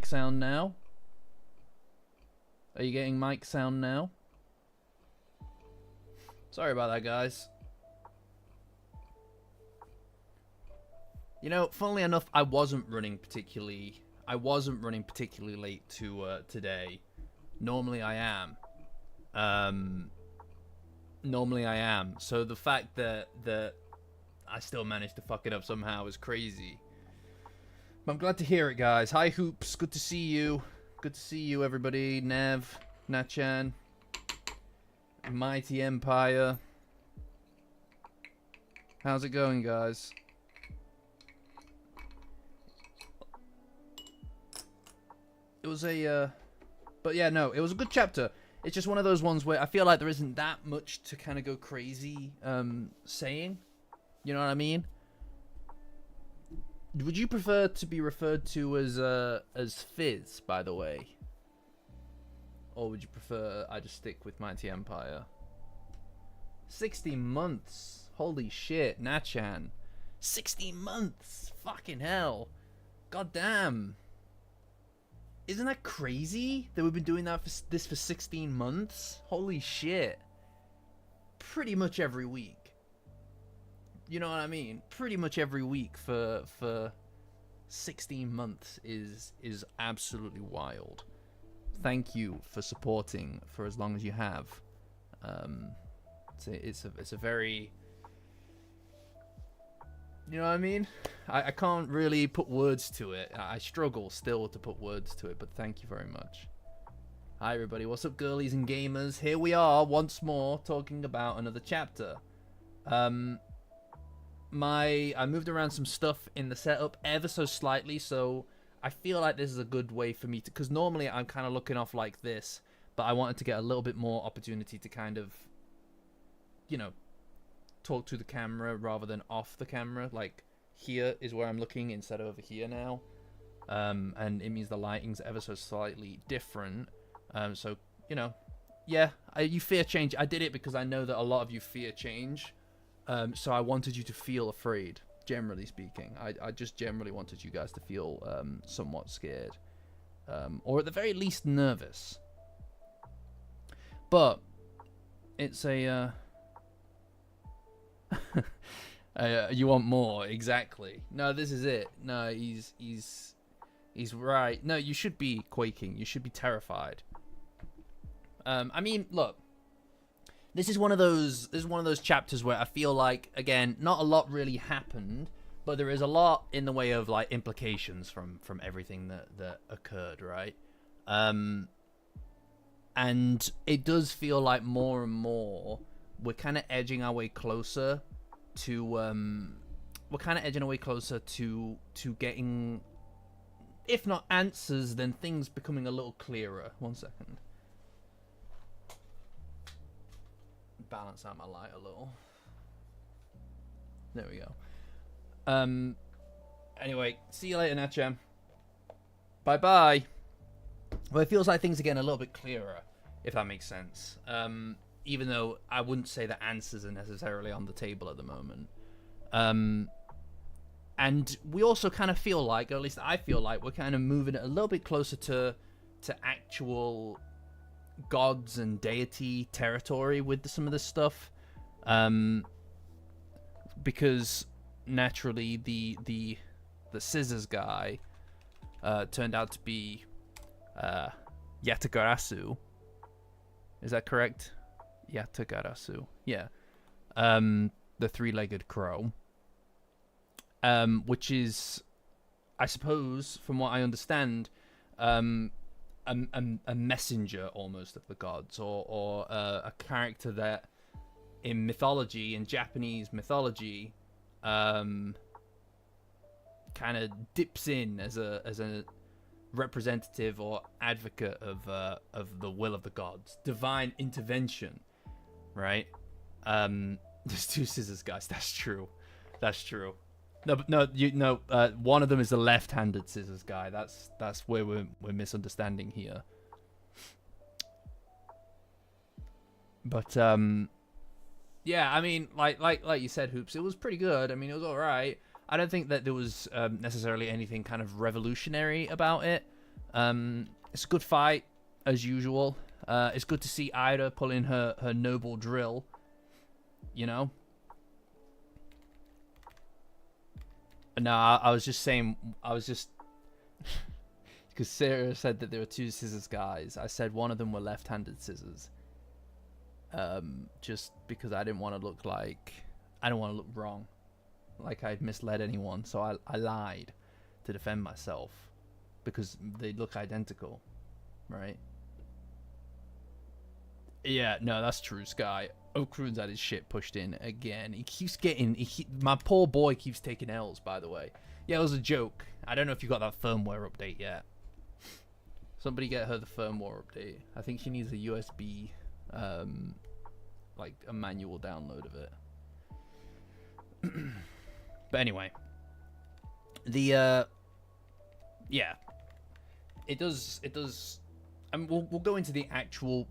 sound now? Are you getting mic sound now? Sorry about that, guys. You know, funnily enough, I wasn't running particularly late to today. Normally I am. Normally I am. So the fact that I still managed to fuck it up somehow is crazy. But I'm glad to hear it, guys. Hi, Hoops. Good to see you. Good to see you, everybody. Nev, Nachan, Mighty Empire. How's it going, guys? It was a, but yeah, no, it was a good chapter. It's just one of those ones where I feel like there isn't that much to kind of go crazy saying. You know what I mean? Would you prefer to be referred to as Fizz, by the way? Or would you prefer I just stick with Mighty Empire? 16 months. Holy shit, Nachan. 16 months. Fucking hell. God damn. Isn't that crazy that we've been doing that for 16 months? Holy shit. Pretty much every week. You know what I mean? Pretty much every week for 16 months is absolutely wild. Thank you for supporting for as long as you have. It's a very, you know what I mean? I can't really put words to it. I struggle still to put words to it, but thank you very much. Hi everybody, what's up girlies and gamers? Here we are once more talking about another chapter. I moved around some stuff in the setup ever so slightly, so I feel like this is a good way for me to, because normally I'm kind of looking off like this, but I wanted to get a little bit more opportunity to kind of, you know, talk to the camera rather than off the camera. Like here is where I'm looking instead of over here now, and it means the lighting's ever so slightly different. So you know, yeah, you fear change. I did it because I know that a lot of you fear change. So I wanted you to feel afraid, generally speaking. I just generally wanted you guys to feel somewhat scared. Or at the very least nervous. But it's a... you want more, exactly. No, this is it. No, he's right. No, you should be quaking. You should be terrified. I mean, look. This is one of those chapters where I feel like, again, not a lot really happened, but there is a lot in the way of like implications from everything that occurred, right? And it does feel like more and more we're kind of edging our way closer to getting, if not answers, then things becoming a little clearer. 1 second. Balance out my light a little. There we go. Anyway, see you later, Nacham. Bye bye. Well, it feels like things are getting a little bit clearer, if that makes sense. Even though I wouldn't say that answers are necessarily on the table at the moment. And we also kind of feel like, or at least I feel like, we're kind of moving it a little bit closer to actual gods and deity territory with some of this stuff, because naturally the scissors guy turned out to be Yatagarasu. Is that correct? Yatagarasu, yeah. The three-legged crow, which is, I suppose, from what I understand, a messenger almost of the gods, or a character that in mythology, in Japanese mythology, kind of dips in as a representative or advocate of the will of the gods, divine intervention, right? There's two scissors guys. That's true. No, one of them is the left-handed scissors guy. That's where we're misunderstanding here. But yeah, I mean, like you said, Hoops, it was pretty good. I mean, it was all right. I don't think that there was necessarily anything kind of revolutionary about it. It's a good fight, as usual. It's good to see Ida pulling her noble drill, you know? No, I was just saying, because Sarah said that there were two scissors guys. I said one of them were left-handed scissors. Just because I didn't want to look wrong. Like I'd misled anyone, so I lied to defend myself. Because they look identical, right? Yeah, no, that's true, Sky. Okrune's had his shit pushed in again. He keeps getting... my poor boy keeps taking L's, by the way. Yeah, it was a joke. I don't know if you got that firmware update yet. Somebody get her the firmware update. I think she needs a USB, like a manual download of it. But anyway. Yeah. It does... And we'll go into the actual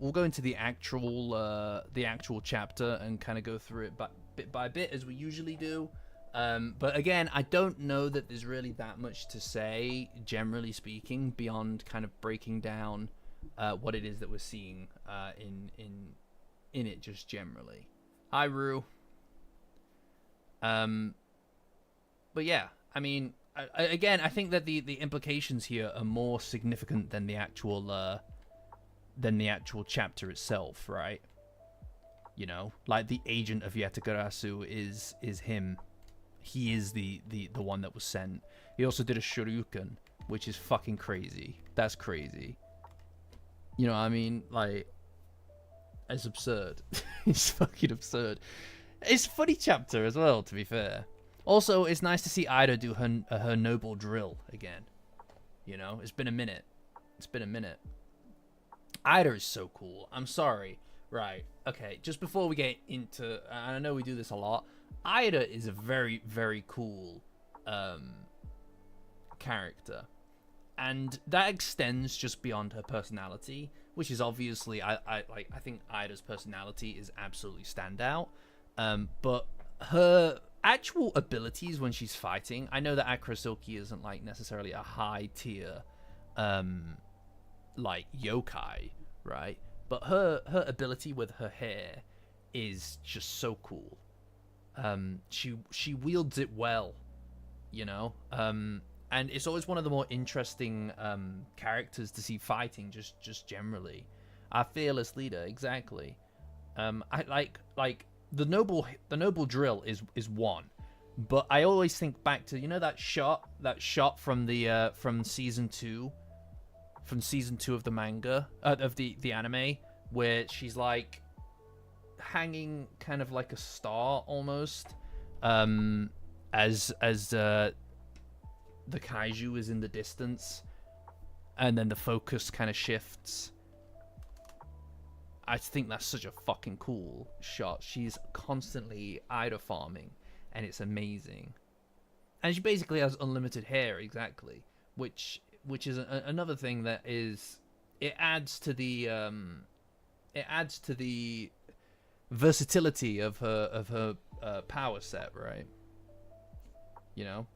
chapter and kind of go through it bit by bit as we usually do. But again, I don't know that there's really that much to say, generally speaking, beyond kind of breaking down what it is that we're seeing in it just generally. Hi, Rue. But yeah, I mean, again, I think that the implications here are more significant than the actual chapter itself, right? You know, like the agent of Yatagarasu is him. He is the one that was sent. He also did a shuriken, which is fucking crazy. That's crazy. You know what I mean? Like, it's absurd. It's fucking absurd. It's a funny chapter as well, to be fair. Also, it's nice to see Ida do her noble drill again. You know, it's been a minute. Ida is so cool. I'm sorry. Right. Okay, just before we get into... I know we do this a lot. Ida is a very, very cool character. And that extends just beyond her personality, which is obviously... I think Ida's personality is absolutely standout. But her actual abilities when she's fighting... I know that Akrosoki isn't like necessarily a high tier like yokai, right? But her ability with her hair is just so cool. She wields it well, you know. And it's always one of the more interesting characters to see fighting, just generally. Our fearless leader, exactly. I like the noble drill is one, but I always think back to, you know, that shot from the from season 2 of the manga, of the anime, where she's like hanging kind of like a star almost, as the kaiju is in the distance, and then the focus kind of shifts. I think that's such a fucking cool shot. She's constantly Ida farming, and it's amazing. And she basically has unlimited hair, exactly, which is another thing that is... It adds to the versatility of her power set, right? You know?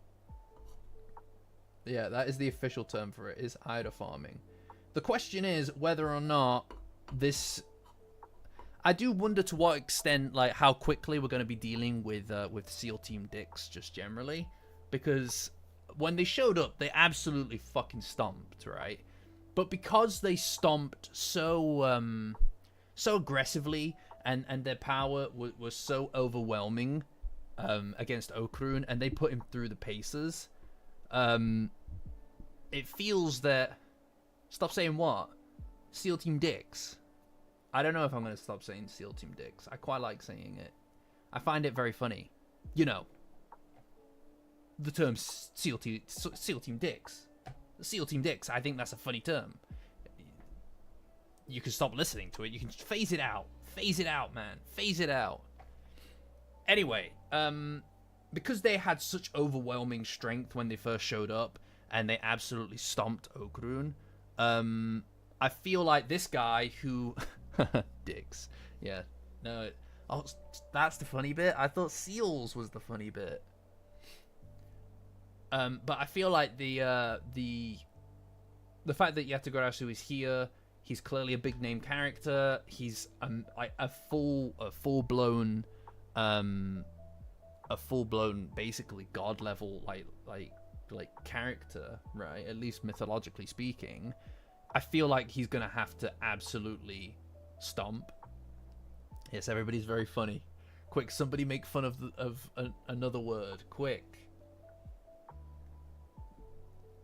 Yeah, that is the official term for it, is Ida farming. The question is whether or not this... I do wonder to what extent, like, how quickly we're going to be dealing with SEAL Team Dix, just generally. Because when they showed up, they absolutely fucking stomped, right? But because they stomped so aggressively, and their power was so overwhelming against Okrun, and they put him through the paces, it feels that... Stop saying what? SEAL Team Dix. I don't know if I'm going to stop saying SEAL Team Dix. I quite like saying it. I find it very funny. You know, the term SEAL Team Dix. SEAL Team Dix, I think that's a funny term. You can stop listening to it. You can phase it out. Phase it out, man. Phase it out. Anyway, because they had such overwhelming strength when they first showed up, and they absolutely stomped Okrun, I feel like this guy who... Dicks. Yeah. No. Oh, that's the funny bit. I thought seals was the funny bit. But I feel like the the fact that Yatagarasu is here, he's clearly a big name character. He's a full blown basically god level like character, right? At least mythologically speaking. I feel like he's gonna have to absolutely stomp. Yes, everybody's very funny. Quick, somebody make fun of another word. Quick.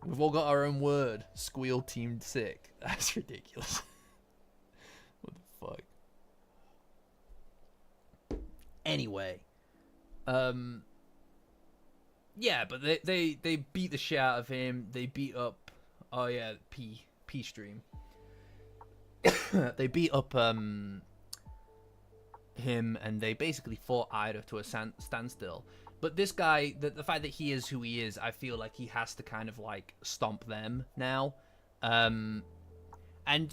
We've all got our own word. Squeal teamed sick. That's ridiculous. What the fuck? Anyway. Yeah, but they beat the shit out of him. They beat up... Oh yeah, P stream. They beat up him, and they basically fought Ida to a standstill. But this guy, the fact that he is who he is, I feel like he has to kind of like stomp them now. And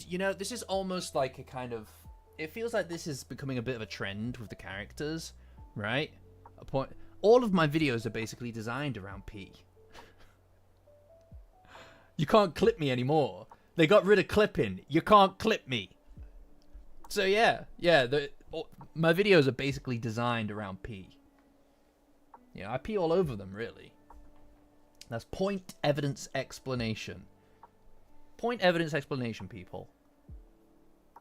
you know, this is almost like a kind of... It feels like this is becoming a bit of a trend with the characters, right? All of my videos are basically designed around P. You can't clip me anymore. They got rid of clipping. You can't clip me. So yeah, my videos are basically designed around P. You know, I pee all over them, really. That's point, evidence, explanation. Point, evidence, explanation, people.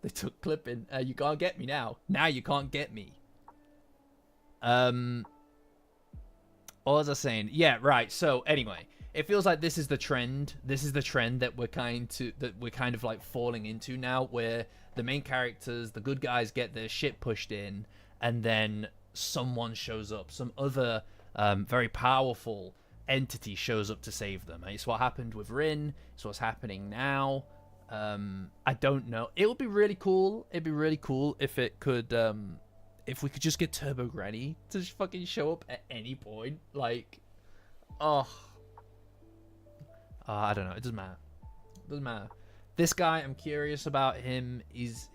They took clipping. You can't get me now. Now you can't get me. What was I saying? Yeah, right. So anyway, it feels like this is the trend. This is the trend that we're kind of like falling into now, where the main characters, the good guys, get their shit pushed in, and then someone shows up, some other very powerful entity shows up to save them. It's what happened with Rin. It's what's happening now. I don't know. It would be really cool. It'd be really cool if it could, if we could just get Turbo Granny to just fucking show up at any point. Like, I don't know. It doesn't matter. It doesn't matter. This guy, I'm curious about him. He's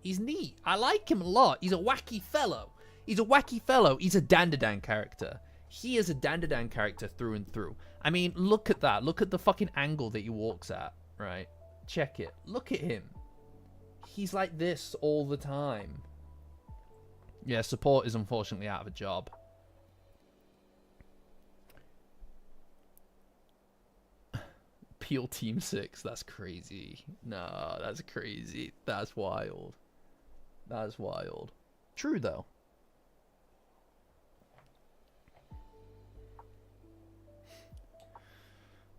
neat. I like him a lot. He's a wacky fellow. He's a wacky fellow. He's a Dandadan character. He is a Dandadan character through and through. I mean, look at that. Look at the fucking angle that he walks at, right? Check it. Look at him. He's like this all the time. Yeah, support is unfortunately out of a job. Peel Team 6. That's crazy. No, that's crazy. That's wild. That's wild. True, though.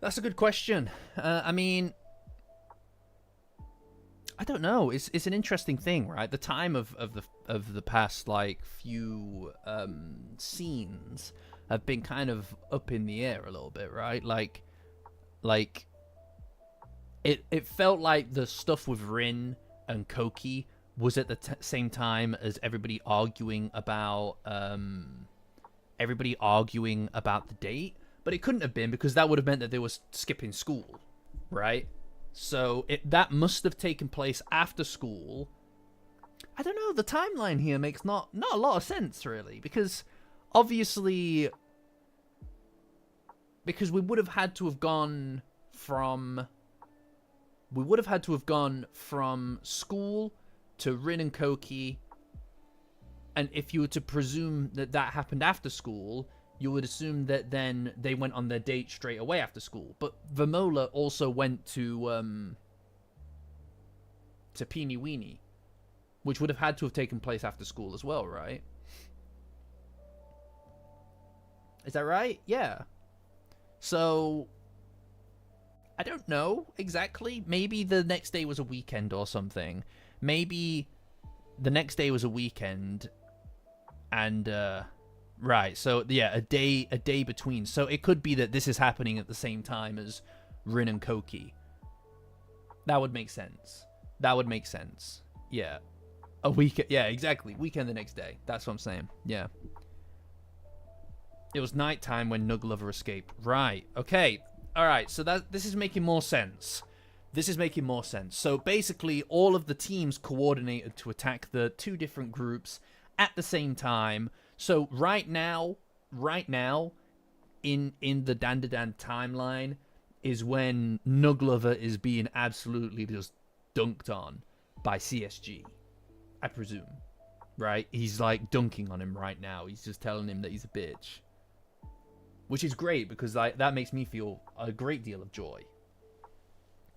That's a good question. I mean, I don't know. It's an interesting thing, right? The time of the past like few scenes have been kind of up in the air a little bit, right? Like it felt like the stuff with Rin and Koki was at the same time as everybody arguing about the date. But it couldn't have been, because that would have meant that they were skipping school, right? So that must have taken place after school. I don't know. The timeline here makes not a lot of sense, really, because obviously, because we would have had to have gone from school to Rin and Koki, and if you were to presume that happened after school, you would assume that then they went on their date straight away after school. But Vermola also went to Peeny Weenie, which would have had to have taken place after school as well, right? Is that right? Yeah. So, I don't know exactly. Maybe the next day was a weekend or something. Maybe the next day was a weekend, and right, so yeah, a day between. So it could be that this is happening at the same time as Rin and Koki. That would make sense. That would make sense. Yeah. A weekend. Yeah, exactly. Weekend the next day. That's what I'm saying. Yeah. It was nighttime when Nug Lover escaped. Right. Okay. All right. So this is making more sense. This is making more sense. So basically, all of the teams coordinated to attack the two different groups at the same time. So right now, in the Dandadan timeline, is when Nuglover is being absolutely just dunked on by CSG, I presume. Right? He's like dunking on him right now. He's just telling him that he's a bitch. Which is great because that makes me feel a great deal of joy.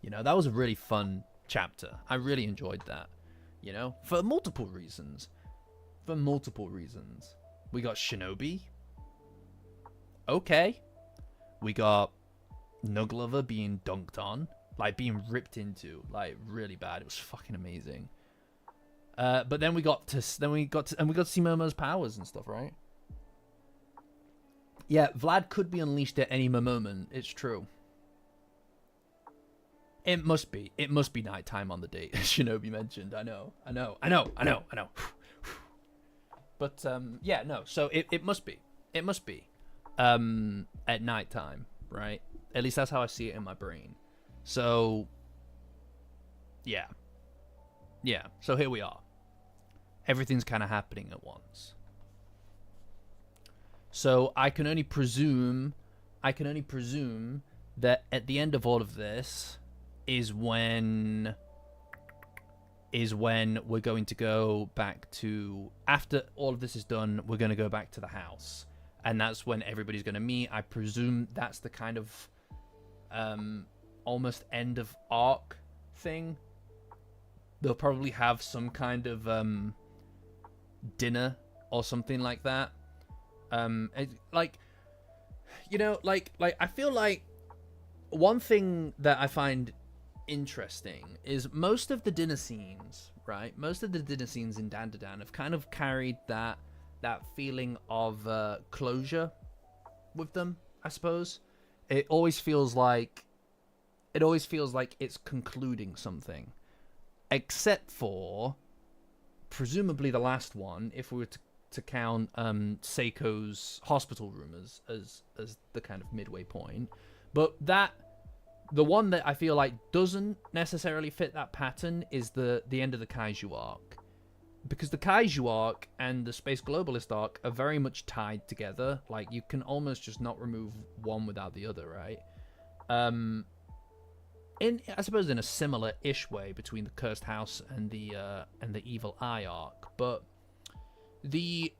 You know, that was a really fun chapter. I really enjoyed that. You know, for multiple reasons. For multiple reasons. We got Shinobi. Okay. We got Nuglover being dunked on. Like, being ripped into. Like, really bad. It was fucking amazing. But then we got to see Momo's powers and stuff, right? Yeah, Vlad could be unleashed at any moment. It's true. It must be. It must be nighttime on the date. Shinobi mentioned. I know. But yeah, no. So it must be. It must be at nighttime, right? At least that's how I see it in my brain. So yeah. So here we are. Everything's kind of happening at once. So I can only presume that at the end of all of this is when we're going to go back to, after all of this is done, we're going to go back to the house. And that's when everybody's going to meet. I presume that's the kind of almost end of arc thing. They'll probably have some kind of dinner or something like that. I feel like one thing that I find interesting is most of the dinner scenes, right? Most of the dinner scenes in Dandadan have kind of carried that feeling of closure with them, I suppose. It always feels like it's concluding something. Except for presumably the last one, if we were to count Seiko's hospital room as the kind of midway point. But the one that I feel like doesn't necessarily fit that pattern is the end of the Kaiju arc. Because the Kaiju arc and the Space Globalist arc are very much tied together. Like, you can almost just not remove one without the other, right? I suppose in a similar-ish way between the Cursed House and the Evil Eye arc. But the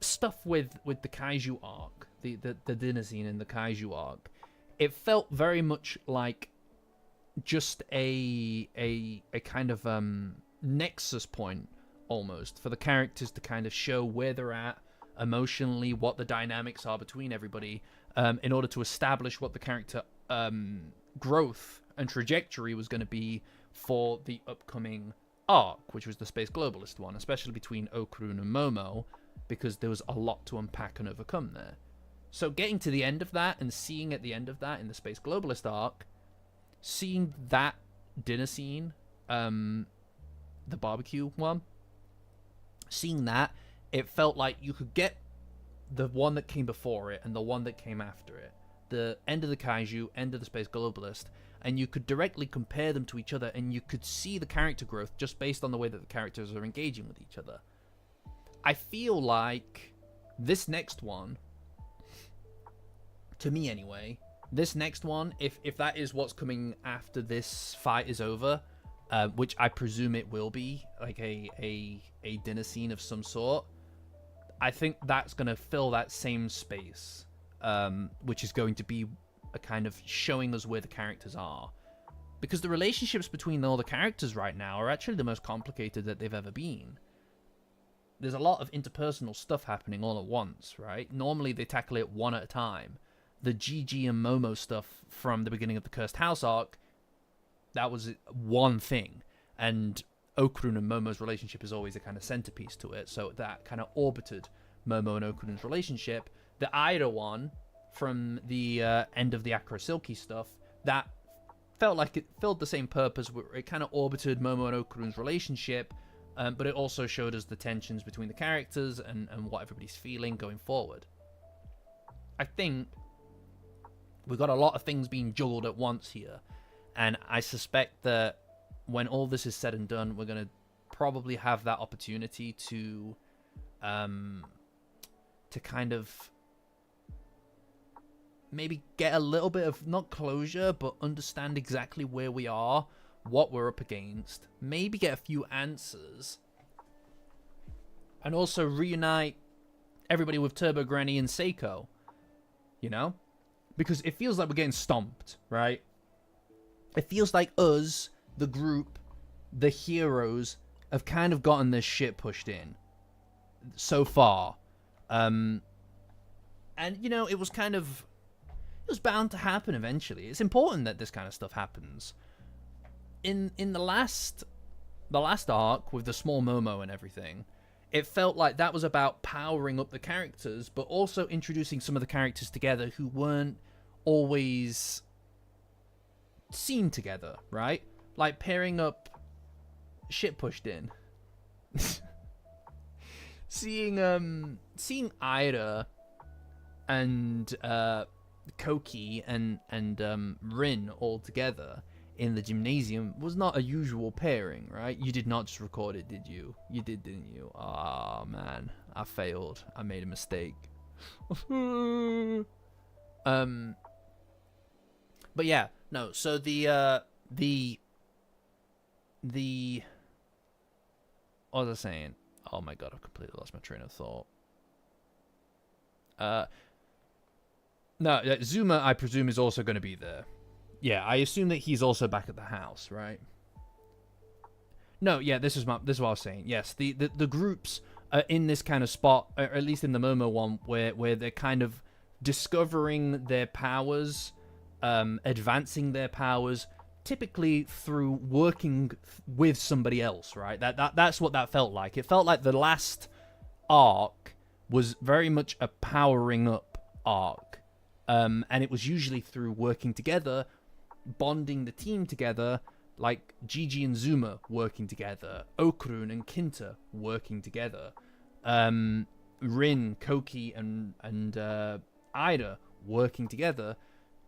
stuff with the Kaiju arc, the dinner scene in the Kaiju arc, it felt very much like just a kind of nexus point almost for the characters to kind of show where they're at emotionally, what the dynamics are between everybody, in order to establish what the character growth and trajectory was going to be for the upcoming arc, which was the Space Globalist one, especially between Okurun and Momo, because there was a lot to unpack and overcome there. So getting to the end of that and seeing at the end of that in the Space Globalist arc, seeing that dinner scene, the barbecue one, seeing that, it felt like you could get the one that came before it and the one that came after it. The end of the Kaiju, end of the Space Globalist, and you could directly compare them to each other, and you could see the character growth just based on the way that the characters are engaging with each other. I feel like this next one, to me anyway, this next one, if that is what's coming after this fight is over, which I presume it will be, like a dinner scene of some sort, I think that's going to fill that same space, which is going to be a kind of showing us where the characters are. Because the relationships between all the characters right now are actually the most complicated that they've ever been. There's a lot of interpersonal stuff happening all at once, right? Normally they tackle it one at a time. The Gigi and Momo stuff from the beginning of the Cursed House arc, that was one thing. And Okurun and Momo's relationship is always a kind of centerpiece to it, so that kind of orbited Momo and Okurun's relationship. The Aira one, from the end of the Akira Silky stuff, that felt like it filled the same purpose, where it kind of orbited Momo and Okurun's relationship, but it also showed us the tensions between the characters and what everybody's feeling going forward. I think we've got a lot of things being juggled at once here, and I suspect that when all this is said and done, we're going to probably have that opportunity to kind of maybe get a little bit of, not closure, but understand exactly where we are, what we're up against, maybe get a few answers, and also reunite everybody with Turbo Granny and Seiko, you know? Because it feels like we're getting stomped, right? It feels like us, the group, the heroes, have kind of gotten this shit pushed in so far. And, you know, it was bound to happen eventually. It's important that this kind of stuff happens. In the last arc with the small Momo and everything, it felt like that was about powering up the characters, but also introducing some of the characters together who weren't always seen together, right? Like pairing up shit pushed in. seeing Ida and Koki and Rin all together in the gymnasium was not a usual pairing, right? You did not just record it, did you? You did, didn't you? Ah, man, I failed. I made a mistake. But yeah, no. So the what was I saying? Oh my god, I've completely lost my train of thought. No, Zuma, I presume, is also going to be there. Yeah, I assume that he's also back at the house, right? No, yeah, this is what I was saying. Yes, the groups are in this kind of spot, or at least in the Momo one, where they're kind of discovering their powers, advancing their powers, typically through working with somebody else, right? That's what that felt like. It felt like the last arc was very much a powering up arc, and it was usually through working together, bonding the team together, like Gigi and Zuma working together, Okrun and Kinta working together, Rin, Koki, and Ida working together.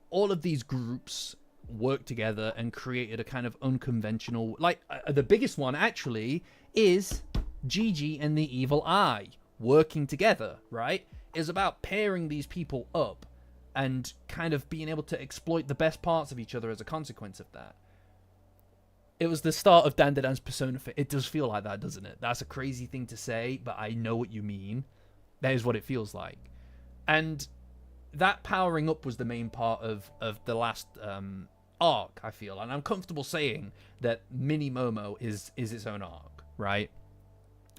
All of these groups worked together and created a kind of unconventional, like the biggest one actually is Gigi and the Evil Eye working together, right? It's about pairing these people up and kind of being able to exploit the best parts of each other as a consequence of that. It was the start of Dandadan's Persona. It does feel like that, doesn't it? That's a crazy thing to say, but I know what you mean. That is what it feels like. And that powering up was the main part of the last arc, I feel. And I'm comfortable saying that Mini Momo is its own arc, right?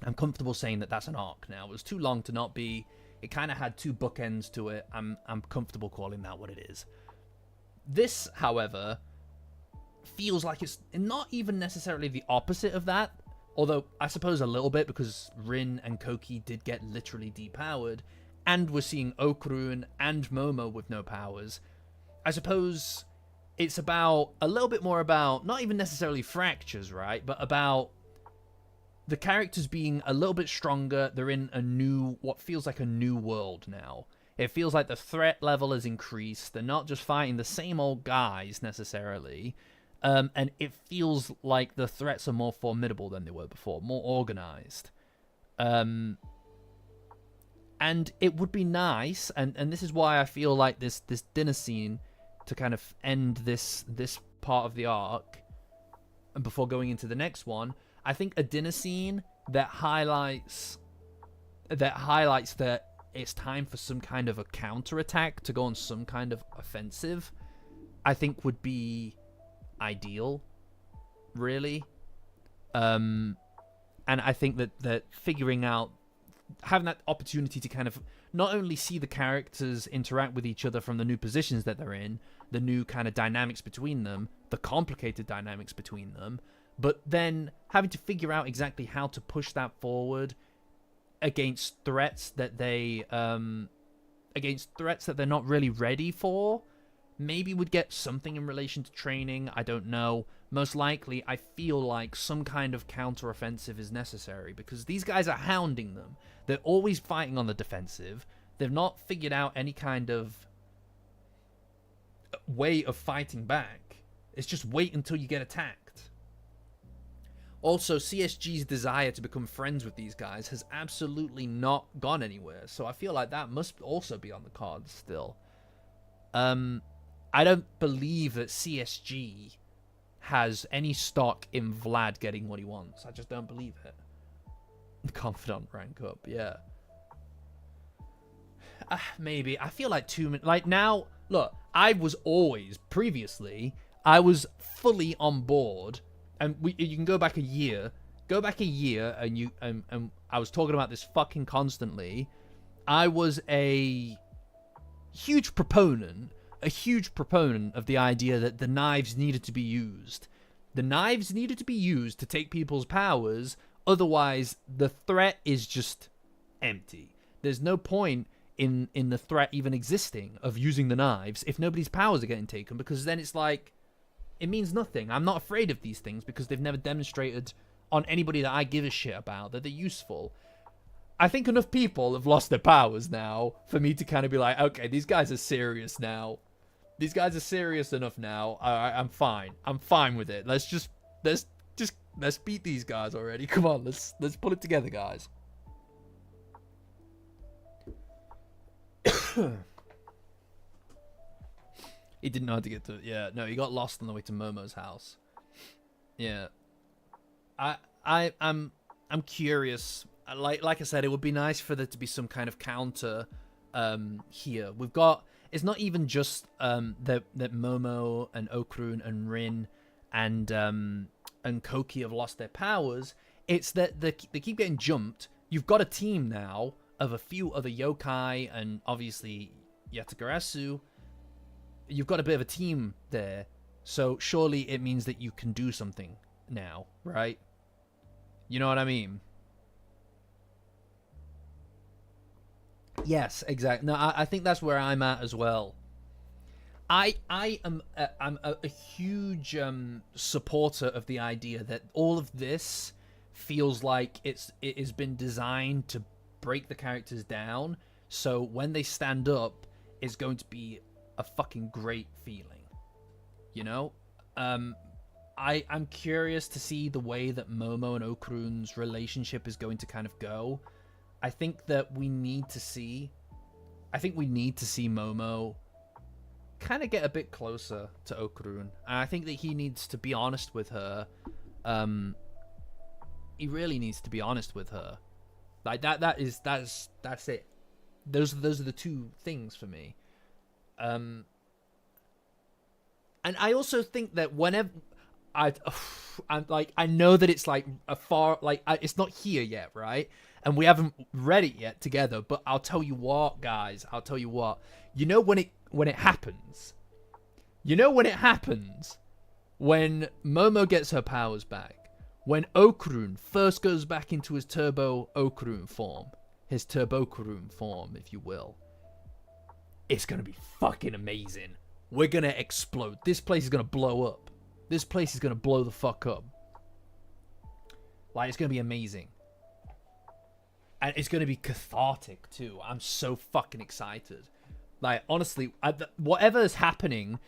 I'm comfortable saying that that's an arc now. It was too long to not be. It kind of had two bookends to it. I'm comfortable calling that what it is. This, however, feels like it's not even necessarily the opposite of that. Although, I suppose a little bit, because Rin and Koki did get literally depowered. And we're seeing Okrun and Momo with no powers. I suppose it's about a little bit more about, not even necessarily fractures, right? But about the characters being a little bit stronger. They're in a new, what feels like a new world now. It feels like the threat level has increased. They're not just fighting the same old guys necessarily. And it feels like the threats are more formidable than they were before, more organized. And it would be nice, and this is why I feel like this dinner scene to kind of end this part of the arc, and before going into the next one, I think a dinner scene that highlights that it's time for some kind of a counterattack to go on some kind of offensive, I think would be ideal, really. And I think that figuring out, having that opportunity to kind of not only see the characters interact with each other from the new positions that they're in, the new kind of dynamics between them, the complicated dynamics between them, but then having to figure out exactly how to push that forward against threats that they're not really ready for. Maybe would get something in relation to training, I don't know. Most likely, I feel like some kind of counter-offensive is necessary, because these guys are hounding them. They're always fighting on the defensive. They've not figured out any kind of way of fighting back. It's just wait until you get attacked. Also, CSG's desire to become friends with these guys has absolutely not gone anywhere, so I feel like that must also be on the cards still. I don't believe that CSG has any stock in Vlad getting what he wants. I just don't believe it. Confidant rank up, yeah. Maybe. I feel like 2 minutes. Like now, look, I was always, previously, I was fully on board. And you can go back a year. Go back a year and you and I was talking about this fucking constantly. I was a huge proponent of the idea that the knives needed to be used. The knives needed to be used to take people's powers, otherwise the threat is just empty. There's no point in the threat even existing of using the knives if nobody's powers are getting taken, because then it's like, it means nothing. I'm not afraid of these things because they've never demonstrated on anybody that I give a shit about that they're useful. I think enough people have lost their powers now for me to kind of be like, okay, these guys are serious now. These guys are serious enough now. I'm fine. I'm fine with it. Let's beat these guys already. Come on, let's put it together, guys. He didn't know how to get to it. Yeah, no, he got lost on the way to Momo's house. Yeah. I'm curious. Like I said, it would be nice for there to be some kind of counter here. We've got, it's not even just that Momo and Okrun and Rin and Koki have lost their powers. It's that they keep getting jumped. You've got a team now of a few other yokai and obviously Yatagarasu. You've got a bit of a team there. So surely it means that you can do something now, right? You know what I mean? Yes, exactly. No, I think that's where I'm at as well. I'm a huge supporter of the idea that all of this feels like it has been designed to break the characters down. So when they stand up, it's going to be a fucking great feeling. You know? I'm curious to see the way that Momo and Okrun's relationship is going to kind of go. I think that we need to see Momo kind of get a bit closer to Okrun. And I think that he needs to be honest with her. He really needs to be honest with her. Like that's it. Those are the two things for me. And I also think that whenever I'm like, I know that it's like a far, like it's not here yet, right? And we haven't read it yet together. But I'll tell you what, guys. I'll tell you what. You know when it happens. You know when it happens. When Momo gets her powers back. When Okrun first goes back into his Turbo Okrun form, his Turbokrun form, if you will. It's gonna be fucking amazing. We're gonna explode. This place is gonna blow up. This place is gonna blow the fuck up. Like, it's gonna be amazing. And it's gonna be cathartic too. I'm so fucking excited. Like, honestly, whatever's happening,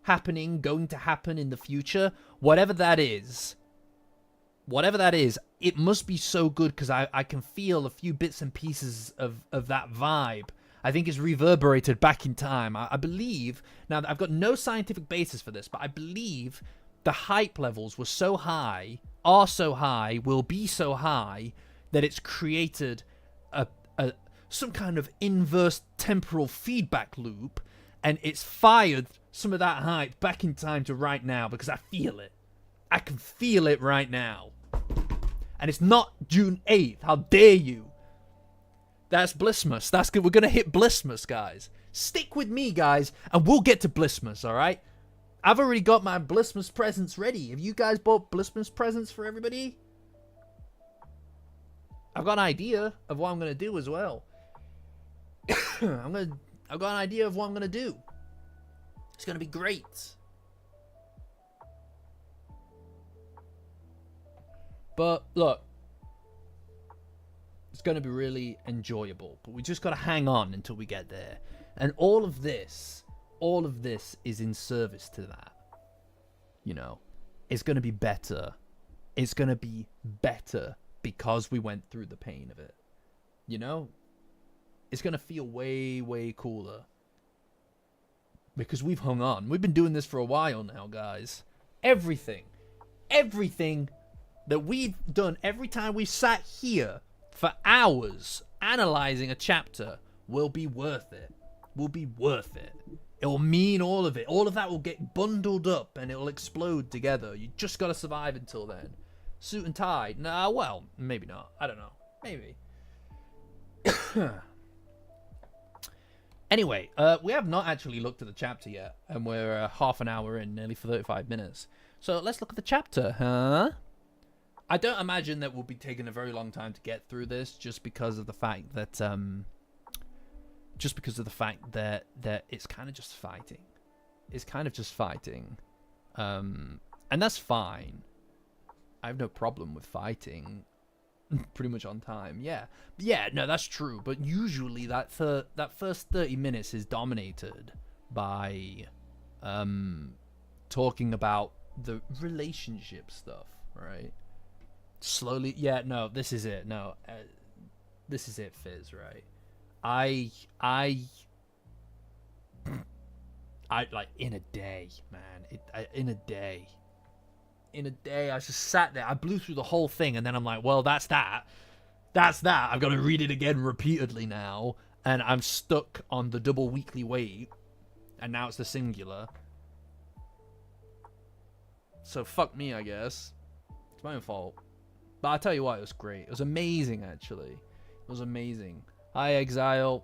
happening, going to happen in the future, whatever that is, it must be so good because I can feel a few bits and pieces of that vibe. I think it's reverberated back in time. I believe, now I've got no scientific basis for this, but I believe the hype levels were so high, are so high, will be so high, that it's created some kind of inverse temporal feedback loop, and it's fired some of that hype back in time to right now, because I feel it. I can feel it right now. And it's not June 8th. How dare you? That's Blissmas. That's good. We're going to hit Blissmas, guys. Stick with me, guys, and we'll get to Blissmas, all right? I've already got my Blissmas presents ready. Have you guys bought Blissmas presents for everybody? I've got an idea of what I'm going to do as well. I've got an idea of what I'm going to do. It's going to be great. But, look. It's going to be really enjoyable. But we just got to hang on until we get there. And all of this is in service to that. You know, it's going to be better. It's going to be better because we went through the pain of it. You know? It's going to feel way, way cooler. because we've hung on. We've been doing this for a while now, guys. Everything that we've done, every time we sat here for hours analyzing a chapter, will be worth it. Will be worth it. It will mean all of it. All of that will get bundled up and it will explode together. You just got to survive until then. Suit and tie? Nah, well, maybe not. I don't know. Maybe. Anyway, we have not actually looked at the chapter yet, and we're half an hour in, nearly for 35 minutes. So let's look at the chapter, huh? I don't imagine that we'll be taking a very long time to get through this, just because of the fact that, that it's kind of just fighting. It's kind of just fighting, and that's fine. I have no problem with fighting. Pretty much on time, yeah, no, that's true. But usually that first 30 minutes is dominated by talking about the relationship stuff, right? Slowly, yeah, no, this is it. No, this is it, Fizz, right? I like in a day, man. In a day, I just sat there. I blew through the whole thing, and then I'm like, well, that's that. I've got to read it again repeatedly now, and I'm stuck on the double weekly wait, and now it's the singular. So fuck me, I guess. It's my own fault. But I tell you what, it was great. It was amazing, actually. It was amazing. Hi, Exile.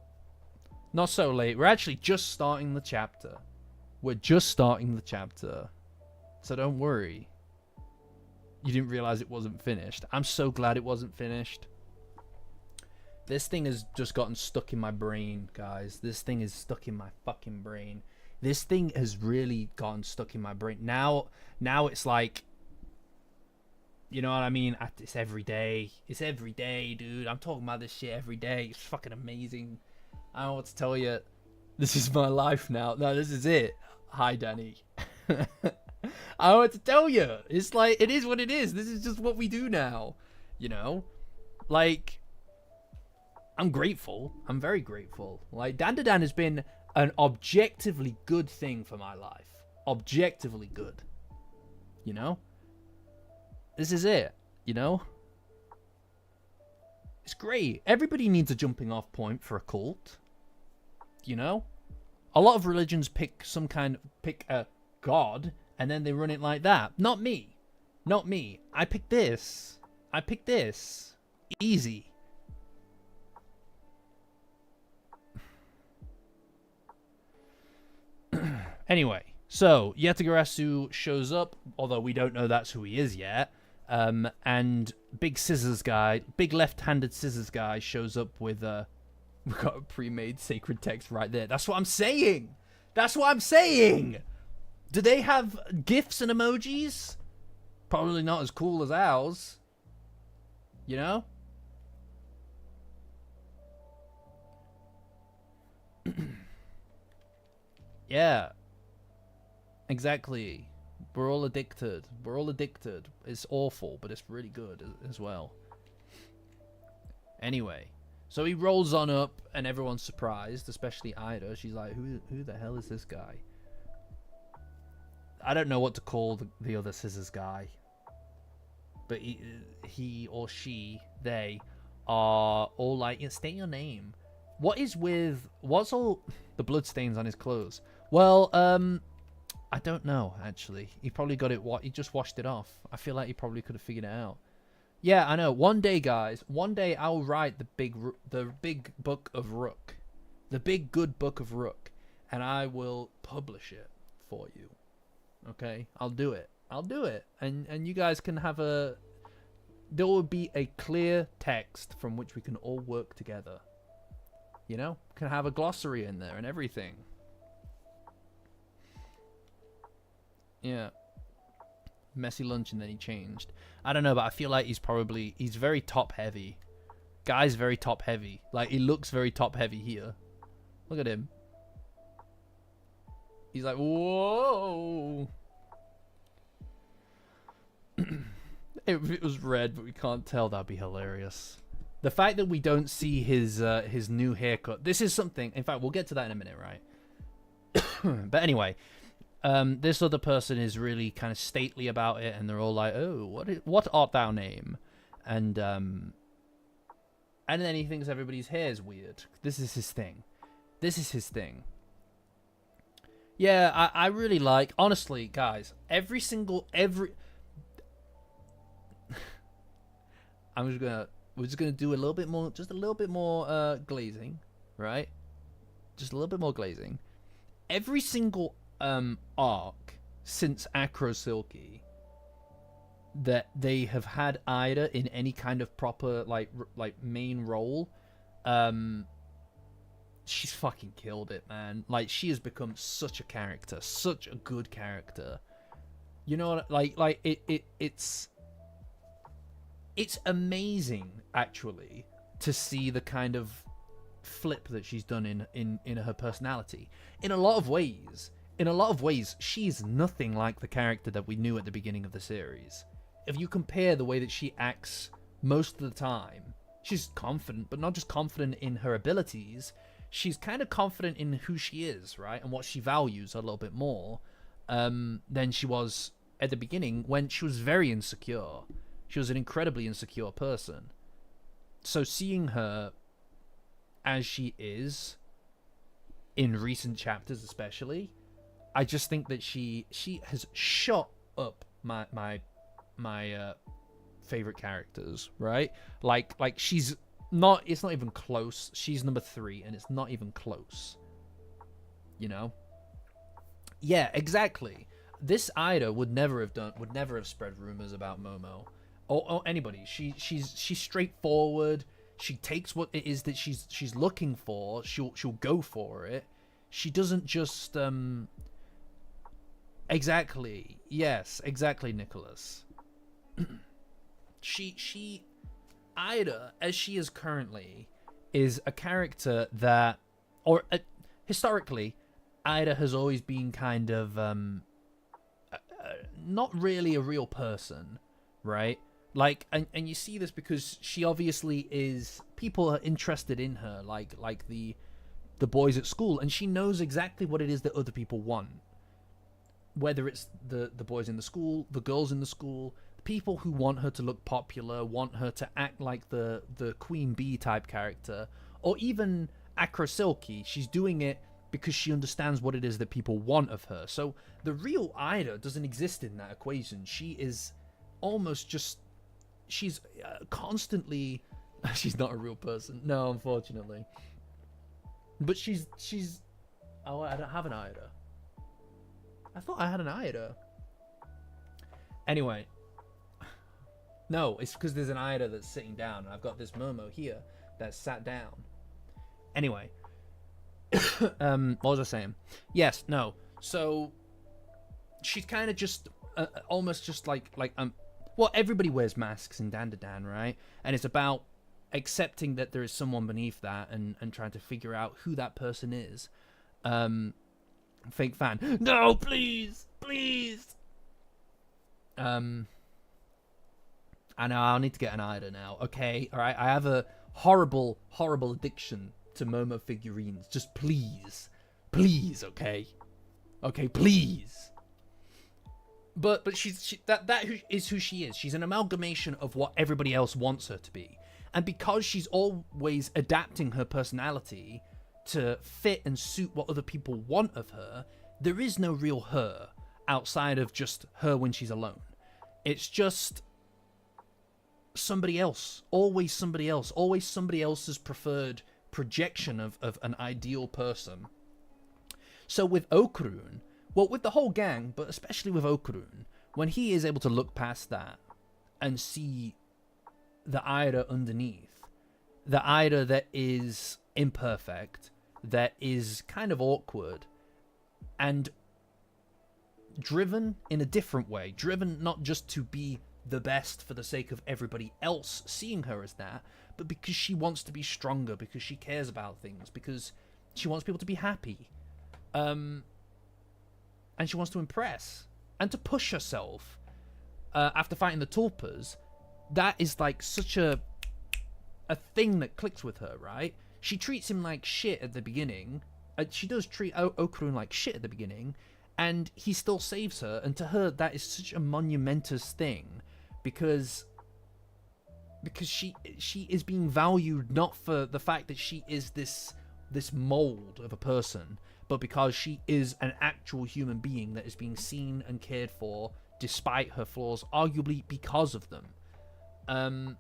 Not so late. We're actually just starting the chapter. We're just starting the chapter. So don't worry. You didn't realize it wasn't finished. I'm so glad it wasn't finished. This thing has just gotten stuck in my brain, guys. This thing is stuck in my fucking brain. This thing has really gotten stuck in my brain. Now it's like, you know what I mean? It's every day. It's every day, dude. I'm talking about this shit every day. It's fucking amazing. I don't know what to tell you. This is my life now. No, this is it. Hi, Danny. I don't know what to tell you. It's like, it is what it is. This is just what we do now. You know? Like, I'm grateful. I'm very grateful. Like, Dandadan has been an objectively good thing for my life. Objectively good. You know? This is it. You know? It's great. Everybody needs a jumping off point for a cult. You know? A lot of religions pick a god, and then they run it like that. Not me. Not me. I picked this. I picked this. Easy. Anyway, so Yetagarasu shows up, although we don't know that's who he is yet. And big scissors guy, big left-handed scissors guy shows up with we've got a pre-made sacred text right there. That's what I'm saying. That's what I'm saying. Do they have GIFs and emojis? Probably not as cool as ours. You know? Yeah. Exactly. We're all addicted. We're all addicted. It's awful, but it's really good as well. Anyway. So he rolls on up, and everyone's surprised, especially Ida. She's like, who the hell is this guy? I don't know what to call the other scissors guy. But he or she, they, are all like, yeah, state your name. What's all the blood stains on his clothes? Well, I don't know, actually. He probably got it, he just washed it off. I feel like he probably could have figured it out. Yeah, I know. One day, guys, one day I'll write the big book of Rook. The big good book of Rook. And I will publish it for you. Okay? I'll do it. I'll do it. And you guys can have there will be a clear text from which we can all work together. You know? Can have a glossary in there and everything. Yeah. Messy lunch and then he changed. I don't know, but I feel like he's very top heavy. Guy's very top heavy. Like, he looks very top heavy here. Look at him. He's like, whoa. If it was red, but we can't tell, that'd be hilarious. The fact that we don't see his new haircut. This is something, in fact, we'll get to that in a minute, right? But anyway, this other person is really kind of stately about it, and they're all like, "Oh, what art thou name?" And then he thinks everybody's hair is weird. This is his thing. Yeah, I really like, honestly, guys, every we're just gonna do a little bit more, just a little bit more glazing, right? Just a little bit more glazing. Every single arc since Acro Silky that they have had Ida in any kind of proper like main role, she's fucking killed it, man. Like, she has become such a character, such a good character. You know what? Like it's amazing actually to see the kind of flip that she's done in her personality. In a lot of ways, she's nothing like the character that we knew at the beginning of the series. If you compare the way that she acts most of the time, she's confident, but not just confident in her abilities. She's kind of confident in who she is, right? And what she values a little bit more than she was at the beginning, when she was very insecure. She was an incredibly insecure person. So seeing her as she is in recent chapters especially, I just think that she has shot up my favorite characters, right? Like she's not, it's not even close. She's number 3 and it's not even close. You know? Yeah, exactly. This Ida would never have spread rumors about Momo or anybody. She's straightforward. She takes what it is that she's looking for. She'll go for it. She doesn't just exactly. Yes, exactly, Nicholas. she Ida, as she is currently, is a character that, or historically, Ida has always been kind of not really a real person, right? Like, and you see this because she obviously is, people are interested in her, like the boys at school, and she knows exactly what it is that other people want. Whether it's the boys in the school, the girls in the school, people who want her to look popular, want her to act like the Queen Bee type character, or even Acro Silky. She's doing it because she understands what it is that people want of her. So the real Ida doesn't exist in that equation. She is almost just, she's constantly, she's not a real person. No, unfortunately. But she's, oh, I don't have an Ida. I thought I had an Ida. Anyway. No, it's because there's an Ida that's sitting down, and I've got this Momo here that's sat down. Anyway. What was I saying? Yes, no. So, she's kind of just, almost just like, well, everybody wears masks in Dandadan, right? And it's about accepting that there is someone beneath that and trying to figure out who that person is. Fake fan. No, please! Please! I know, I'll need to get an Ida now. Okay, alright, I have a horrible, horrible addiction to Momo figurines. Just please. Please, okay? Okay, please. But that is who she is. She's an amalgamation of what everybody else wants her to be. And because she's always adapting her personality to fit and suit what other people want of her, there is no real her outside of just her when she's alone. It's just somebody else. Always somebody else. Always somebody else's preferred projection of an ideal person. So with Okurun, well, with the whole gang, but especially with Okurun, when he is able to look past that and see the Ida underneath, the Ida that is imperfect, that is kind of awkward, and driven in a different way, driven not just to be the best for the sake of everybody else seeing her as that, but because she wants to be stronger, because she cares about things, because she wants people to be happy. And she wants to impress and to push herself after fighting the Tulpas. That is like such a thing that clicks with her, right? She treats him like shit at the beginning, she does treat Okurun like shit at the beginning, and he still saves her, and to her that is such a monumentous thing, because she is being valued not for the fact that she is this mold of a person, but because she is an actual human being that is being seen and cared for despite her flaws, arguably because of them.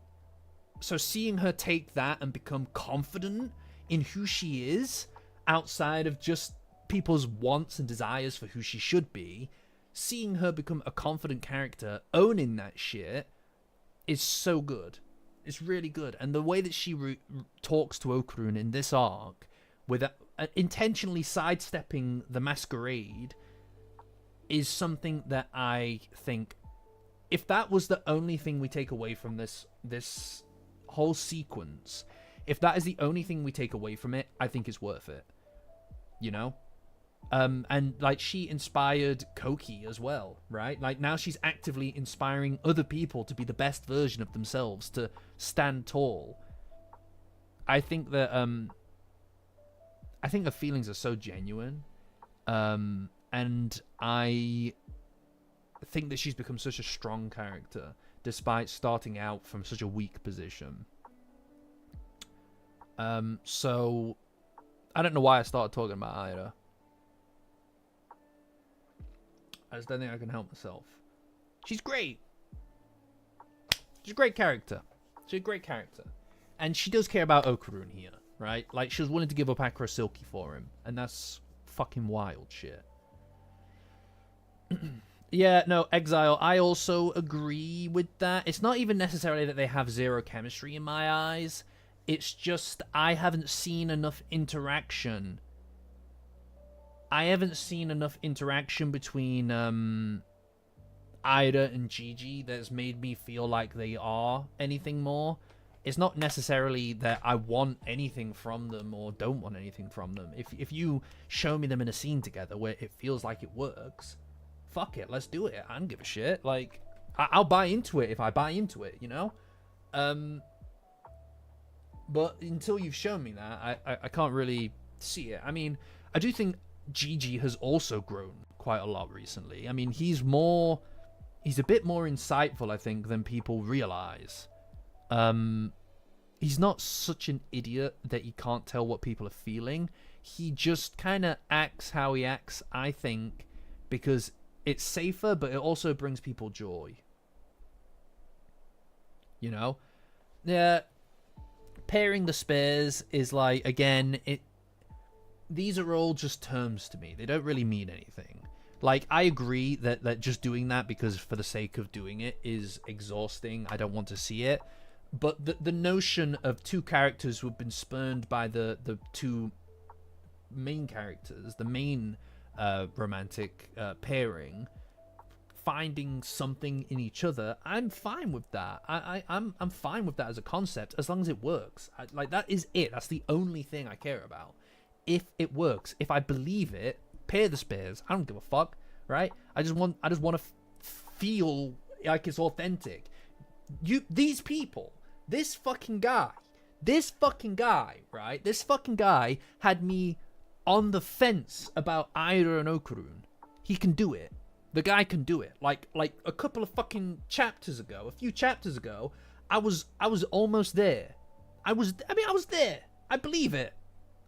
So seeing her take that and become confident in who she is outside of just people's wants and desires for who she should be, seeing her become a confident character owning that shit is so good. It's really good. And the way that she talks to Okurun in this arc, with intentionally sidestepping the masquerade, is something that I think, if that was the only thing we take away from this whole sequence, if that is the only thing we take away from it, I think it's worth it. You know? And like, she inspired Koki as well, right? Like, now she's actively inspiring other people to be the best version of themselves, to stand tall. I think that the feelings are so genuine, and I think that she's become such a strong character despite starting out from such a weak position. So I don't know why I started talking about Aira. I just don't think I can help myself. She's great. She's a great character. She's a great character. And she does care about Okurun here, right? Like, she was willing to give up Acro Silky for him. And that's fucking wild shit. Yeah, no, Exile, I also agree with that. It's not even necessarily that they have zero chemistry in my eyes. It's just I haven't seen enough interaction. I haven't seen enough interaction between Ida and Gigi that's made me feel like they are anything more. It's not necessarily that I want anything from them or don't want anything from them. If you show me them in a scene together where it feels like it works, fuck it, let's do it. I don't give a shit. Like, I'll buy into it if I buy into it, you know? But until you've shown me that, I can't really see it. I mean, I do think Gigi has also grown quite a lot recently. I mean, he's a bit more insightful, I think, than people realize. He's not such an idiot that he can't tell what people are feeling. He just kind of acts how he acts, I think, because it's safer, but it also brings people joy. You know? Yeah. Pairing the spares is like, again, these are all just terms to me. They don't really mean anything. Like, I agree that just doing that because for the sake of doing it is exhausting. I don't want to see it. But the notion of two characters who have been spurned by the two main characters, the main romantic pairing, finding something in each other, I'm fine with that. I'm fine with that as a concept, as long as it works. Like, that is it. That's the only thing I care about. If it works, if I believe it, pair the spares. I don't give a fuck, right? I just want to feel like it's authentic. These people, this fucking guy, right? This fucking guy had me on the fence about Aira and Okurun. He can do it. The guy can do it. Like a couple of fucking chapters ago, a few chapters ago, I was almost there. I was there. I believe it.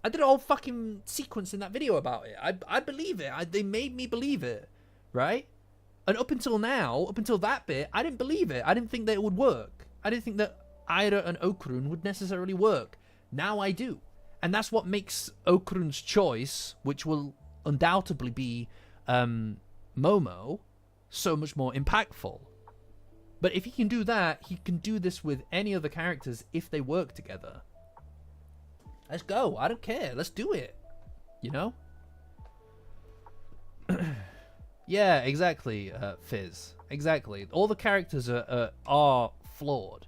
I did a whole fucking sequence in that video about it. I believe it. They made me believe it, right? And up until now, up until that bit, I didn't believe it. I didn't think that it would work. I didn't think that Aira and Okurun would necessarily work. Now I do. And that's what makes Okurun's choice, which will undoubtedly be Momo, so much more impactful. But if he can do that, he can do this with any other characters if they work together. Let's go. I don't care. Let's do it. You know? Yeah, exactly, Fizz. Exactly. All the characters are flawed.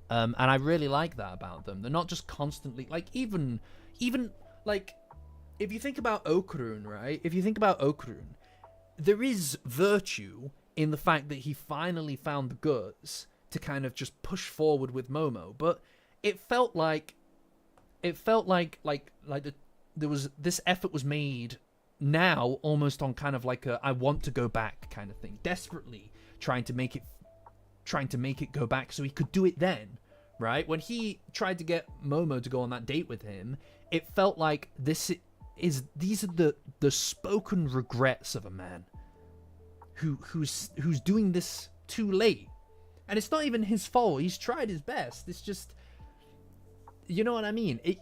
And I really like that about them. They're not just constantly... Like, even like, if you think about Okurun, right? If you think about Okurun, there is virtue in the fact that he finally found the guts to kind of just push forward with Momo. But it felt like the this effort was made now almost on kind of like a I want to go back kind of thing, desperately trying to make it go back so he could do it then, right? When he tried to get Momo to go on that date with him, it felt like these are the spoken regrets of a man who's doing this too late. And it's not even his fault. He's tried his best. It's just, you know what I mean? They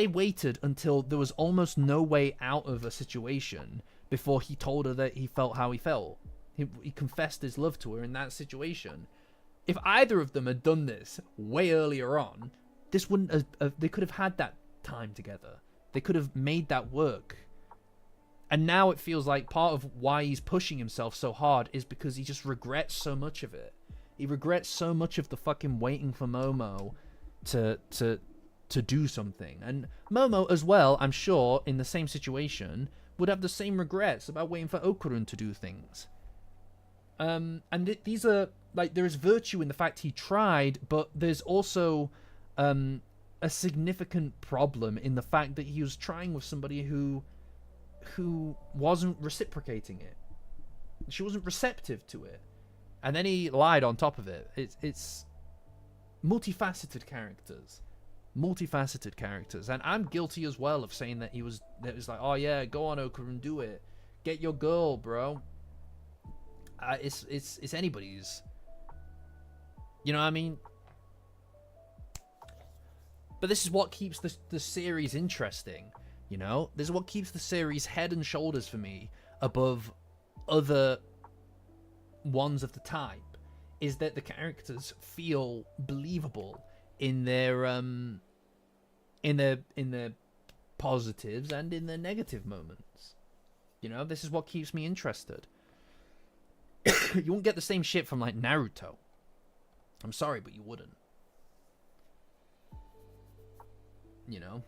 waited until there was almost no way out of a situation before he told her that he felt how he felt. He confessed his love to her in that situation. If either of them had done this way earlier on, this wouldn't have, they could have had that time together. They could have made that work. And now it feels like part of why he's pushing himself so hard is because he just regrets so much of it. He regrets so much of the fucking waiting for Momo to do something. And Momo as well, I'm sure, in the same situation, would have the same regrets about waiting for Okurun to do things. These are, like, there is virtue in the fact he tried, but there's also a significant problem in the fact that he was trying with somebody who wasn't reciprocating it. She wasn't receptive to it. And then he lied on top of it. It's multifaceted characters. Multifaceted characters. And I'm guilty as well of saying that it was like, oh yeah, go on Okurun, do it. Get your girl, bro. It's anybody's. You know what I mean? But this is what keeps the series interesting. You know, this is what keeps the series head and shoulders for me above other ones of the type, is that the characters feel believable in their positives and in their negative moments. You know, this is what keeps me interested. You won't get the same shit from like Naruto. I'm sorry, but you wouldn't. You know?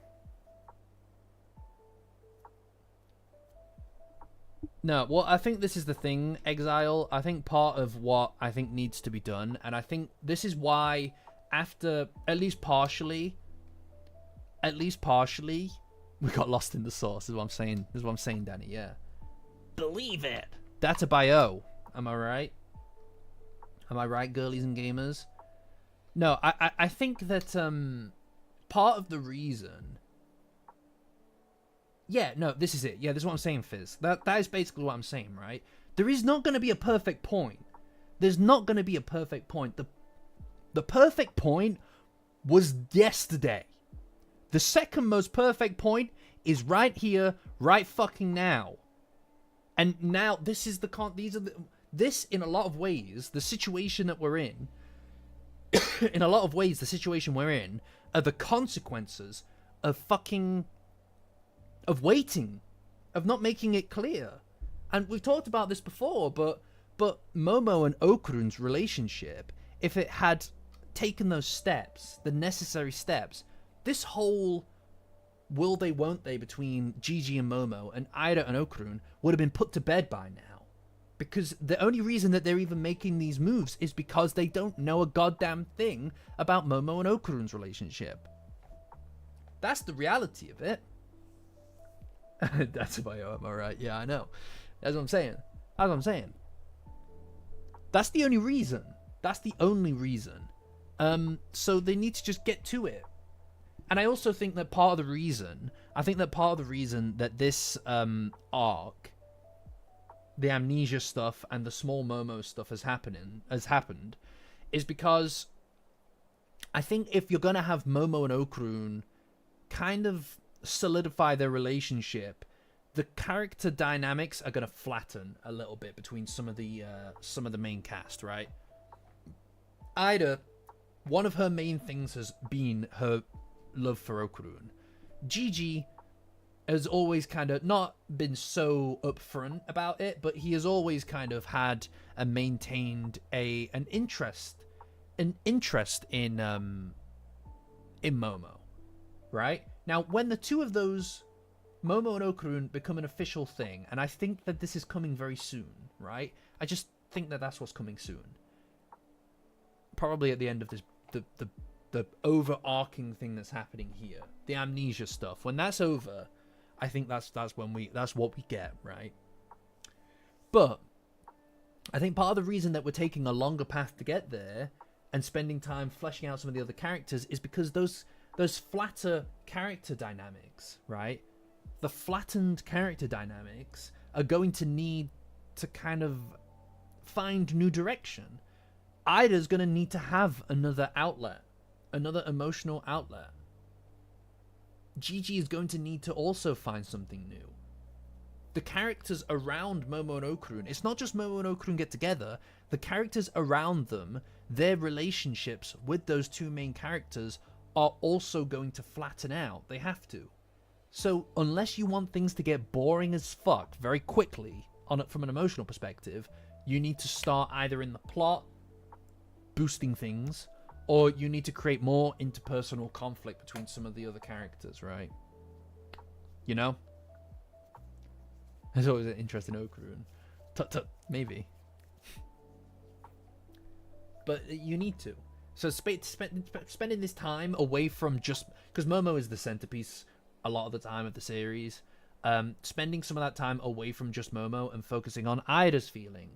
No, well, I think this is the thing, Exile. I think part of what I think needs to be done, and I think this is why after, at least partially, we got lost in the sauce, is what I'm saying. This is what I'm saying, Danny, yeah. Believe it! That's a bio. Am I right? Am I right, girlies and gamers? No, I think that part of the reason... Yeah, no, this is it. Yeah, this is what I'm saying, Fizz. That is basically what I'm saying, right? There is not going to be a perfect point. There's not going to be a perfect point. The perfect point was yesterday. The second most perfect point is right here, right fucking now. And now this is this in a lot of ways, the situation that we're in, in a lot of ways, the situation we're in are the consequences of waiting, of not making it clear. And we've talked about this before, but Momo and Okurun's relationship, if it had taken those steps, the necessary steps, this whole will they won't they between Gigi and Momo and Ida and Okurun would have been put to bed by now. Because the only reason that they're even making these moves is because they don't know a goddamn thing about Momo and Okurun's relationship. That's the reality of it. That's about am I right? Yeah, I know. That's what I'm saying. That's what I'm saying. That's the only reason. That's the only reason. So they need to just get to it. And I also think that part of the reason, that this arc, the amnesia stuff and the small Momo stuff has happened, is because I think if you're gonna have Momo and Okurun kind of solidify their relationship, the character dynamics are going to flatten a little bit between some of the main cast, right? Ida, one of her main things has been her love for Okurun. Gigi has always kind of not been so upfront about it, but he has always kind of had and maintained an interest in Momo, right? Now, when the two of those, Momo and Okurun, become an official thing, and I think that this is coming very soon, right? I just think that that's what's coming soon. Probably at the end of this, the the overarching thing that's happening here, the amnesia stuff. When that's over, I think that's what we get, right? But I think part of the reason that we're taking a longer path to get there and spending time fleshing out some of the other characters is because those flatter character dynamics, right? The flattened character dynamics are going to need to kind of find new direction. Ida's going to need to have another outlet, another emotional outlet. Gigi is going to need to also find something new. The characters around Momo and Okurun, it's not just Momo and Okurun get together, the characters around them, their relationships with those two main characters are also going to flatten out. They have to. So unless you want things to get boring as fuck very quickly from an emotional perspective, you need to start either in the plot, boosting things, or you need to create more interpersonal conflict between some of the other characters, right? You know? There's always an interest in Okurun. Tut, maybe. But you need to. So spending this time away from just... Because Momo is the centerpiece a lot of the time of the series. Spending some of that time away from just Momo and focusing on Ida's feeling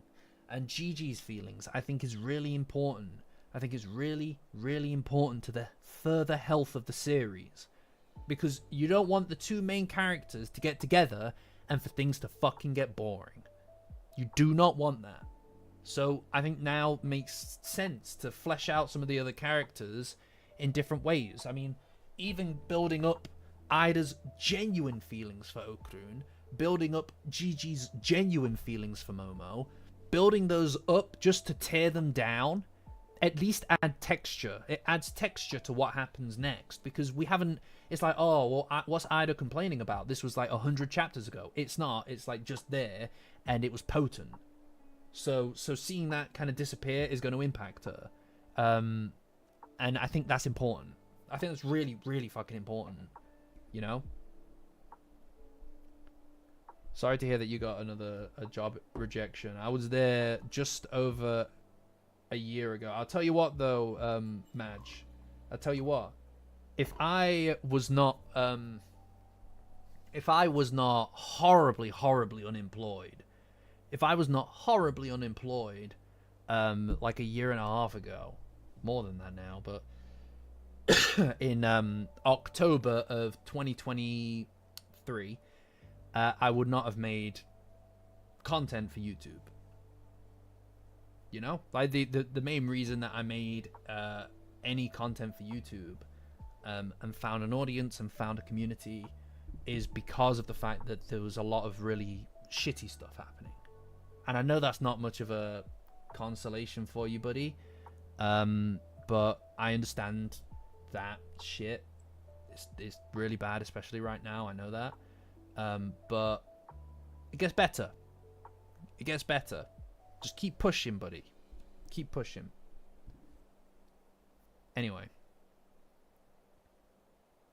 and Gigi's feelings, I think is really important. I think it's really, really important to the further health of the series. Because you don't want the two main characters to get together and for things to fucking get boring. You do not want that. So I think now makes sense to flesh out some of the other characters in different ways. I mean, even building up Ida's genuine feelings for Okurun, building up Gigi's genuine feelings for Momo, building those up just to tear them down, at least add texture. It adds texture to what happens next, because we haven't... It's like, oh, well, what's Ida complaining about? This was like 100 chapters ago. It's not. It's like just there, and it was potent. So seeing that kind of disappear is going to impact her. And I think that's important. I think that's really, really fucking important. You know? Sorry to hear that you got a job rejection. I was there just over a year ago. I'll tell you what, though, Madge. I'll tell you what. If I was not horribly, horribly unemployed, like a year and a half ago, more than that now, but in October of 2023, I would not have made content for YouTube. You know, like the main reason that I made any content for YouTube and found an audience and found a community is because of the fact that there was a lot of really shitty stuff happening. And I know that's not much of a consolation for you, buddy, but I understand that shit is really bad, especially right now. I know that, but it gets better. It gets better. Just keep pushing, buddy. Keep pushing. Anyway.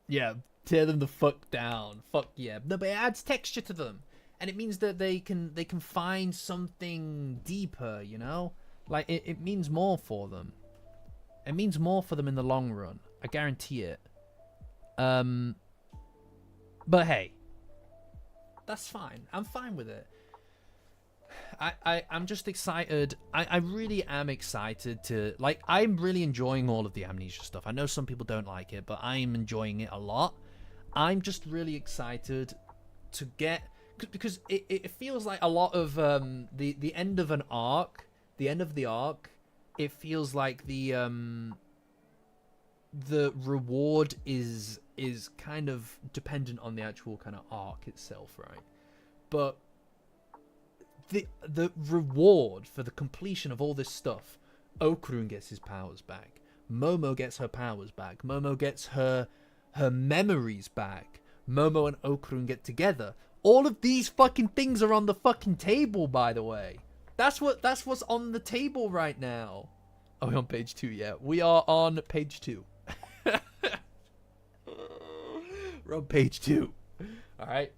Yeah, tear them the fuck down. Fuck yeah. No, but it adds texture to them. And it means that they can find something deeper, you know? Like, it means more for them. It means more for them in the long run. I guarantee it. But hey. That's fine. I'm fine with it. I'm just excited. I really am excited to... Like, I'm really enjoying all of the Amnesia stuff. I know some people don't like it, but I'm enjoying it a lot. I'm just really excited to get... Because it feels like a lot of the end of an arc, the end of the arc, it feels like the reward is kind of dependent on the actual kind of arc itself, right? But the reward for the completion of all this stuff, Okurun gets his powers back, Momo gets her powers back, Momo gets her memories back, Momo and Okurun get together. All of these fucking things are on the fucking table, by the way. That's what's on the table right now. Are we on page 2 yet? We are on page 2. We're on page 2. Alright.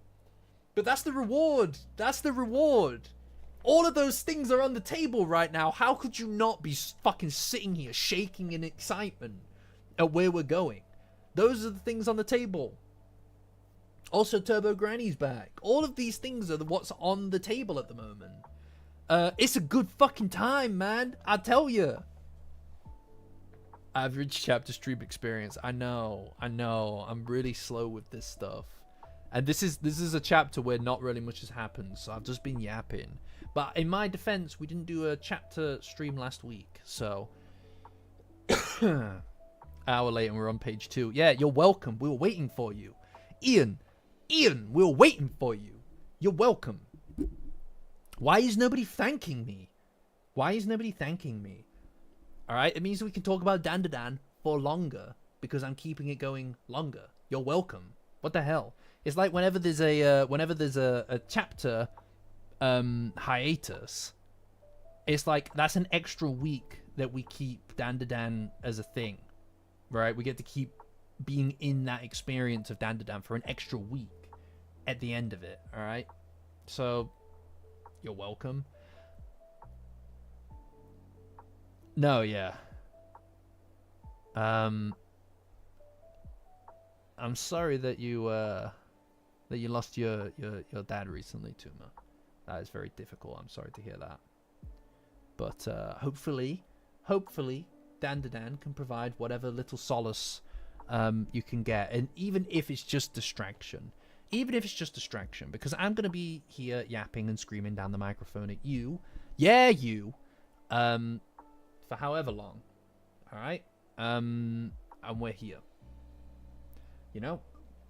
But that's the reward. That's the reward. All of those things are on the table right now. How could you not be fucking sitting here shaking in excitement? at where we're going. Those are the things on the table. Also, Turbo Granny's back. All of these things are what's on the table at the moment. It's a good fucking time, man. I tell you. Average chapter stream experience. I know. I'm really slow with this stuff. And this is a chapter where not really much has happened, so I've just been yapping. But in my defense, we didn't do a chapter stream last week, so hour later and we're on page 2. Yeah, you're welcome. We were waiting for you. Ian, we were waiting for you. You're welcome. Why is nobody thanking me? Alright, it means we can talk about Dandadan for longer, because I'm keeping it going longer. You're welcome. What the hell? It's like whenever there's a chapter hiatus, it's like that's an extra week that we keep Dandadan as a thing, right? We get to keep being in that experience of Dandadan for an extra week at the end of it, all right? So, you're welcome. No, yeah. I'm sorry that you lost your dad recently, Tuma. That is very difficult. I'm sorry to hear that. But hopefully, Dandadan can provide whatever little solace you can get, and even if it's just distraction, because I'm gonna be here yapping and screaming down the microphone at you, for however long, all right, and we're here. You know,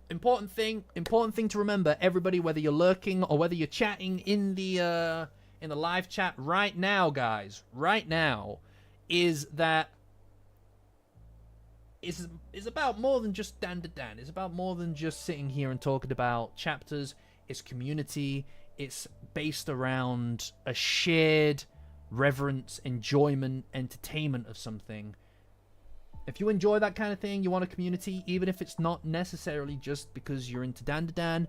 important thing to remember, everybody, whether you're lurking or whether you're chatting in the live chat right now, guys, right now, is that is about more than just Dandadan. It's about more than just sitting here and talking about chapters. It's community. It's based around a shared reverence, enjoyment, entertainment of something. If you enjoy that kind of thing, you want a community, even if it's not necessarily just because you're into Dandadan,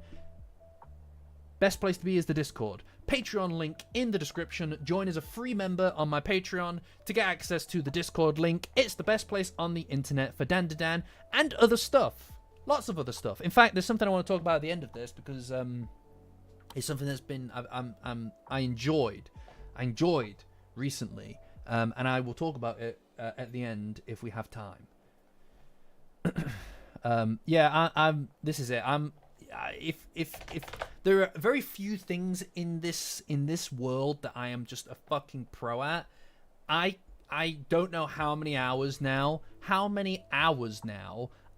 best place to be is the Discord. Patreon link in the description. Join as a free member on my Patreon to get access to the Discord link. It's the best place on the internet for Dandadan and other stuff. Lots of other stuff. In fact, there's something I want to talk about at the end of this, because it's something that's been I enjoyed recently, and I will talk about it at the end if we have time. This is it. If there are very few things in this world that I am just a fucking pro at, I don't know how many hours now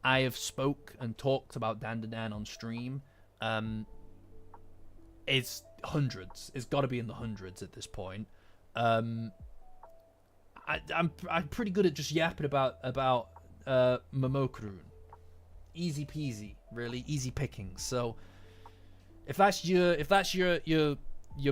I have spoke and talked about Dandadan on stream. It's hundreds. It's got to be in the hundreds at this point. I'm pretty good at just yapping about Momokurun. Easy peasy, really easy pickings. So if that's your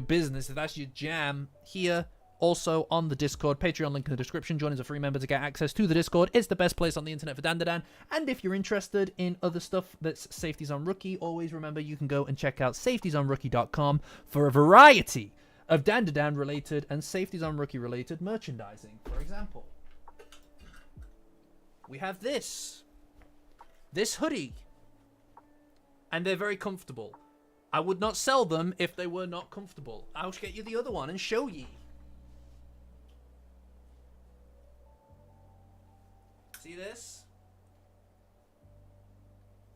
business, if that's your jam, here also on the Discord, Patreon link in the description. Join as a free member to get access to the Discord. It's the best place on the internet for Dandadan. And if you're interested in other stuff that's Safeties on Rookie, always remember you can go and check out safetiesonrookie.com for a variety of Dandadan related and Safeties on Rookie related merchandising. For example, we have this hoodie, and they're very comfortable. I would not sell them if they were not comfortable. I'll get you the other one and show ye. See this?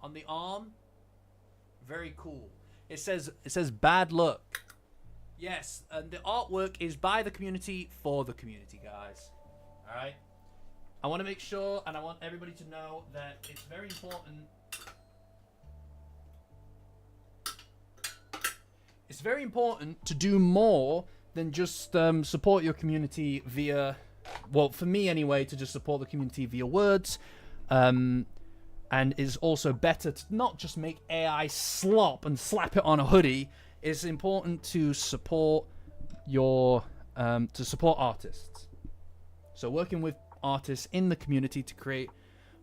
On the arm? Very cool. It says bad luck. Yes, and the artwork is by the community for the community, guys. Alright? I want to make sure, and I want everybody to know that it's very important. It's very important to do more than just support your community via, well, for me anyway, to just support the community via words. And it's also better to not just make AI slop and slap it on a hoodie. It's important to support support artists. So working with artists in the community to create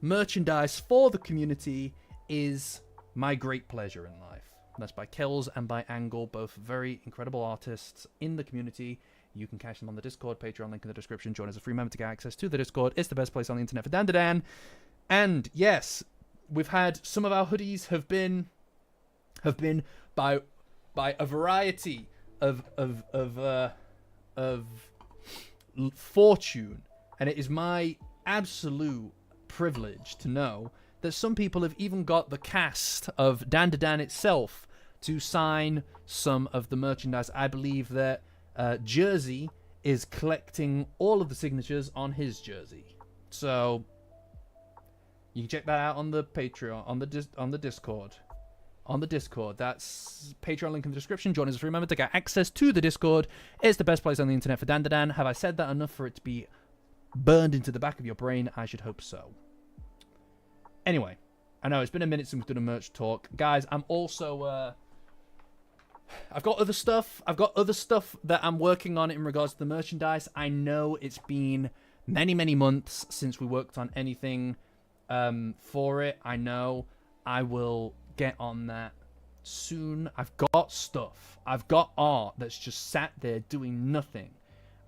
merchandise for the community is my great pleasure in life. That's by Kells and by Angle, both very incredible artists in the community. You can catch them on the Discord, Patreon link in the description. Join as a free member to get access to the Discord. It's the best place on the internet for Dandadan. And yes, we've had some of our hoodies have been by a variety of fortune, and it is my absolute privilege to know that some people have even got the cast of Dandadan itself to sign some of the merchandise. I believe that Jersey is collecting all of the signatures on his jersey, so you can check that out on the Patreon, on the Discord. On the Discord. That's Patreon link in the description. Join us as a free member to get access to the Discord. It's the best place on the internet for Dandadan. Have I said that enough for it to be burned into the back of your brain? I should hope so. Anyway, I know it's been a minute since we've done a merch talk. Guys, I'm also... I've got other stuff. I've got other stuff that I'm working on in regards to the merchandise. I know it's been many, many months since we worked on anything for it. I know. I will get on that soon. I've got stuff. I've got art that's just sat there doing nothing.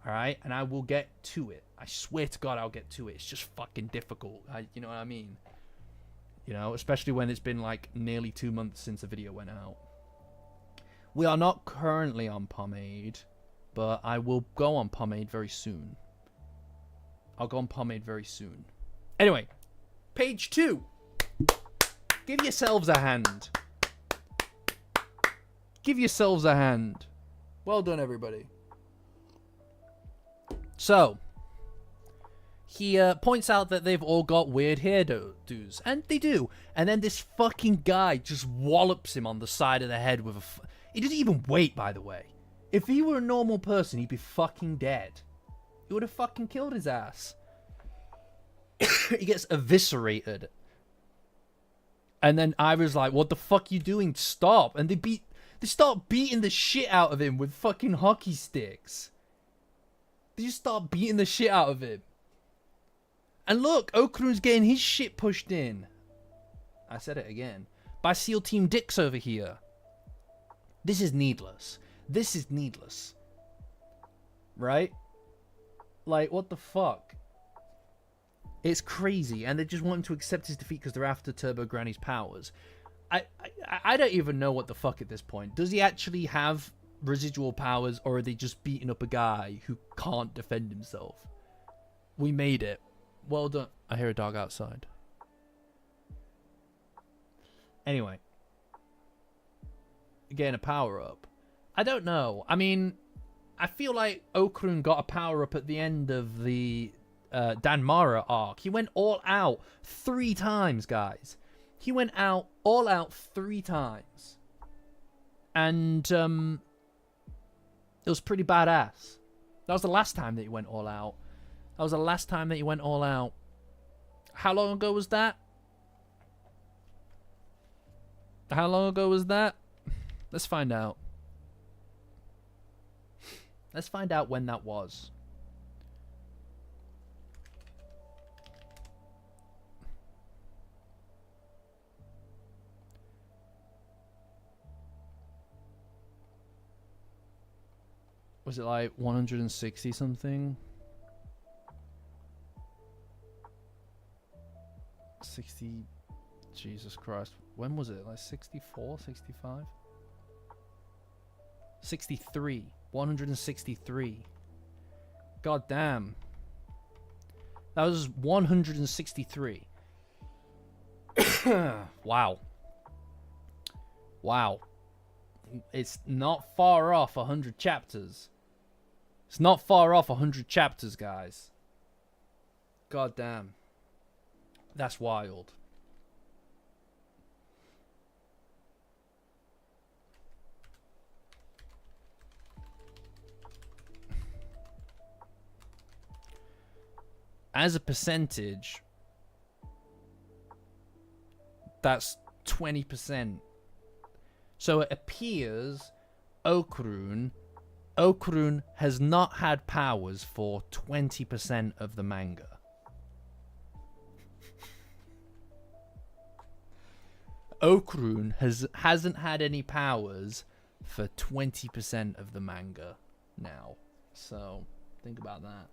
Alright? And I will get to it. I swear to God I'll get to it. It's just fucking difficult. You know what I mean? You know, especially when it's been like nearly 2 months since the video went out. We are not currently on Pomade, but I will go on Pomade very soon. I'll go on Pomade very soon. Anyway, page 2. Give yourselves a hand. Give yourselves a hand. Well done, everybody. So, he points out that they've all got weird hairdos. And they do. And then this fucking guy just wallops him on the side of the head with a... He doesn't even wait, by the way. If he were a normal person, he'd be fucking dead. He would have fucking killed his ass. He gets eviscerated. And then Ira's like, what the fuck you doing? Stop. And they start beating the shit out of him with fucking hockey sticks. They just start beating the shit out of him. And look, Okurun's getting his shit pushed in. I said it again. By SEAL Team Dicks over here. This is needless. This is needless. Right? Like, what the fuck? It's crazy, and they just want him to accept his defeat because they're after Turbo Granny's powers. I don't even know what the fuck at this point. Does he actually have residual powers, or are they just beating up a guy who can't defend himself? We made it. Well done. I hear a dog outside. Anyway. Getting a power-up. I don't know. I mean, I feel like Okurun got a power-up at the end of the... Danmara arc. He went all out 3 times, guys. He went all out 3 times. And it was pretty badass. That was the last time that he went all out. That was the last time that he went all out. How long ago was that? How long ago was that? Let's find out. Let's find out when that was. Was it like 160 something? 60... Jesus Christ. When was it? Like 64? 65? 63. 163. God damn. That was 163. Wow. Wow. It's not far off 100 chapters. It's not far off 100 chapters, guys. God damn. That's wild. As a percentage, that's 20%. So it appears Okurun has not had powers for 20% of the manga. Okurun hasn't had any powers for 20% of the manga now. So think about that.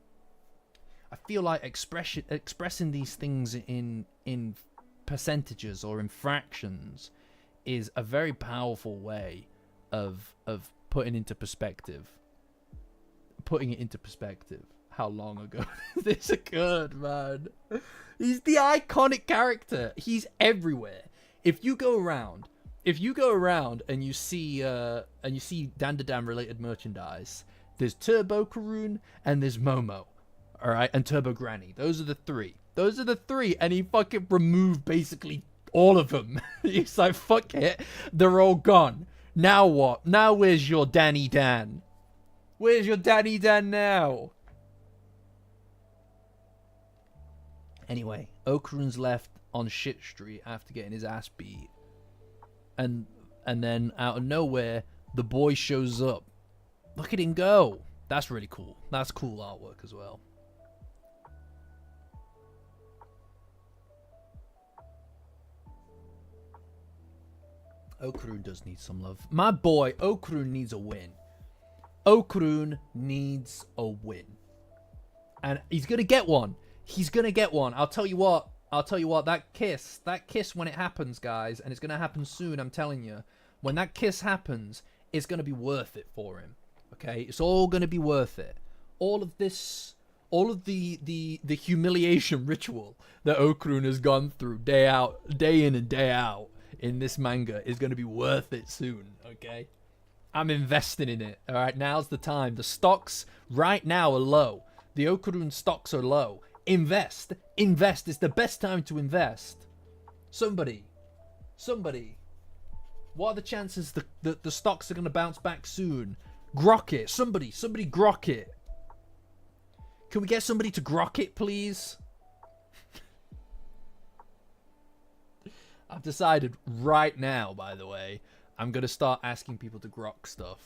I feel like expressing these things in percentages or in fractions is a very powerful way of putting it into perspective how long ago this occurred, man. He's the iconic character. He's everywhere. If you go around and you see Dandadan related merchandise, there's Turbo Karoon and there's Momo. All right, and Turbo Granny. Those are the three, and he fucking removed basically all of them. He's like, fuck it, they're all gone. Now what? Now where's your Danny Dan? Where's your Danny Dan now? Anyway, Okaroon's left on shit street after getting his ass beat, and then out of nowhere, the boy shows up. Look at him go. That's really cool. That's cool artwork as well. Okaroon does need some love. My boy, Okaroon needs a win. Okaroon needs a win. And he's going to get one. He's going to get one. I'll tell you what. That kiss when it happens, guys, and it's going to happen soon, I'm telling you. When that kiss happens, it's going to be worth it for him. Okay? It's all going to be worth it. All of this, all of the humiliation ritual that Okaroon has gone through day in and day out in this manga is going to be worth it soon, okay? I'm investing in it, all right? Now's the time. The stocks right now are low. The Okaroon stocks are low. Invest. It's the best time to invest. Somebody. What are the chances the stocks are going to bounce back soon? Grok it. Somebody grok it. Can we get somebody to grok it, please? I've decided right now, by the way, I'm going to start asking people to grok stuff.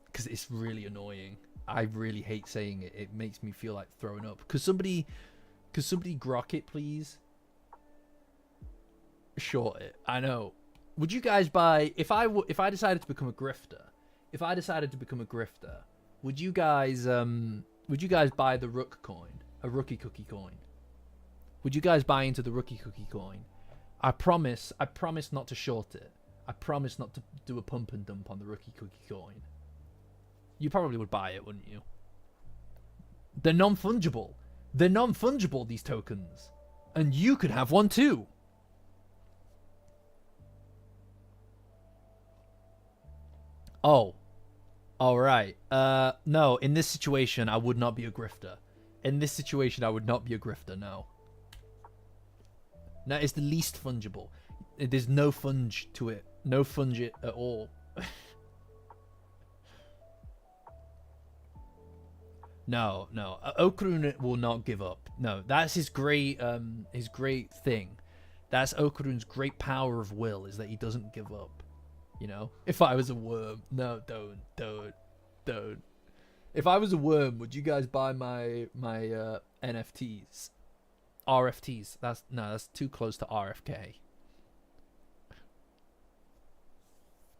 Because it's really annoying. I really hate saying it. It makes me feel like throwing up. Could somebody grok it, please? Short it. I know. Would you guys buy... If I decided to become a grifter... Would you guys buy the Rook coin? A Rookie Cookie coin? Would you guys buy into the Rookie Cookie coin? I promise not to short it. I promise not to do a pump and dump on the Rookie Cookie coin. You probably would buy it, wouldn't you? They're non-fungible. These tokens. And you could have one too. Oh. Alright. No, in this situation, I would not be a grifter. No. That is the least fungible. There's no funge to it. No funge it at all. No. Okaroon will not give up. No, that's his great thing. That's Okaroon's great power of will, is that he doesn't give up. You know? If I was a worm. No, don't. If I was a worm, would you guys buy my NFTs? RFTs. That's too close to RFK.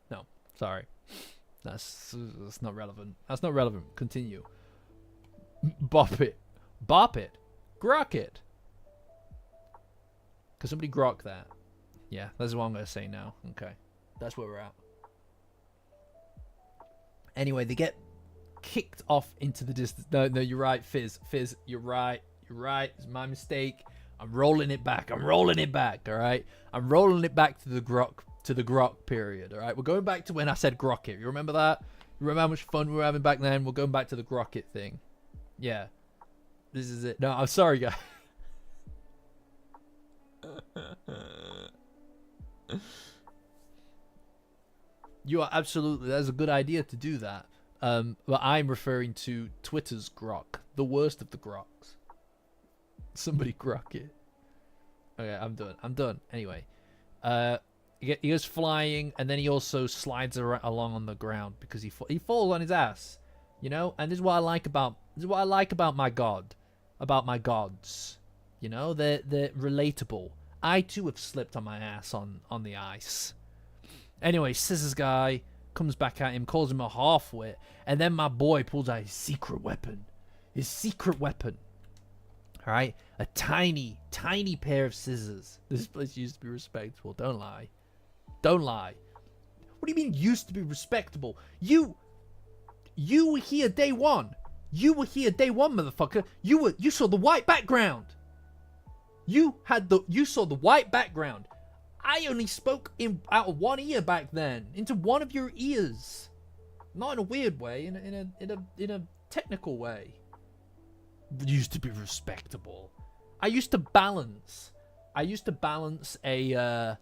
No, sorry. That's not relevant. That's not relevant. Continue. Bop it. Grok it. Could somebody grok that? Yeah, that's what I'm going to say now. Okay. That's where we're at. Anyway, they get kicked off into the distance. No, you're right, Fizz. You're right. It's my mistake. I'm rolling it back. All right? I'm rolling it back to the grok period. All right? We're going back to when I said grok it. You remember that? You remember how much fun we were having back then? We're going back to the grok it thing. Yeah. This is it. No, I'm sorry, guys. You are absolutely... That's a good idea to do that. But I'm referring to Twitter's grok. The worst of the groks. Somebody grok it. Okay, I'm done. Anyway. He goes flying, and then he also slides along on the ground because he falls on his ass. You know? And this is what I like about my god. About my gods. You know? They're relatable. I too have slipped on my ass on the ice. Anyway, Scissors Guy comes back at him, calls him a half-wit, and then my boy pulls out his secret weapon. His secret weapon. All right, a tiny pair of scissors. This place used to be respectable. Don't lie. Don't lie. What do you mean used to be respectable? You were here day one. You were here day one, motherfucker. You saw the white background. You saw the white background. I only spoke out of one ear back then, into one of your ears. Not in a weird way, in a technical way. Used to be respectable. I used to balance a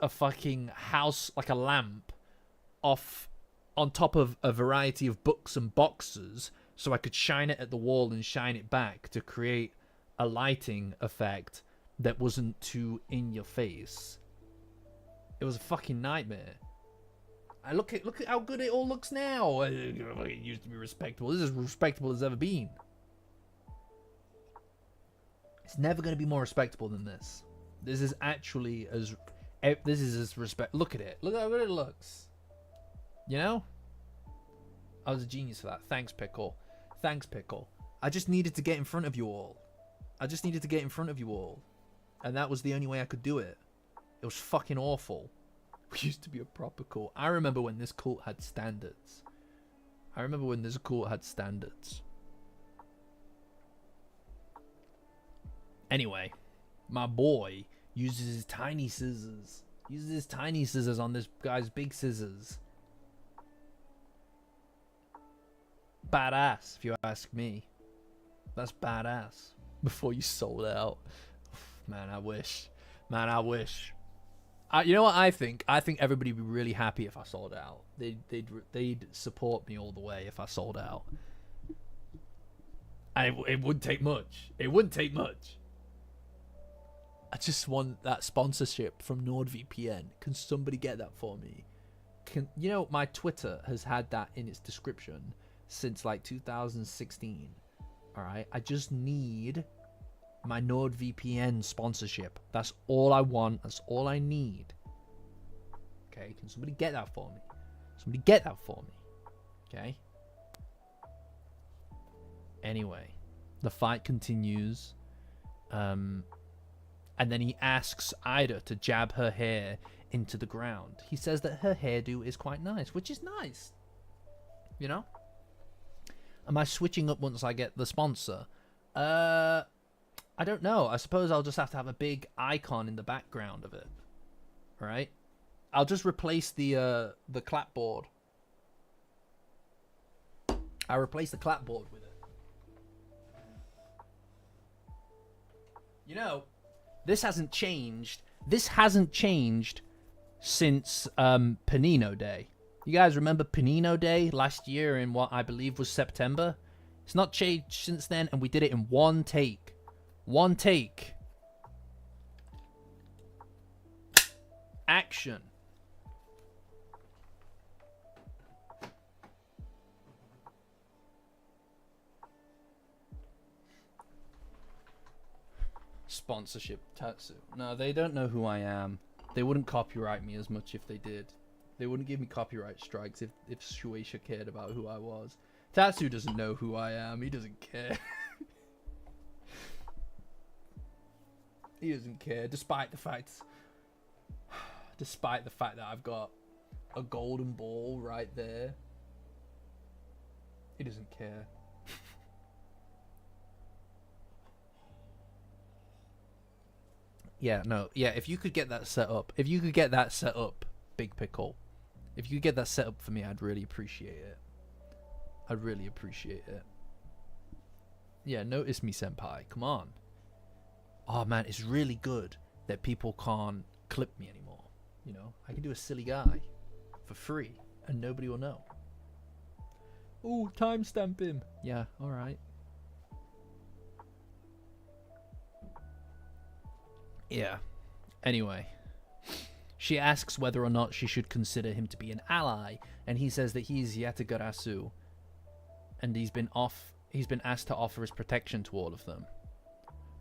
fucking house, like a lamp, on top of a variety of books and boxes, so I could shine it at the wall and shine it back to create a lighting effect that wasn't too in your face. It was a fucking nightmare. Look at how good it all looks now. It used to be respectable. This is as respectable as ever been. It's never going to be more respectable than this. This is actually as respect. Look at it. Look how good it looks. You know? I was a genius for that. Thanks, Pickle. Thanks, Pickle. I just needed to get in front of you all. And that was the only way I could do it. It was fucking awful. We used to be a proper cult. I remember when this cult had standards. Anyway, my boy uses his tiny scissors. On this guy's big scissors. Badass, if you ask me. That's badass. Before you sold out. Man, I wish. You know what I think? I think everybody would be really happy if I sold out. They'd support me all the way if I sold out. And it wouldn't take much. I just want that sponsorship from NordVPN. Can somebody get that for me? You know, my Twitter has had that in its description since like 2016. All right, I just need my NordVPN sponsorship. That's all I want. That's all I need. Okay, can somebody get that for me? Okay. Anyway, the fight continues. And then he asks Ida to jab her hair into the ground. He says that her hairdo is quite nice, which is nice. You know? Am I switching up once I get the sponsor? I don't know. I suppose I'll just have to have a big icon in the background of it. Right? I'll just replace the clapboard. I'll replace the clapboard with it. You know, this hasn't changed. Since Panino Day. You guys remember Panino Day last year in what I believe was September? It's not changed since then, and we did it in one take. Action. Sponsorship, Tatsu. No, they don't know who I am. They wouldn't copyright me as much if they did. They wouldn't give me copyright strikes if Shueisha cared about who I was. Tatsu doesn't know who I am. He doesn't care. He doesn't care, despite the fact that I've got a golden ball right there. He doesn't care. Yeah, no. Yeah, if you could get that set up. Big Pickle. If you could get that set up for me, I'd really appreciate it. Yeah, notice me, senpai. Come on. Oh, man, it's really good that people can't clip me anymore. You know, I can do a silly guy for free, and nobody will know. Ooh, timestamp him. Yeah, alright. Yeah. Anyway. She asks whether or not she should consider him to be an ally, and he says that he's Yatagarasu, and he's been asked to offer his protection to all of them.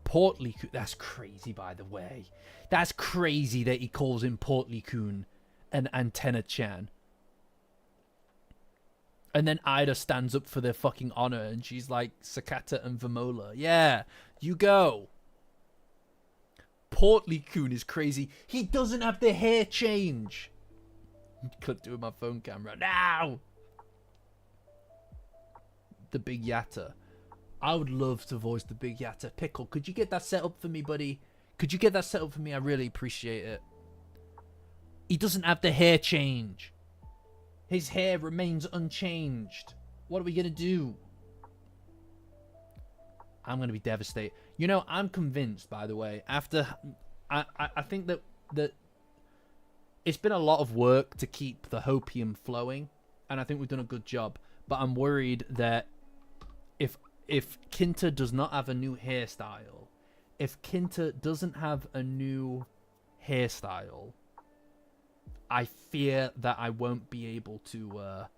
Portly-kun, that's crazy, by the way. That's crazy that he calls him Portly-kun and Antenna-chan. And then Ida stands up for their fucking honor, and she's like, Sakata and Vamola. Yeah, you go. Portly Coon is crazy. He doesn't have the hair change. Clipped it with my phone camera. Now! The Big Yatta. I would love to voice the Big Yatta. Pickle, could you get that set up for me, buddy? Could you get that set up for me? I really appreciate it. He doesn't have the hair change. His hair remains unchanged. What are we going to do? I'm going to be devastated. You know, I'm convinced, by the way, after... I think that it's been a lot of work to keep the hopium flowing, and I think we've done a good job. But I'm worried that if Kinta does not have a new hairstyle, if Kinta doesn't have a new hairstyle, I fear that I won't be able to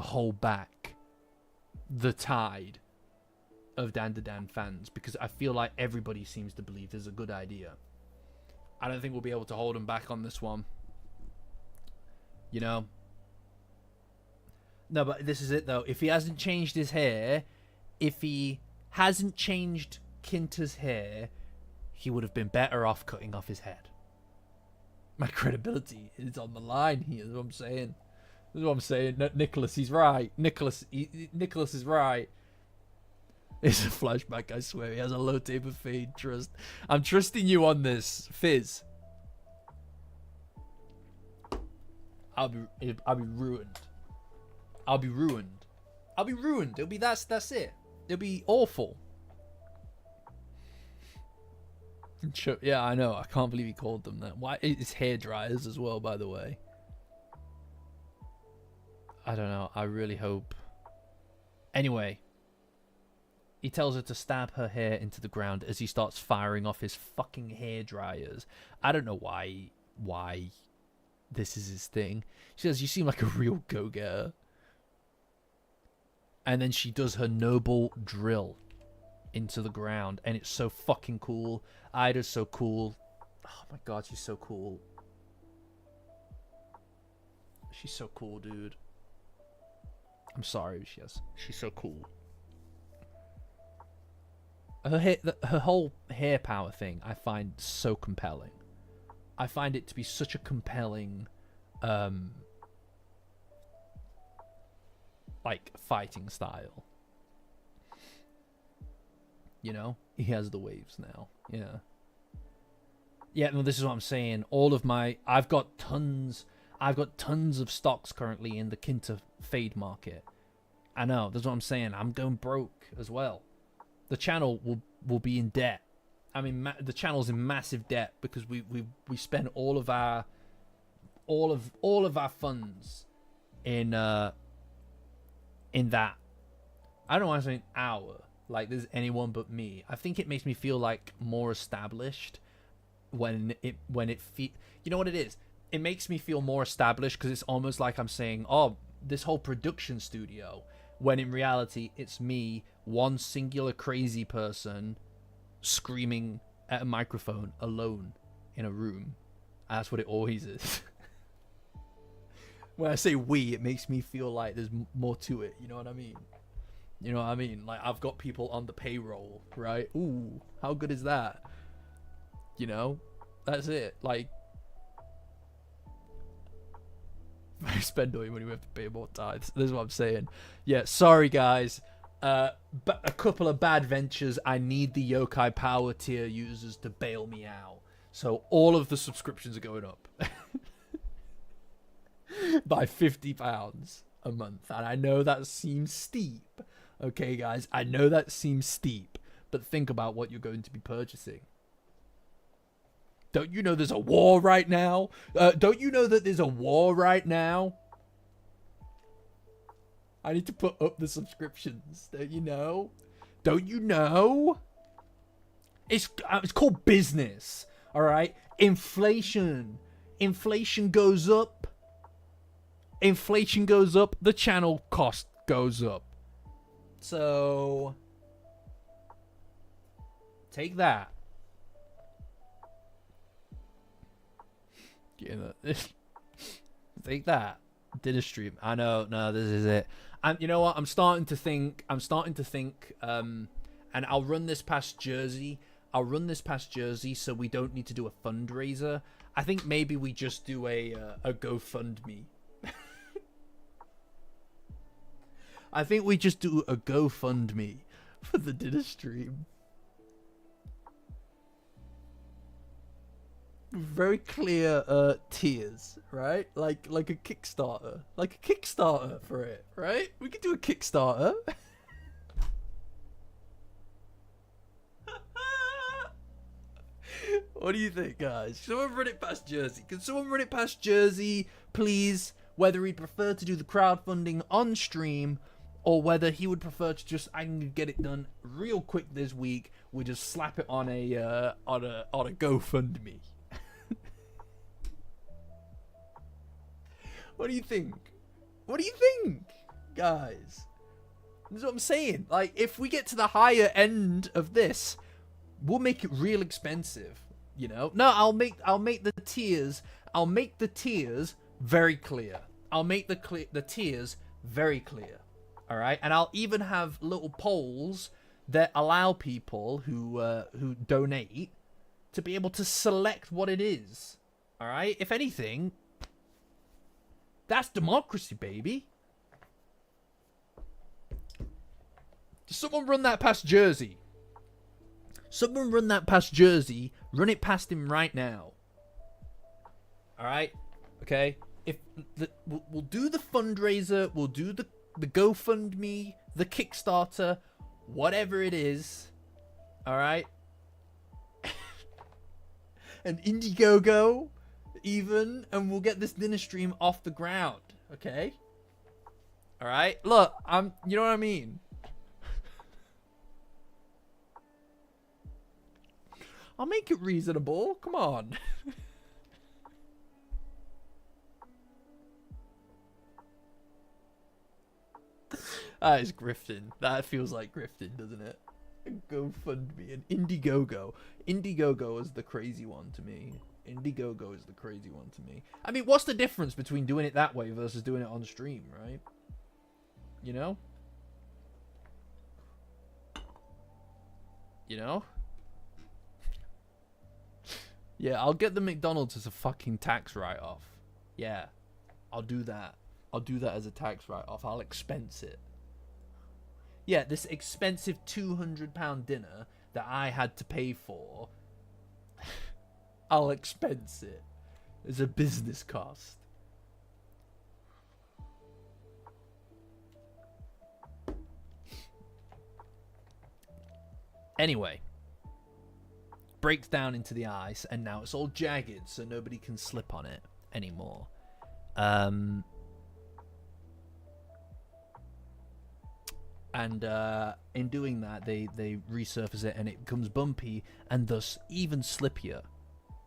hold back the tide of Dandadan fans, because I feel like everybody seems to believe this is a good idea. I don't think we'll be able to hold him back on this one. You know? No, but this is it, though. If he hasn't changed his hair, if he hasn't changed Kinta's hair, he would have been better off cutting off his head. My credibility is on the line here. That's what I'm saying. That's what I'm saying. Nicholas, he's right. Nicholas is right. It's a flashback, I swear. He has a low taper fade. Trust. I'm trusting you on this, Fizz. I'll be ruined. I'll be ruined. I'll be ruined. It'll be that's it. It'll be awful. Yeah, I know. I can't believe he called them that. Why? It's hair dryers as well, by the way. I don't know. I really hope. Anyway, he tells her to stab her hair into the ground as he starts firing off his fucking hair dryers. I don't know why this is his thing. She says, "You seem like a real go-getter." And then she does her noble drill into the ground, and it's so fucking cool. Ida's so cool. Oh my god, she's so cool. She's so cool, dude. I'm sorry, she's so cool. Her whole hair power thing I find so compelling. I find it to be such a compelling like fighting style. You know, he has the waves now. Yeah, no, this is what I'm saying. All of my I've got tons of stocks currently in the Kinta fade market. I know, that's what I'm saying. I'm going broke as well. The channel will be in debt. I mean, the channel's in massive debt because we spend all of our funds in that. I don't know why I'm saying our. Like there's anyone but me. I think it makes me feel like more established when it you know what it is? It makes me feel more established because it's almost like I'm saying, oh, this whole production studio, when in reality it's me, one singular crazy person screaming at a microphone alone in a room. And that's what it always is. When I say we, it makes me feel like there's more to it. You know what I mean? You know what I mean? Like, I've got people on the payroll, right? Ooh, how good is that? You know? That's it. Like, if I spend all your money, we have to pay more tithes. This is what I'm saying. Yeah, sorry, guys. But a couple of bad ventures. I need the Yokai Power tier users to bail me out. So all of the subscriptions are going up. By £50 a month. And I know that seems steep. Okay, guys, I know that seems steep, but think about what you're going to be purchasing. Don't you know there's a war right now? Don't you know that there's a war right now? I need to put up the subscriptions. Don't you know? Don't you know? It's called business, all right? Inflation. Inflation goes up. Inflation goes up. The channel cost goes up. So, take that. Yeah, take that. Did a stream. I know. No, this is it. And you know what? I'm starting to think. And I'll run this past Jersey. So we don't need to do a fundraiser. I think maybe we just do a GoFundMe. I think we just do a GoFundMe for the dinner stream. Very clear tiers, right? Like a Kickstarter. Like a Kickstarter for it, right? We could do a Kickstarter. What do you think, guys? Can someone run it past Jersey? Can someone run it past Jersey, please? Whether he'd prefer to do the crowdfunding on stream, or whether he would prefer to just, I can get it done real quick this week. We just slap it on a GoFundMe. What do you think? What do you think, guys? This is what I'm saying. Like, if we get to the higher end of this, we'll make it real expensive. You know? No, I'll make the tiers. I'll make the tiers very clear. I'll make the tiers very clear. All right, and I'll even have little polls that allow people who donate to be able to select what it is. All right. If anything, that's democracy, baby. Someone run that past Jersey. Someone run that past Jersey. Run it past him right now. All right. Okay. We'll do the fundraiser. We'll do the GoFundMe, the Kickstarter, whatever it is. All right. An Indiegogo, even, and we'll get this dinner stream off the ground. Okay. All right. Look, you know what I mean. I'll make it reasonable. Come on. That is grifting. That feels like grifting, doesn't it? GoFundMe and Indiegogo. Indiegogo is the crazy one to me. Indiegogo is the crazy one to me. I mean, what's the difference between doing it that way versus doing it on stream, right? You know? You know? Yeah, I'll get the McDonald's as a fucking tax write-off. Yeah, I'll do that. I'll do that as a tax write-off. I'll expense it. Yeah, this expensive £200 dinner that I had to pay for, I'll expense it as a business cost. Anyway. Breaks down into the ice, and now it's all jagged, so nobody can slip on it anymore. And in doing that, they resurface it, and it becomes bumpy, and thus even slippier.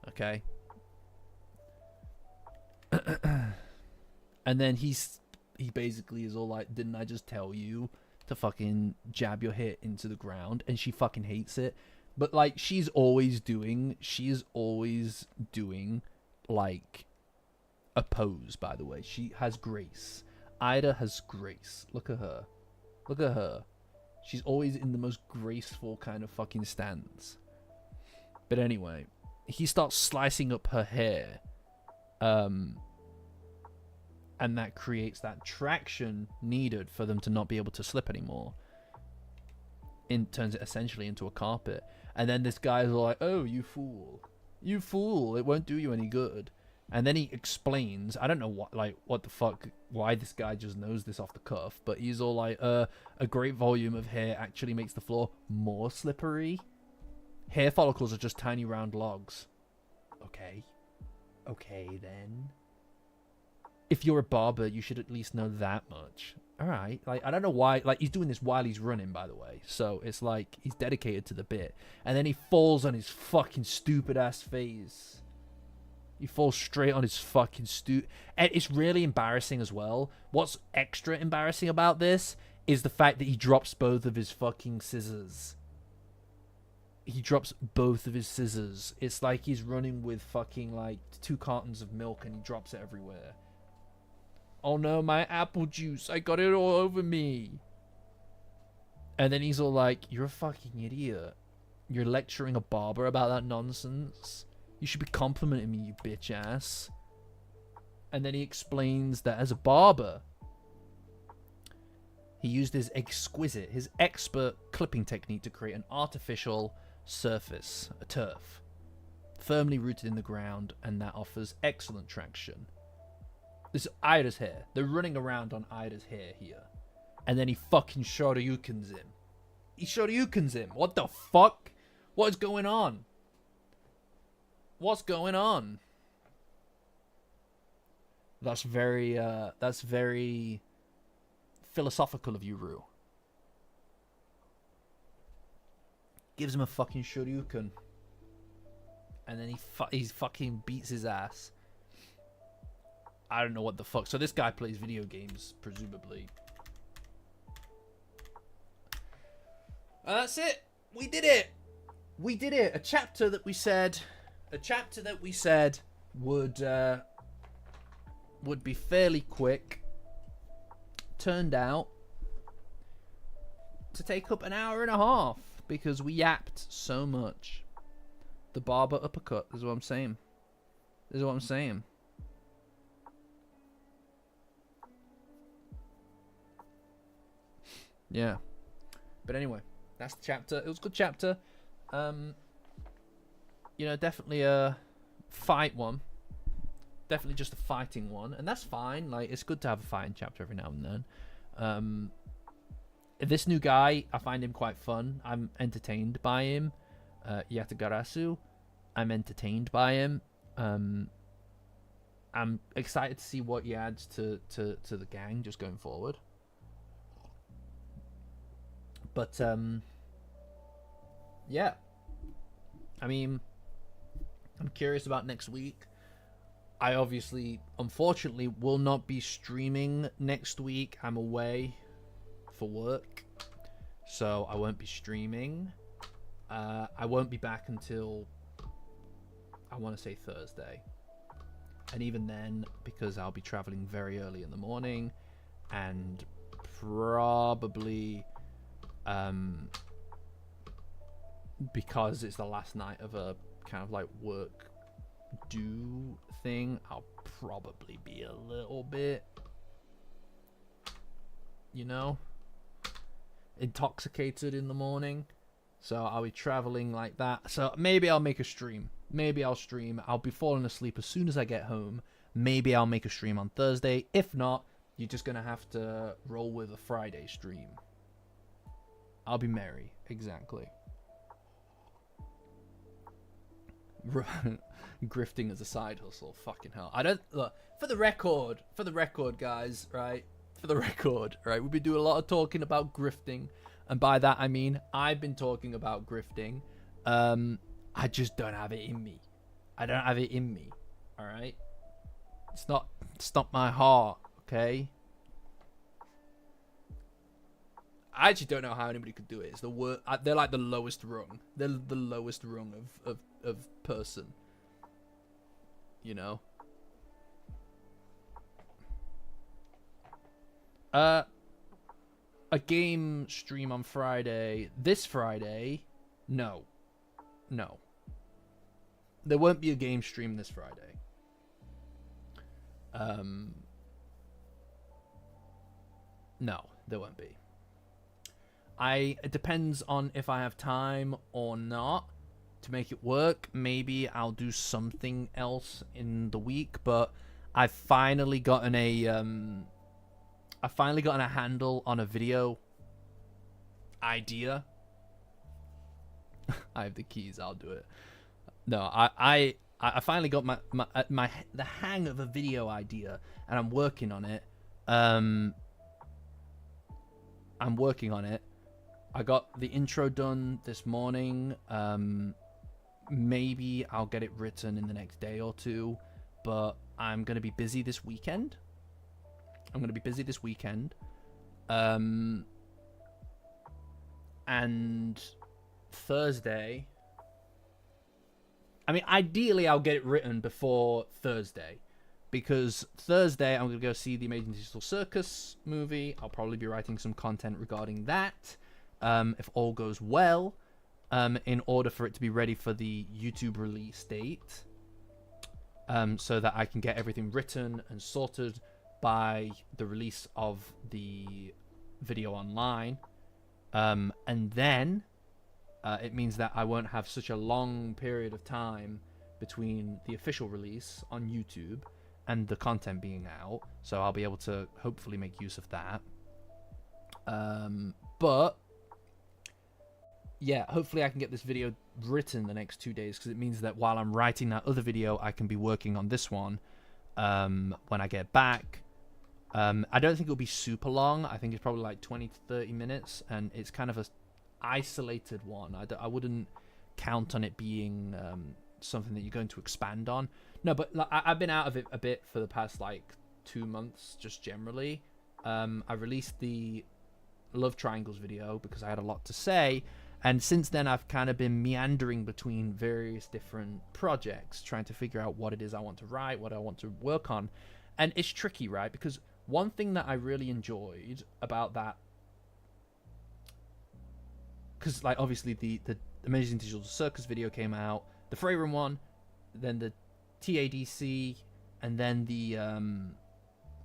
Okay. And then he basically is all like, "Didn't I just tell you to fucking jab your hit into the ground?" And she fucking hates it. But, like, she's always doing, like, a pose, by the way. She has grace. Ida has grace. Look at her. Look at her. She's always in the most graceful kind of fucking stance. But anyway, he starts slicing up her hair. And that creates that traction needed for them to not be able to slip anymore. Turns it essentially into a carpet. And then this guy's like, "Oh, you fool. You fool. It won't do you any good." And then he explains, I don't know what the fuck, why this guy just knows this off the cuff, but he's all like, a great volume of hair actually makes the floor more slippery. Hair follicles are just tiny round logs. Okay. Okay, then. If you're a barber, you should at least know that much. Alright, like, I don't know why, like, he's doing this while he's running, by the way, so it's like, he's dedicated to the bit, and then he falls on his fucking stupid-ass face. He falls straight on his fucking and it's really embarrassing as well. What's extra embarrassing about this is the fact that he drops both of his fucking scissors. He drops both of his scissors. It's like he's running with fucking, like, 2 cartons of milk, and he drops it everywhere. Oh no, my apple juice. I got it all over me. And then he's all like, you're a fucking idiot. You're lecturing a barber about that nonsense. You should be complimenting me, you bitch ass. And then he explains that as a barber, he used his expert clipping technique to create an artificial surface, a turf, firmly rooted in the ground, and that offers excellent traction. This is Ida's hair. They're running around on Ida's hair here. And then he fucking Shoryukens him. He Shoryukens him. What the fuck? What is going on? What's going on? That's very philosophical of you, Rue. Gives him a fucking Shoryuken. And then he fucking beats his ass. I don't know what the fuck. So this guy plays video games, presumably. And that's it. We did it. We did it. A chapter that we said would be fairly quick turned out to take up an hour and a half because we yapped so much. The barber uppercut is what I'm saying. Yeah. But anyway, that's the chapter. It was a good chapter. You know, definitely a fight one. Definitely just a fighting one. And that's fine. Like, it's good to have a fighting chapter every now and then. This new guy, I find him quite fun. I'm entertained by him. Yatagarasu. I'm entertained by him. I'm excited to see what he adds to the gang just going forward. But, yeah. I mean, I'm curious about next week. I obviously, unfortunately, will not be streaming next week. I'm away for work, so I won't be streaming. I won't be back until, I want to say Thursday. And even then, because I'll be traveling very early in the morning, and probably, because it's the last night of a kind of like work do thing, I'll probably be a little bit, you know, intoxicated in the morning. So I'll be traveling like that. So maybe I'll make a stream. Maybe I'll stream. I'll be falling asleep as soon as I get home. Maybe I'll make a stream on Thursday. If not, you're just going to have to roll with a Friday stream. I'll be merry. Exactly. Grifting as a side hustle. Fucking hell. I don't... Look, for the record, guys, right? For the record, right? We've been doing a lot of talking about grifting. And by that, I mean, I've been talking about grifting. I just don't have it in me. I don't have it in me. Alright? It's not my heart, okay? I actually don't know how anybody could do it. It's the worst. They're like the lowest rung. They're the lowest rung of person. You know? A game stream on Friday. This Friday? No. No. There won't be a game stream this Friday. No, there won't be. It depends on if I have time or not to make it work. Maybe I'll do something else in the week, but I've finally gotten a handle on a video idea. I have the keys, I'll do it. No, I finally got the hang of a video idea, and I'm working on it. I'm working on it. I got the intro done this morning. Maybe I'll get it written in the next day or two, but I'm going to be busy this weekend. And Thursday, I mean, ideally I'll get it written before Thursday, because Thursday I'm going to go see the Amazing Digital Circus movie. I'll probably be writing some content regarding that, if all goes well, in order for it to be ready for the YouTube release date, so that I can get everything written and sorted by the release of the video online. And then it means that I won't have such a long period of time between the official release on YouTube and the content being out, so I'll be able to hopefully make use of that. But yeah, hopefully I can get this video written the next 2 days, because it means that while I'm writing that other video, I can be working on this one when I get back. I don't think it'll be super long. I think it's probably like 20 to 30 minutes, and it's kind of a isolated one. I wouldn't count on it being something that you're going to expand on. No, but like, I've been out of it a bit for the past like 2 months, just generally. I released the Love Triangles video because I had a lot to say, and since then I've kind of been meandering between various different projects, trying to figure out what it is I want to write, what I want to work on. And it's tricky, right? Because one thing that I really enjoyed about that, because like obviously the Amazing Digital Circus video came out, the Freyroom one, then the TADC, and then the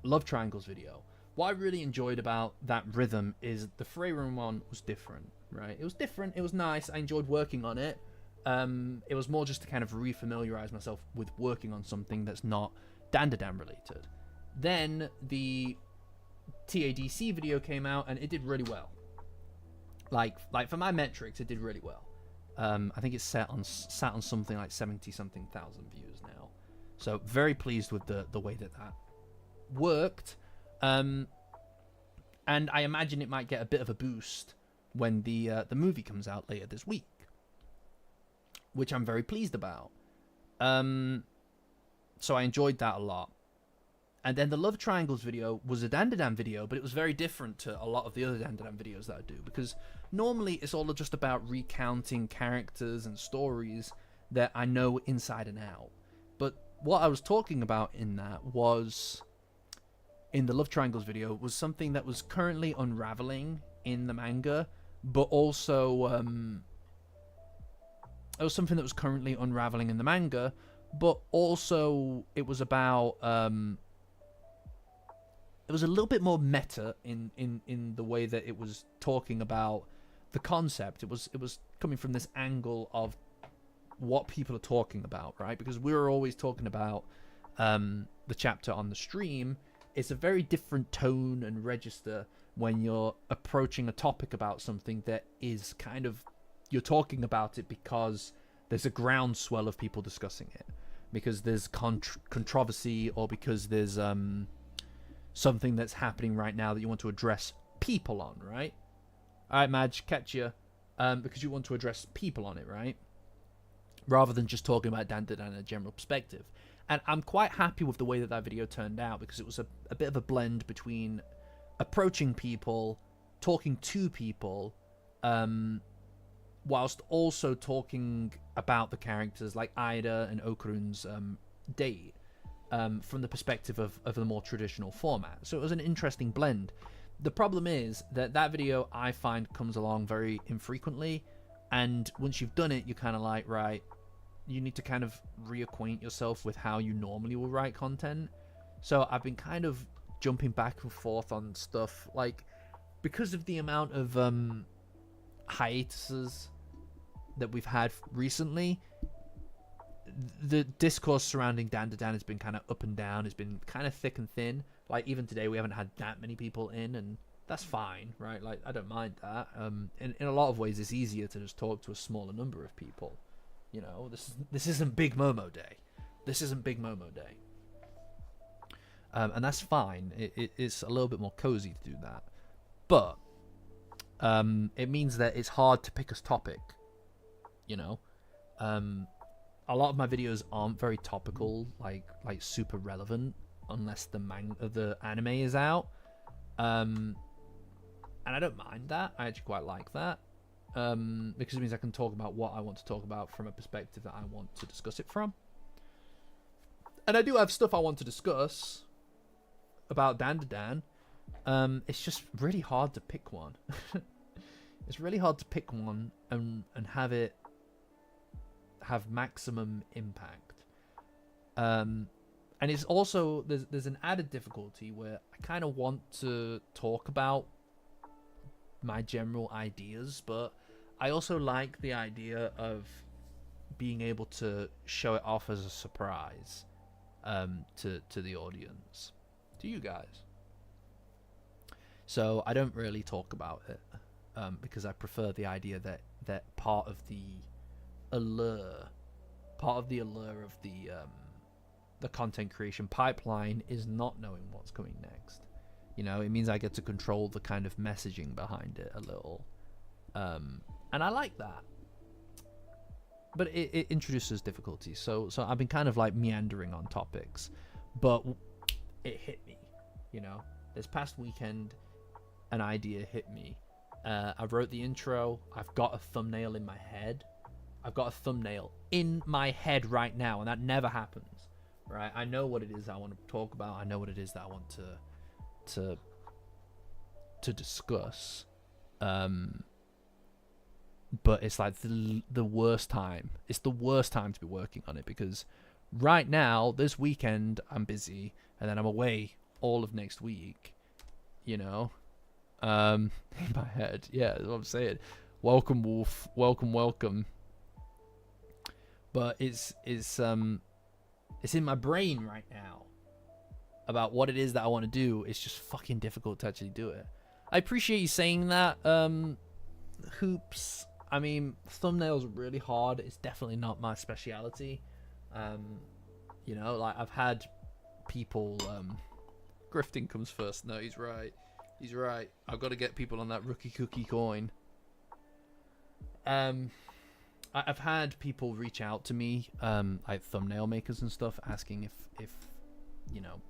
Love Triangles video. What I really enjoyed about that rhythm is the Freyroom one was different, right? It was different, it was nice, I enjoyed working on it. It was more just to kind of refamiliarize myself with working on something that's not Dandadan related. Then the TADC video came out and it did really well. Like for my metrics, it did really well. I think it's sat on something like 70-something thousand views now. So very pleased with the way that worked. And I imagine it might get a bit of a boost when the movie comes out later this week, which I'm very pleased about. So I enjoyed that a lot. And then the Love Triangles video was a Dandadan video, but it was very different to a lot of the other Dandadan videos that I do, because normally it's all just about recounting characters and stories that I know inside and out. But what I was talking about in that was, in the Love Triangles video, was something that was currently unraveling in the manga, but also it was something that was currently unraveling in the manga, but also it was about it was a little bit more meta in the way that it was talking about the concept. It was coming from this angle of what people are talking about, right? Because we were always talking about the chapter on the stream. It's a very different tone and register when you're approaching a topic about something that is kind of, you're talking about it because there's a groundswell of people discussing it, because there's controversy, or because there's something that's happening right now that you want to address people on, right? All right, Madge, catch you. Because you want to address people on it, right? Rather than just talking about Dandadan in a general perspective. And I'm quite happy with the way that video turned out, because it was a bit of a blend between approaching people, talking to people, whilst also talking about the characters like Ida and Okarun's date, from the perspective of the more traditional format. So it was an interesting blend. The problem is that video, I find, comes along very infrequently, and once you've done it, you're kind of like, right, you need to kind of reacquaint yourself with how you normally will write content. So I've been kind of jumping back and forth on stuff, like, because of the amount of hiatuses that we've had recently, the discourse surrounding Dandadan has been kind of up and down. It's been kind of thick and thin. Like, even today, we haven't had that many people in, and that's fine, right? Like, I don't mind that. In a lot of ways, it's easier to just talk to a smaller number of people. You know, this isn't Big Momo Day. This isn't Big Momo Day. And that's fine. It's a little bit more cozy to do that. But it means that it's hard to pick a topic, you know? A lot of my videos aren't very topical, like super relevant, unless the anime is out. And I don't mind that. I actually quite like that. Because it means I can talk about what I want to talk about from a perspective that I want to discuss it from. And I do have stuff I want to discuss about Dandadan. It's just really hard to pick one. It's really hard to pick one and have it have maximum impact. And it's also there's an added difficulty where I kind of want to talk about my general ideas, but I also like the idea of being able to show it off as a surprise to the audience, to you guys. So I don't really talk about it because I prefer the idea that part of the allure of the content creation pipeline is not knowing what's coming next. You know, it means I get to control the kind of messaging behind it a little, and I like that. But it introduces difficulties. So I've been kind of like meandering on topics, but it hit me. You know, this past weekend, an idea hit me. I wrote the intro. I've got a thumbnail in my head. I've got a thumbnail in my head right now, and that never happens. Right? I know what it is I want to talk about. I know what it is that I want to discuss. But it's like the worst time. It's the worst time to be working on it because right now, this weekend, I'm busy, and then I'm away all of next week. You know, in my head, yeah, that's what I'm saying. Welcome, Wolf. Welcome. But it's in my brain right now about what it is that I want to do. It's just fucking difficult to actually do it. I appreciate you saying that, Hoops. I mean, thumbnails are really hard. It's definitely not my speciality. You know, like I've had people. Grifting comes first. No, he's right. He's right. I've got to get people on that rookie cookie coin. I've had people reach out to me, like thumbnail makers and stuff, asking if you know,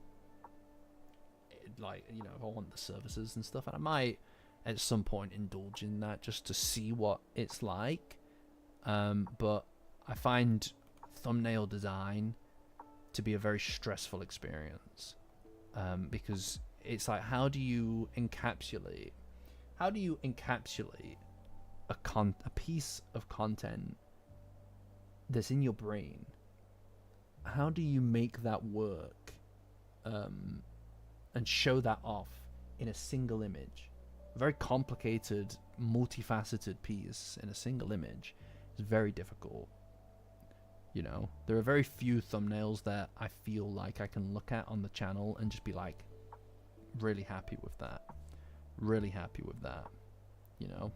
like, you know, if I want the services and stuff, and I might at some point indulge in that just to see what it's like. But I find thumbnail design to be a very stressful experience, because it's like, how do you encapsulate a piece of content that's in your brain? How do you make that work, and show that off in a single image? A very complicated, multifaceted piece in a single image is very difficult. You know, there are very few thumbnails that I feel like I can look at on the channel and just be like, really happy with that. Really happy with that. You know?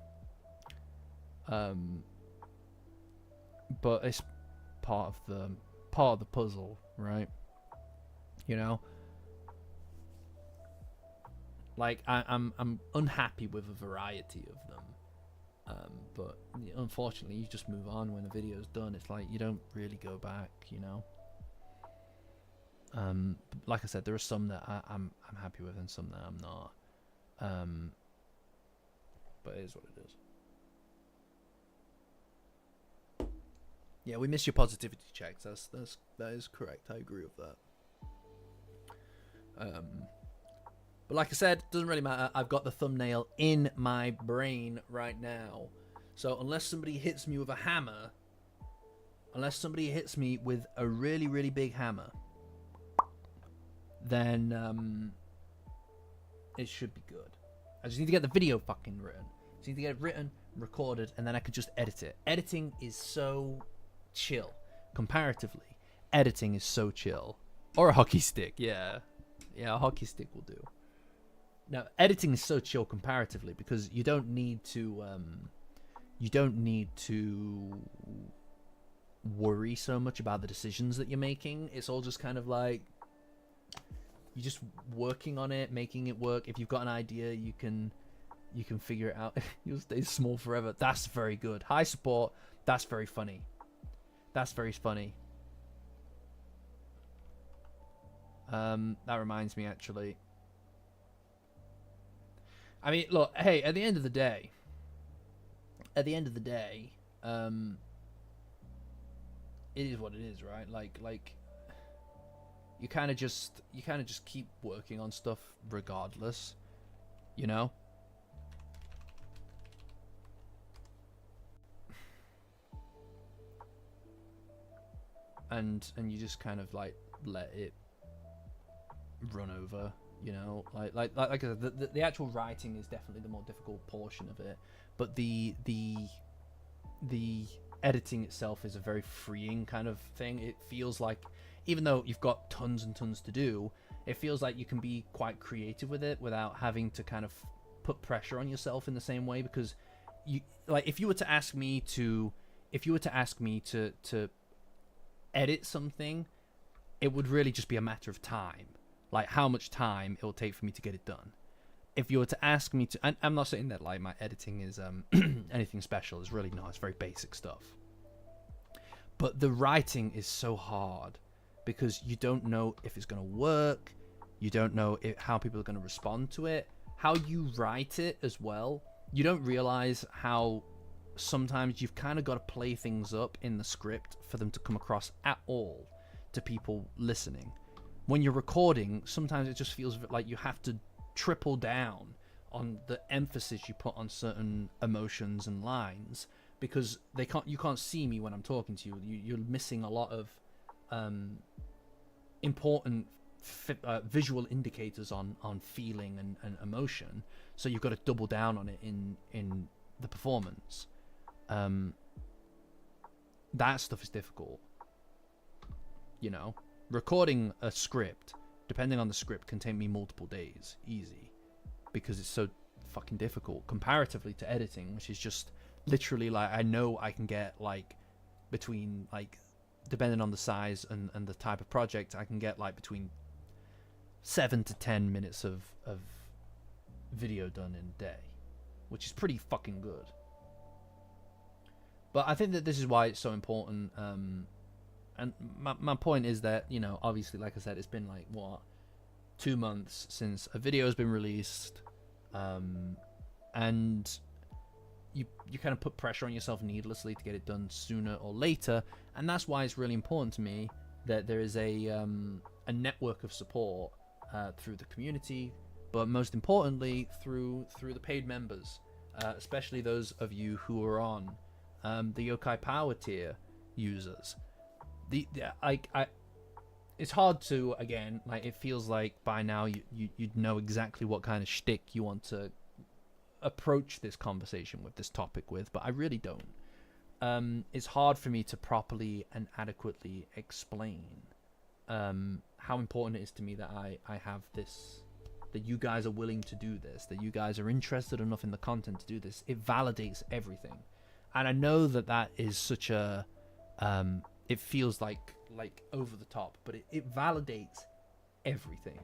But it's part of the puzzle, right? You know? Like, I'm unhappy with a variety of them. But unfortunately, you just move on when the video's done. It's like you don't really go back, you know. Like I said, there are some that I'm happy with and some that I'm not. But it is what it is. Yeah, we miss your positivity checks. That is correct. I agree with that. But like I said, doesn't really matter. I've got the thumbnail in my brain right now. So unless somebody hits me with a hammer, unless somebody hits me with a really, really big hammer, then it should be good. I just need to get the video fucking written. I just need to get it written, recorded, and then I could just edit it. Editing is so chill. Comparatively, editing is so chill. Or a hockey stick, yeah. Yeah, a hockey stick will do. Now, editing is so chill comparatively because you don't need to worry so much about the decisions that you're making. It's all just kind of like you're just working on it, making it work. If you've got an idea, you can figure it out. You'll stay small forever. That's very good. High support. That's very funny. That's very funny. That reminds me, actually. I mean, look, hey, at the end of the day, it is what it is, right? Like, you kind of just keep working on stuff regardless, you know. And you just kind of like let it run over, you know. Like I said, the actual writing is definitely the more difficult portion of it, but the editing itself is a very freeing kind of thing. It feels like, even though you've got tons and tons to do, it feels like you can be quite creative with it without having to kind of put pressure on yourself in the same way. Because you, like, if you were to ask me to edit something, it would really just be a matter of time, like how much time it will take for me to get it done. If you were to ask me to, and I'm not saying that like my editing is anything special, it's really not, it's very basic stuff, but the writing is so hard because you don't know if it's going to work, you don't know how people are going to respond to it, how you write it as well. You don't realize how sometimes you've kind of got to play things up in the script for them to come across at all to people listening. When you're recording, sometimes it just feels like you have to triple down on the emphasis you put on certain emotions and lines, because you can't see me when I'm talking to you. You're missing a lot of important visual indicators on feeling and emotion, so you've got to double down on it in the performance. That stuff is difficult, you know. Recording a script, depending on the script, can take me multiple days easy, because it's so fucking difficult comparatively to editing, which is just literally like, I know I can get like between, like, depending on the size and the type of project, I can get like between 7 to 10 minutes of video done in a day, which is pretty fucking good. But I think that this is why it's so important. And my point is that, you know, obviously, like I said, it's been like, what, 2 months since a video has been released. And you kind of put pressure on yourself needlessly to get it done sooner or later. And that's why it's really important to me that there is a network of support through the community, but most importantly through the paid members, especially those of you who are on the Yokai Power tier users. It's hard to, again, like, it feels like by now you'd know exactly what kind of shtick you want to approach this conversation with, this topic with, but I really don't. It's hard for me to properly and adequately explain how important it is to me that I have this, that you guys are willing to do this, that you guys are interested enough in the content to do this. It validates everything. And I know that is such a it feels like over the top, but it validates everything.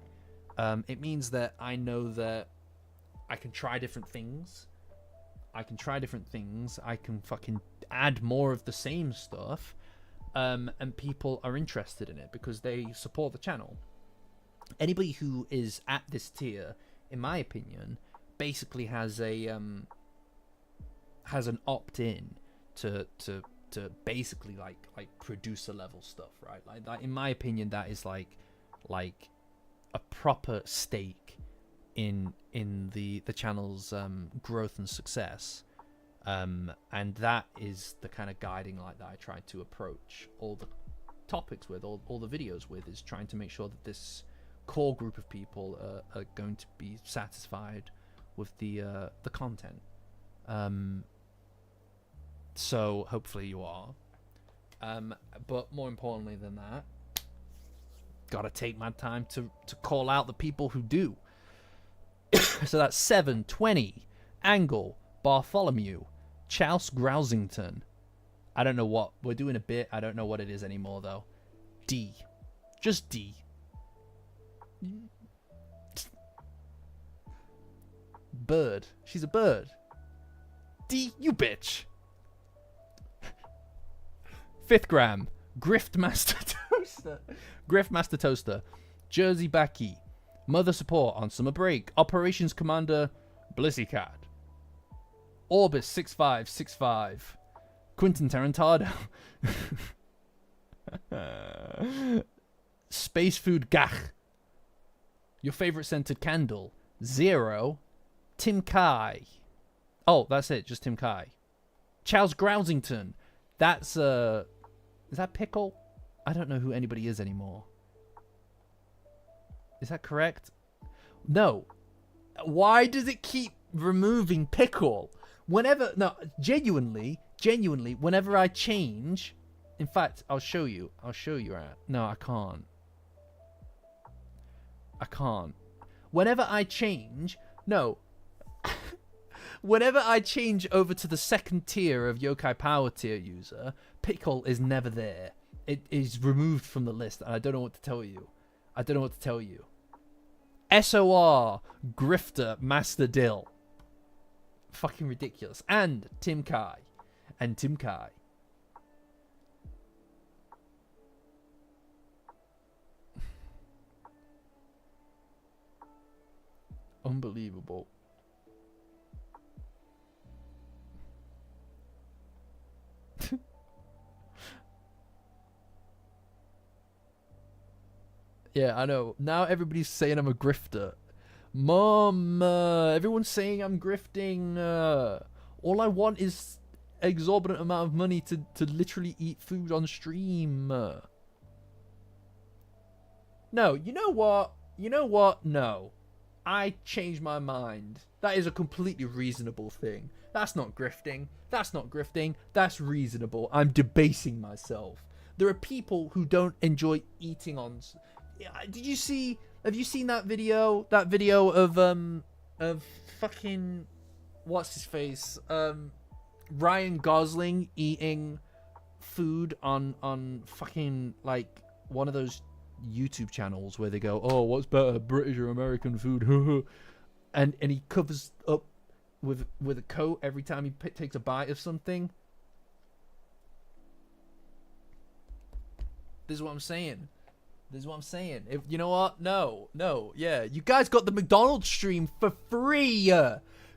It means that I know that I can try different things. I can fucking add more of the same stuff, and people are interested in it because they support the channel. Anybody who is at this tier, in my opinion, basically has an opt-in to basically like producer level stuff, right? Like in my opinion, that is like a proper stake in the channel's growth and success, and that is the kind of guiding light that I try to approach all the topics with, all the videos with, is trying to make sure that this core group of people are going to be satisfied with the content. So hopefully you are. But more importantly than that, gotta take my time to call out the people who do. So that's 720, Angle, Bartholomew, Chouse Grousington. I don't know what, we're doing a bit, I don't know what it is anymore though. D. Just D. Bird. She's a bird. D, you bitch. 5th Gram, Griftmaster Toaster, Jersey Backy, Mother Support on Summer Break, Operations Commander Blissycat, Orbis 6565, Quentin Tarantado, Space food gach. Your favorite scented candle. 0. Tim Kai. Oh, that's it. Just Tim Kai. Charles Grousington. That's, is that Pickle? I don't know who anybody is anymore. Is that correct? No. Why does it keep removing Pickle? Whenever, no, genuinely, whenever I change, in fact, I'll show you. No, I can't. Whenever I change, no. Whenever I change over to the second tier of Yokai Power tier user, Pickle is never there. It is removed from the list, and I don't know what to tell you. SOR, Grifter, Master Dill. Fucking ridiculous. And Tim Kai. Unbelievable. Yeah, I know. Now everybody's saying I'm a grifter. Mom, everyone's saying I'm grifting. All I want is exorbitant amount of money to literally eat food on stream. No, you know what? No. I changed my mind. That is a completely reasonable thing. That's not grifting. That's reasonable. I'm debasing myself. There are people who don't enjoy eating on... Did you see... Have you seen that video? That video of fucking... What's his face? Ryan Gosling eating food on fucking, like, one of those YouTube channels where they go, oh, what's better, British or American food? and he covers up with a coat every time he takes a bite of something. This is what I'm saying. If you know what? No. Yeah, you guys got the McDonald's stream for free.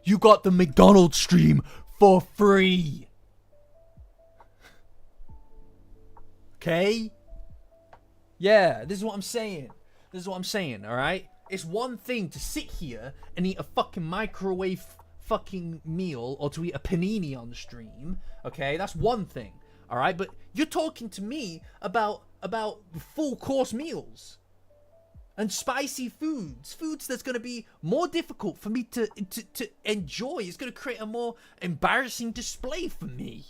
You got the McDonald's stream for free. Okay? Yeah, this is what I'm saying. All right? It's one thing to sit here and eat a fucking microwave fucking meal or to eat a panini on the stream. Okay? That's one thing. All right? But you're talking to me about full course meals and spicy foods that's going to be more difficult for me to enjoy. It's going to create a more embarrassing display for me.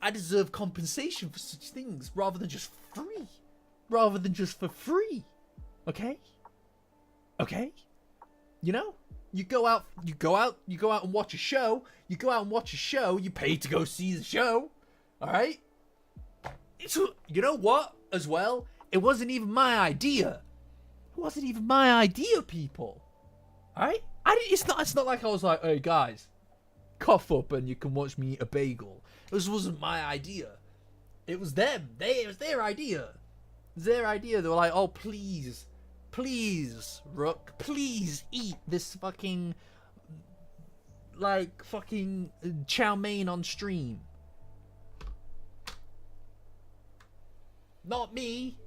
I deserve compensation for such things rather than just for free. Okay? You know, you go out and watch a show. You pay to go see the show. All right? You know what? As well, it wasn't even my idea. People. All right? It's not like I was like, hey guys, cough up and you can watch me eat a bagel. This wasn't my idea. It was them. It was their idea. They were like, oh please, Rook, please eat this fucking chow mein on stream. Not me.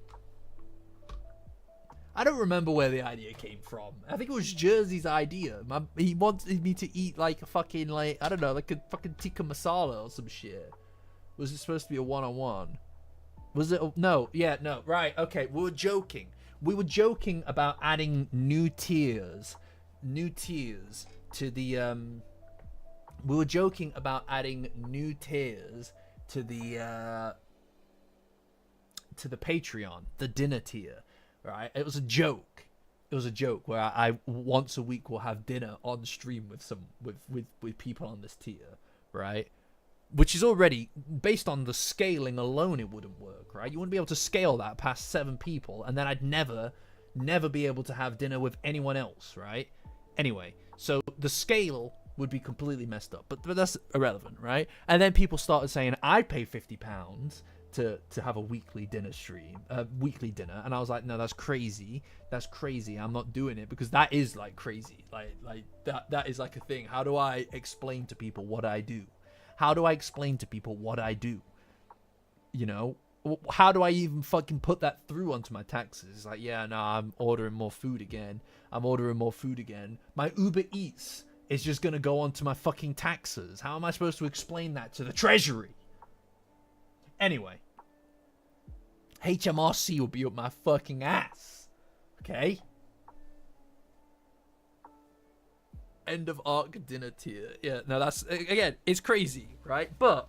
I don't remember where the idea came from. I think it was Jersey's idea. He wanted me to eat like a fucking, like, I don't know, like a fucking tikka masala or some shit. Was it supposed to be a one-on-one? Was it? No. Yeah, no. Right. Okay. We were joking. About adding new tiers to the, we were joking about adding new tiers to the Patreon, the dinner tier, right? It was a joke. Where I once a week will have dinner on stream with people on this tier, right? Which is already, based on the scaling alone, it wouldn't work, right? You wouldn't be able to scale that past 7 people, and then I'd never be able to have dinner with anyone else, right? Anyway, so the scale would be completely messed up, but that's irrelevant, right? And then people started saying, I'd pay £50 to have a weekly dinner stream, weekly dinner, and I was like, no, that's crazy. I'm not doing it, because that is like crazy. Like that is like a thing. How do I explain to people what I do? You know, how do I even fucking put that through onto my taxes? It's like, yeah, no, I'm ordering more food again. My Uber Eats is just gonna go onto my fucking taxes. How am I supposed to explain that to the Treasury? Anyway, HMRC will be up my fucking ass. Okay? End of arc dinner tier. Yeah, no, that's, again, it's crazy, right? But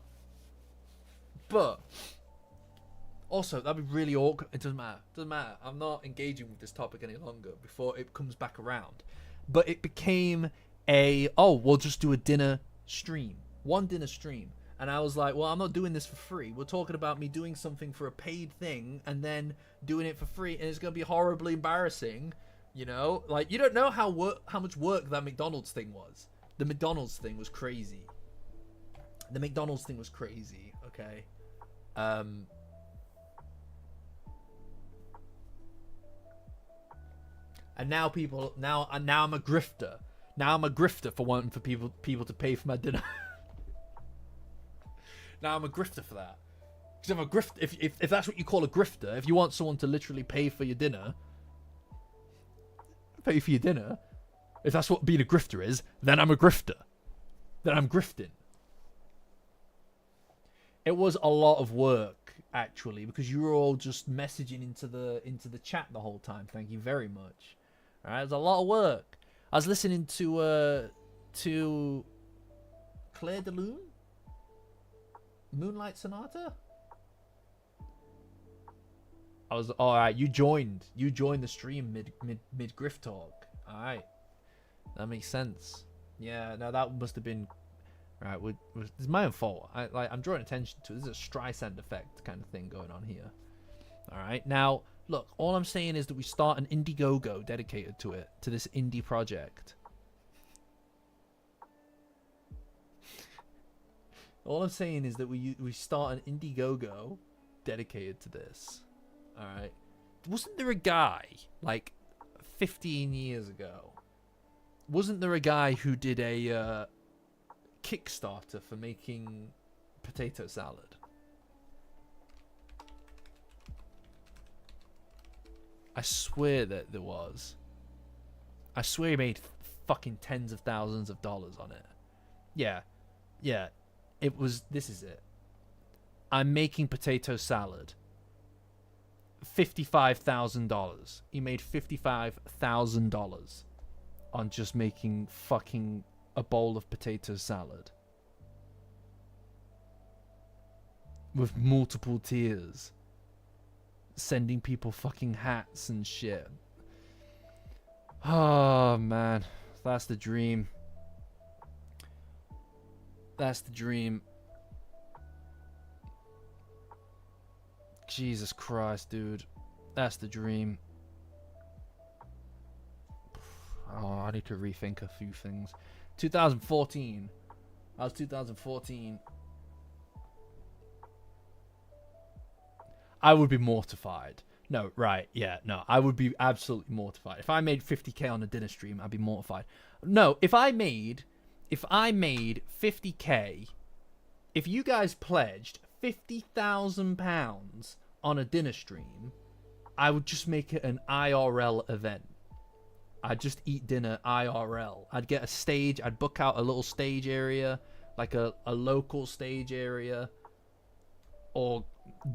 also, that'd be really awkward. It doesn't matter. I'm not engaging with this topic any longer before it comes back around. But it became we'll just do a dinner stream. One dinner stream. And I was like, well, I'm not doing this for free. We're talking about me doing something for a paid thing and then doing it for free, and it's going to be horribly embarrassing. You know? Like, you don't know how much work that McDonald's thing was. The McDonald's thing was crazy. Okay? And now I'm a grifter. Now I'm a grifter for wanting for people to pay for my dinner. Now I'm a grifter for that. Because I'm a grifter. If that's what you call a grifter, if you want someone to literally pay for your dinner, if that's what being a grifter is, then I'm a grifter. Then I'm grifting. It was a lot of work, actually, because you were all just messaging into the chat the whole time. Thank you very much. All right, it was a lot of work. I was listening to Claire de Lune, Moonlight Sonata. I was all right. You joined the stream mid grift talk. All right, that makes sense. Yeah, no, that must have been right. It's my own fault. I'm drawing attention to it. This is a Streisand effect kind of thing going on here. All right, now look. All I'm saying is that we start an Indiegogo dedicated to this indie project. All I'm saying is that we start an Indiegogo dedicated to this. All right. Wasn't there a guy like 15 years ago? Wasn't there a guy who did a Kickstarter for making potato salad? I swear that there was. I swear he made fucking tens of thousands of dollars on it. Yeah. It was. This is it. I'm making potato salad. $55,000. He made $55,000 on just making fucking a bowl of potato salad with multiple tiers, sending people fucking hats and shit. Oh man, that's the dream. That's the dream. Jesus Christ, dude. That's the dream. Oh, I need to rethink a few things. 2014. That was 2014. I would be mortified. No, right, yeah, no. I would be absolutely mortified. If I made 50k on a dinner stream, I'd be mortified. No, if I made 50k, if you guys pledged £50,000 on a dinner stream, I would just make it an IRL event. I'd just eat dinner IRL. I'd get a stage. I'd book out a little stage area, like a local stage area, or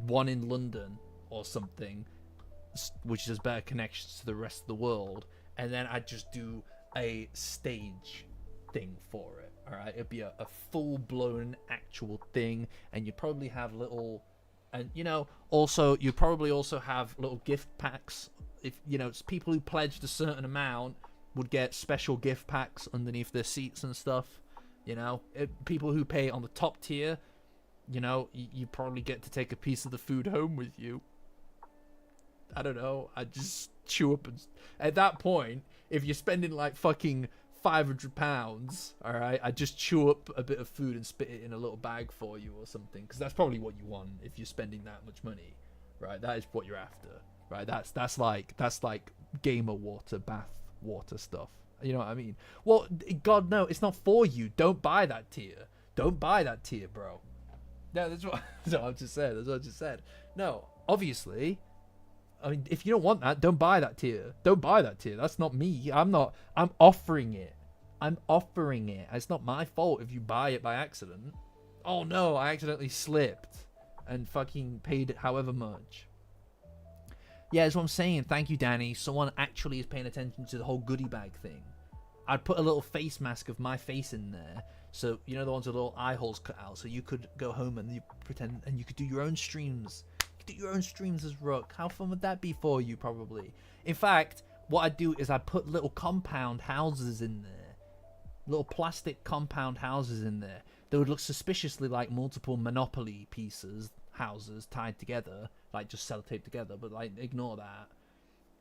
one in London or something, which has better connections to the rest of the world. And then I'd just do a stage thing for it. All right, it'd be a full-blown actual thing, and you'd probably have little, and also you'd probably also have little gift packs. If it's people who pledged a certain amount would get special gift packs underneath their seats and stuff. People who pay on the top tier, you probably get to take a piece of the food home with you. I don't know. I just chew up, and at that point, if you're spending like fucking £500, all right, I just chew up a bit of food and spit it in a little bag for you or something, because that's probably what you want if you're spending that much money, right? That is what you're after, right? That's like gamer water, bath water stuff. You know what I mean? Well, God, no, it's not for you. Don't buy that tier. Don't buy that tier, bro. No, that's what I just said. That's what I just said. No, obviously. I mean, if you don't want that, don't buy that tier. Don't buy that tier. That's not me. I'm offering it. I'm offering it. It's not my fault if you buy it by accident. Oh no, I accidentally slipped and fucking paid however much. Yeah, that's what I'm saying. Thank you, Danny. Someone actually is paying attention to the whole goodie bag thing. I'd put a little face mask of my face in there. So, you know, the ones with little eye holes cut out. So you could go home and you pretend and you could do your own streams. You could do your own streams as Rook. How fun would that be for you, probably? In fact, what I'd do is I'd put little compound houses in there. Little plastic compound houses in there. They would look suspiciously like multiple Monopoly pieces, houses tied together. Like just sellotape together. But like, ignore that.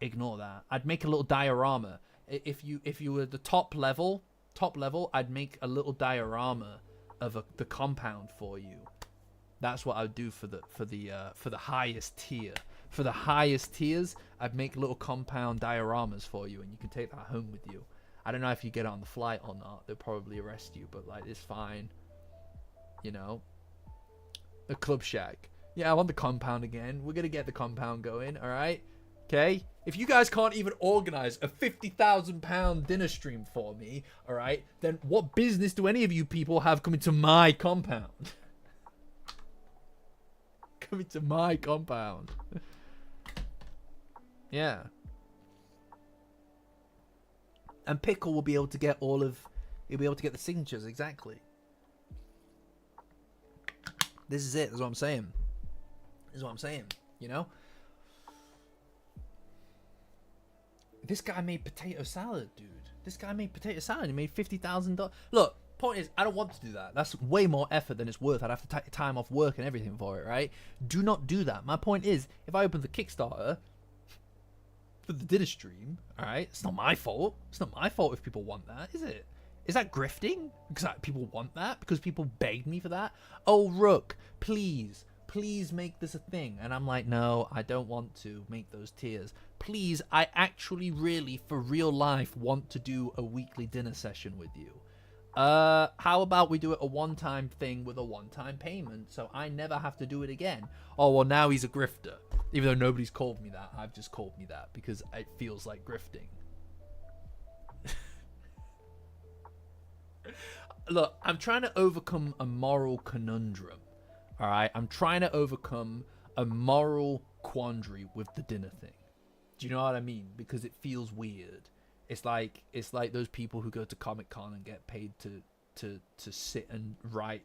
Ignore that. I'd make a little diorama. If you were the top level, I'd make a little diorama of the compound for you. That's what I would do for the highest tier. For the highest tiers, I'd make little compound dioramas for you, and you can take that home with you. I don't know if you get it on the flight or not. They'll probably arrest you, but like it's fine. You know, the Club Shack. Yeah, I want the compound again. We're gonna get the compound going. All right. Okay, if you guys can't even organize a £50,000 dinner stream for me, all right, then what business do any of you people have coming to my compound? Coming to my compound. Yeah. And Pickle will be able to get he'll be able to get the signatures, exactly. This is it, that's what I'm saying. This is what I'm saying, you know? This guy made potato salad, dude. This guy made potato salad. He made $50,000. Look, point is, I don't want to do that. That's way more effort than it's worth. I'd have to take time off work and everything for it, right? Do not do that. My point is, if I open the Kickstarter for the dinner stream, all right, it's not my fault. It's not my fault if people want that, is it? Is that grifting? Because people want that? Because people begged me for that? Oh, Rook, please make this a thing. And I'm like, no, I don't want to make those tiers. Please, I actually really, for real life, want to do a weekly dinner session with you. How about we do it a one-time thing with a one-time payment, so I never have to do it again? Oh, well, now he's a grifter. Even though nobody's called me that, I've just called me that because it feels like grifting. Look, I'm trying to overcome a moral conundrum. All right, I'm trying to overcome a moral quandary with the dinner thing. Do you know what I mean? Because it feels weird. It's like those people who go to Comic-Con and get paid to sit and write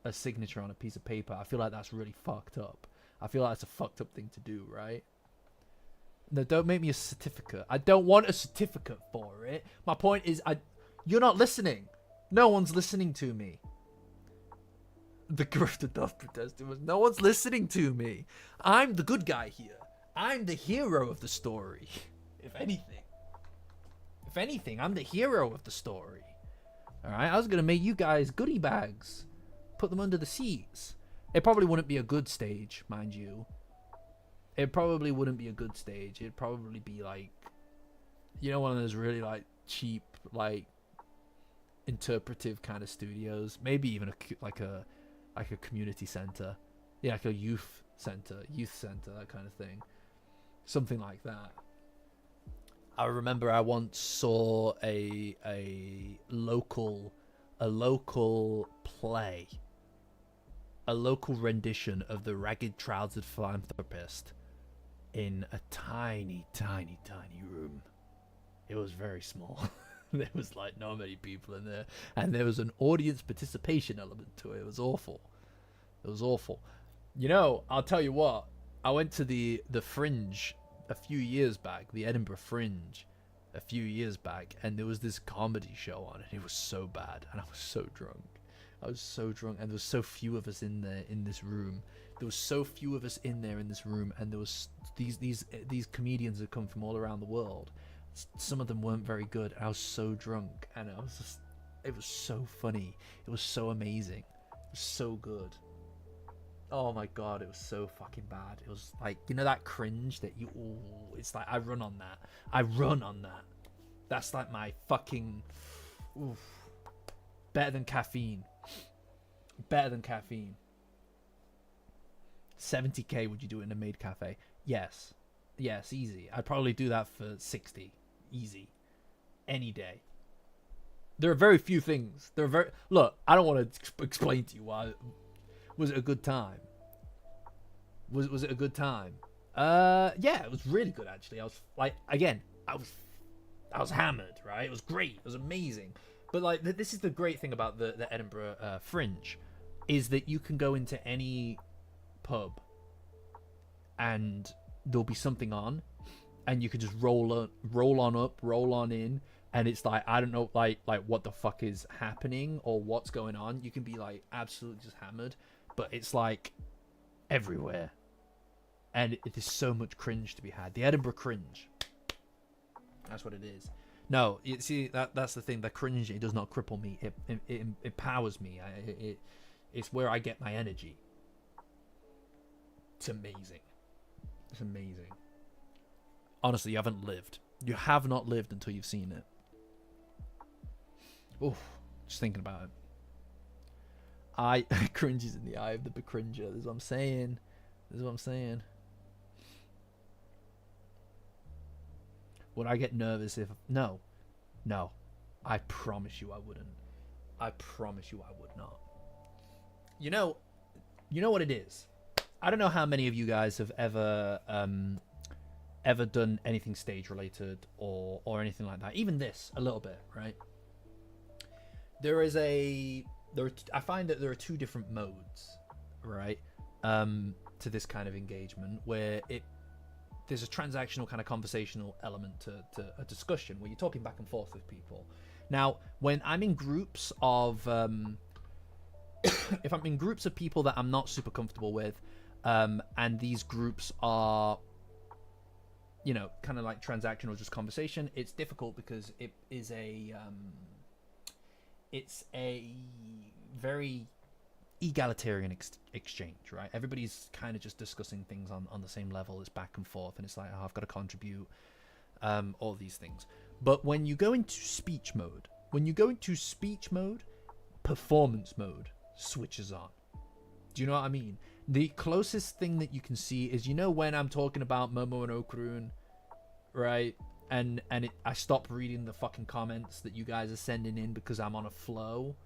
a signature on a piece of paper. I feel like that's really fucked up. I feel like that's a fucked up thing to do, right? No, don't make me a certificate. I don't want a certificate for it. My point is, you're not listening. No one's listening to me. The grifter does protest. No one's listening to me. I'm the good guy here. I'm the hero of the story. If anything, I'm the hero of the story. Alright, I was going to make you guys goodie bags. Put them under the seats. It probably wouldn't be a good stage, mind you. It probably wouldn't be a good stage. It'd probably be like, you know, one of those really like cheap, like interpretive kind of studios. Maybe even like a community center. Yeah, like a youth center, that kind of thing. Something like that. I remember I once saw a local play, a local rendition of The Ragged Trousered Philanthropist in a tiny room. It was very small. There was like not many people in there, and there was an audience participation element to it. It was awful. It was awful. You know, I'll tell you what. I went to the Fringe a few years back, the Edinburgh Fringe, a few years back, and there was this comedy show on, and it was so bad, and I was so drunk. And there was so few of us in there in this room. There was so few of us in there in this room, and there was these comedians that come from all around the world. Some of them weren't very good. I was so drunk, and it was so funny. It was so amazing. It was so good. Oh my god, it was so fucking bad. It was like, you know that cringe that it's like I run on that. That's like my fucking better than caffeine. 70k, would you do it in a maid cafe? Yes. Yes, easy. I'd probably do that for 60. Easy. Any day. There are very few things. Look, I don't want to explain to you why. Was it a good time? Was it a good time? Yeah, it was really good actually. I was like, again, I was hammered, right? It was great. It was amazing. But like, this is the great thing about the Edinburgh Fringe, is that you can go into any pub and there'll be something on, and you can just roll on up, roll on in, and it's like, I don't know, like what the fuck is happening or what's going on. You can be like absolutely just hammered, but it's like everywhere, and there's so much cringe to be had. The Edinburgh cringe, that's what it is. No, you see, that's the thing. The cringe, it does not cripple me. It empowers me. It's where I get my energy. It's amazing. It's amazing. Honestly, you haven't lived. You have not lived until you've seen it. Oof, just thinking about it. Cringe is in the eye of the becringer. This is what I'm saying. Would I get nervous if... No. I promise you I wouldn't. I promise you I would not. You know what it is? I don't know how many of you guys have ever done anything stage related or anything like that. Even this, a little bit, right? I find that there are two different modes, right? To this kind of engagement, where there's a transactional kind of conversational element to a discussion where you're talking back and forth with people. Now, when I'm in groups of, if I'm in groups of people that I'm not super comfortable with, and these groups are, kind of like transactional, just conversation, it's difficult because it is it's a very egalitarian exchange, right? Everybody's kind of just discussing things on the same level. It's back and forth, and it's like, oh, I've got to contribute, all these things. But when you go into speech mode, performance mode switches on. Do you know what I mean? The closest thing that you can see is, when I'm talking about Momo and Okurun, right? And I stop reading the fucking comments that you guys are sending in because I'm on a flow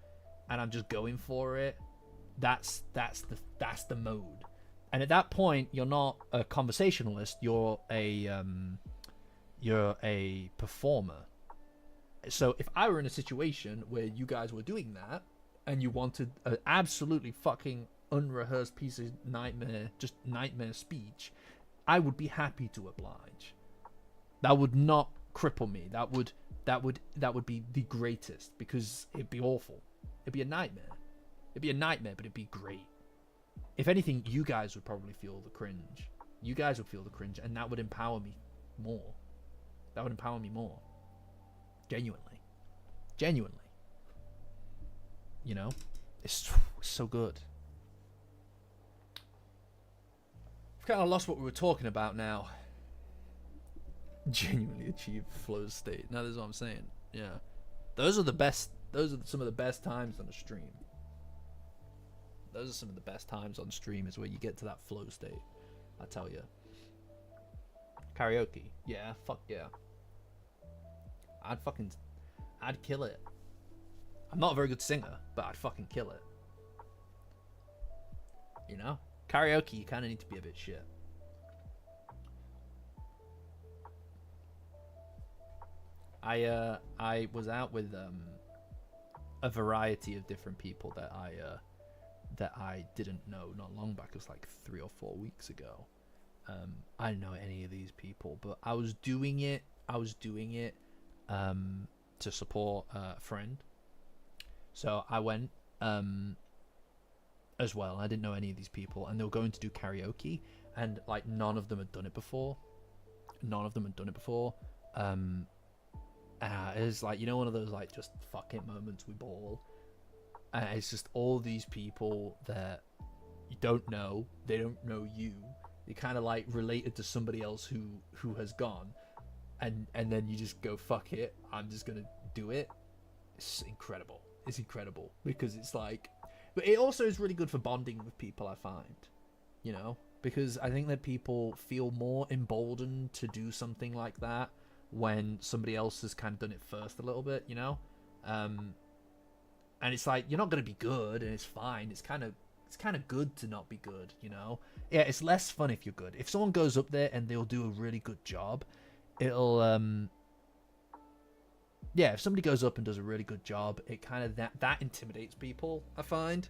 and I'm just going for it. That's the mode. And at that point, you're not a conversationalist. You're a performer. So if I were in a situation where you guys were doing that and you wanted an absolutely fucking unrehearsed piece of nightmare speech, I would be happy to oblige. That would not cripple me. That would be the greatest, because it'd be awful. It'd be a nightmare. But it'd be great. If anything, you guys would probably feel the cringe. And that would empower me more. Genuinely. It's so good. I've kind of lost what we were talking about now. Genuinely achieve flow state. Now, this is what I'm saying. Yeah. Those are some of the best times on a stream. Those are some of the best times on stream, is where you get to that flow state. I tell you. Karaoke. Yeah, fuck yeah. I'd kill it. I'm not a very good singer, but I'd fucking kill it. Karaoke, you kind of need to be a bit shit. I was out with a variety of different people that I didn't know not long back. It was like 3 or 4 weeks ago. I didn't know any of these people, but I was doing it to support a friend. So I went as well. I didn't know any of these people, and they were going to do karaoke, and like none of them had done it before. It was like, one of those like just fuck it moments we ball. And it's just all these people that you don't know. They don't know you. You're kind of like related to somebody else who has gone, and then you just go, fuck it, I'm just gonna do it. It's incredible because it's like, but it also is really good for bonding with people, I find. you know, because I think that people feel more emboldened to do something like that when somebody else has kind of done it first a little bit, you know. And it's like, you're not going to be good, and it's fine. It's kind of good to not be good, you know. Yeah, it's less fun if you're good. If someone goes up there and they'll do a really good job, it'll yeah, if somebody goes up and does a really good job, it kind of that intimidates people, I find.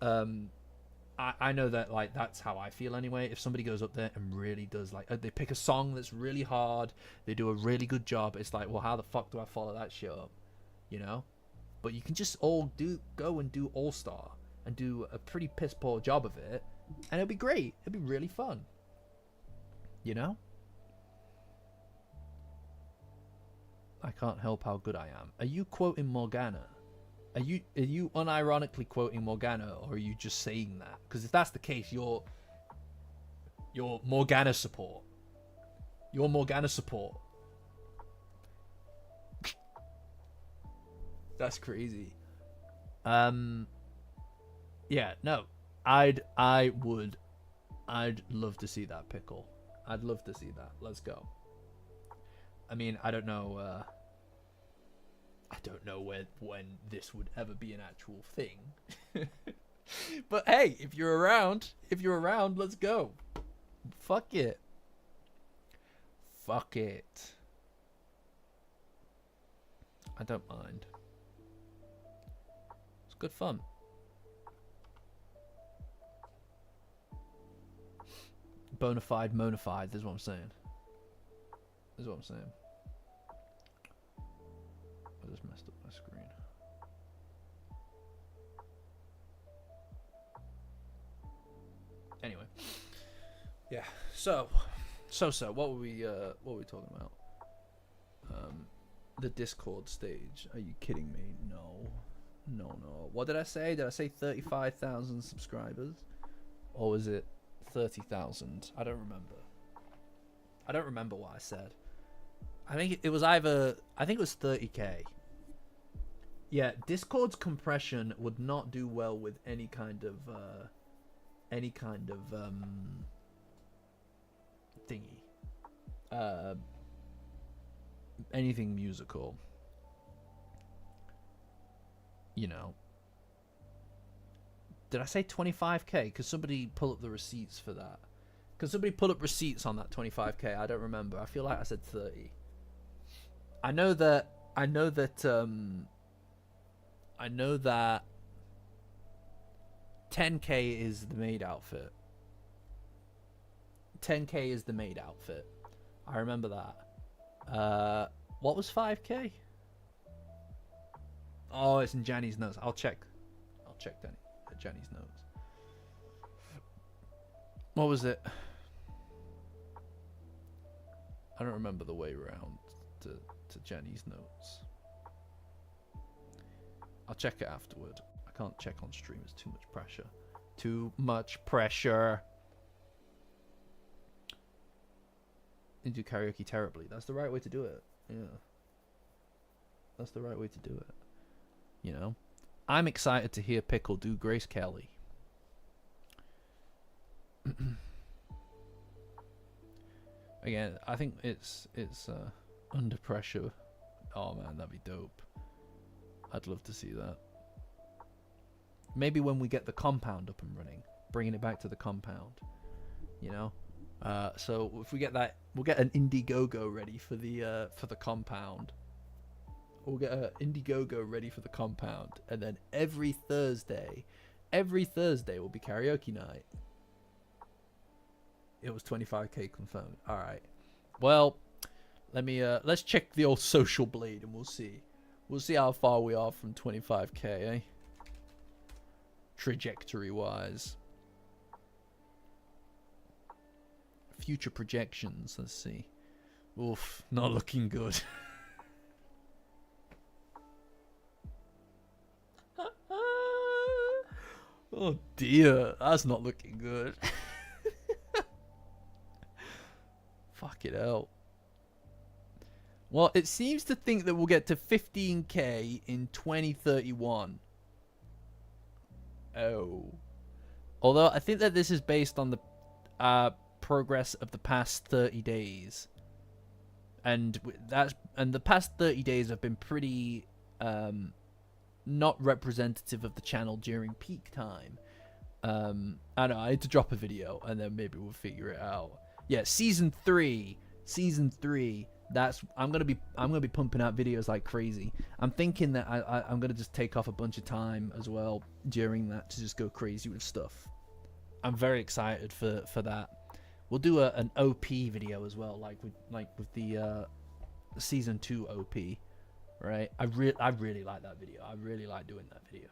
I know that, like, that's how I feel anyway. If somebody goes up there and really does, like, they pick a song that's really hard, they do a really good job, it's like, well, how the fuck do I follow that shit up, you know? But you can just go and do All-Star and do a pretty piss poor job of it, and it'll be great. It'll be really fun, you know? I can't help how good I am. Are you quoting Morgana? Are you unironically quoting Morgana, or are you just saying that? Because if that's the case, you're Morgana support. You're Morgana support. That's crazy. Yeah, no. I'd love to see that, Pickle. I'd love to see that. Let's go. I mean, I don't know when this would ever be an actual thing. But hey, if you're around, let's go. Fuck it. Fuck it. I don't mind. It's good fun. Bonafide, monafide, that's what I'm saying. I just messed up my screen. Anyway, yeah. So, what were we talking about? The Discord stage. Are you kidding me? No. What did I say? Did I say 35,000 subscribers, or was it 30,000? I don't remember what I said. I think it was 30k. Yeah, Discord's compression would not do well with any kind of thingy. Anything musical. You know. Did I say 25k? Could somebody pull up the receipts for that? Could somebody pull up receipts on that 25k? I don't remember. I feel like I said 30. I know that 10k is the maid outfit. 10k is the maid outfit. I remember that. What was 5k? Oh, it's in Jenny's notes. I'll check Jenny's notes. What was it? I don't remember the way around to Jenny's notes. I'll check it afterward. I can't check on stream. It's too much pressure. Too much pressure. You do karaoke terribly. That's the right way to do it. Yeah. That's the right way to do it. You know? I'm excited to hear Pickle do Grace Kelly. Again, I think it's under pressure. Oh man, that'd be dope. I'd love to see that. Maybe when we get the compound up and running, bringing it back to the compound. You know, so if we get that, we'll get an Indiegogo ready for the compound. We'll get an Indiegogo ready for the compound, and then every Thursday will be karaoke night. It was 25k confirmed. All right. Well, let's check the old social blade, and we'll see how far we are from 25k, eh? Trajectory wise. Future projections. Let's see. Oof, not looking good. Oh dear, that's not looking good. Fuck it out. Well, it seems to think that we'll get to 15k in 2031. Oh. Although I think that this is based on the progress of the past 30 days. And the past 30 days have been pretty not representative of the channel during peak time. I know I had to drop a video and then maybe we'll figure it out. Yeah, season 3. I'm gonna be pumping out videos like crazy. I'm thinking that I'm gonna just take off a bunch of time as well during that to just go crazy with stuff. I'm very excited for that. We'll do an OP video as well, like with the season 2 OP, right? I really like that video. I really like doing that video.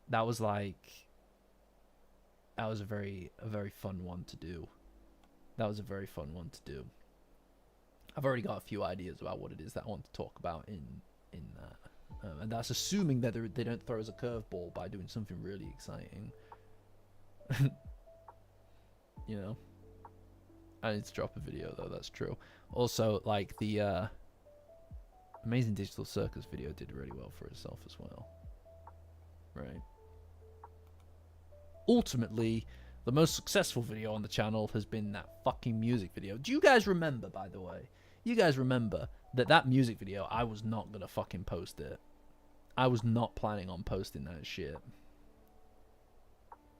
That was a very fun one to do. I've already got a few ideas about what it is that I want to talk about in that, and that's assuming that they don't throw us a curveball by doing something really exciting. You know, I need to drop a video though. That's true. Also, like the Amazing Digital Circus video did really well for itself as well, right? Ultimately, the most successful video on the channel has been that fucking music video. Do you guys remember, by the way? You guys remember that music video, I was not gonna fucking post it. I was not planning on posting that shit.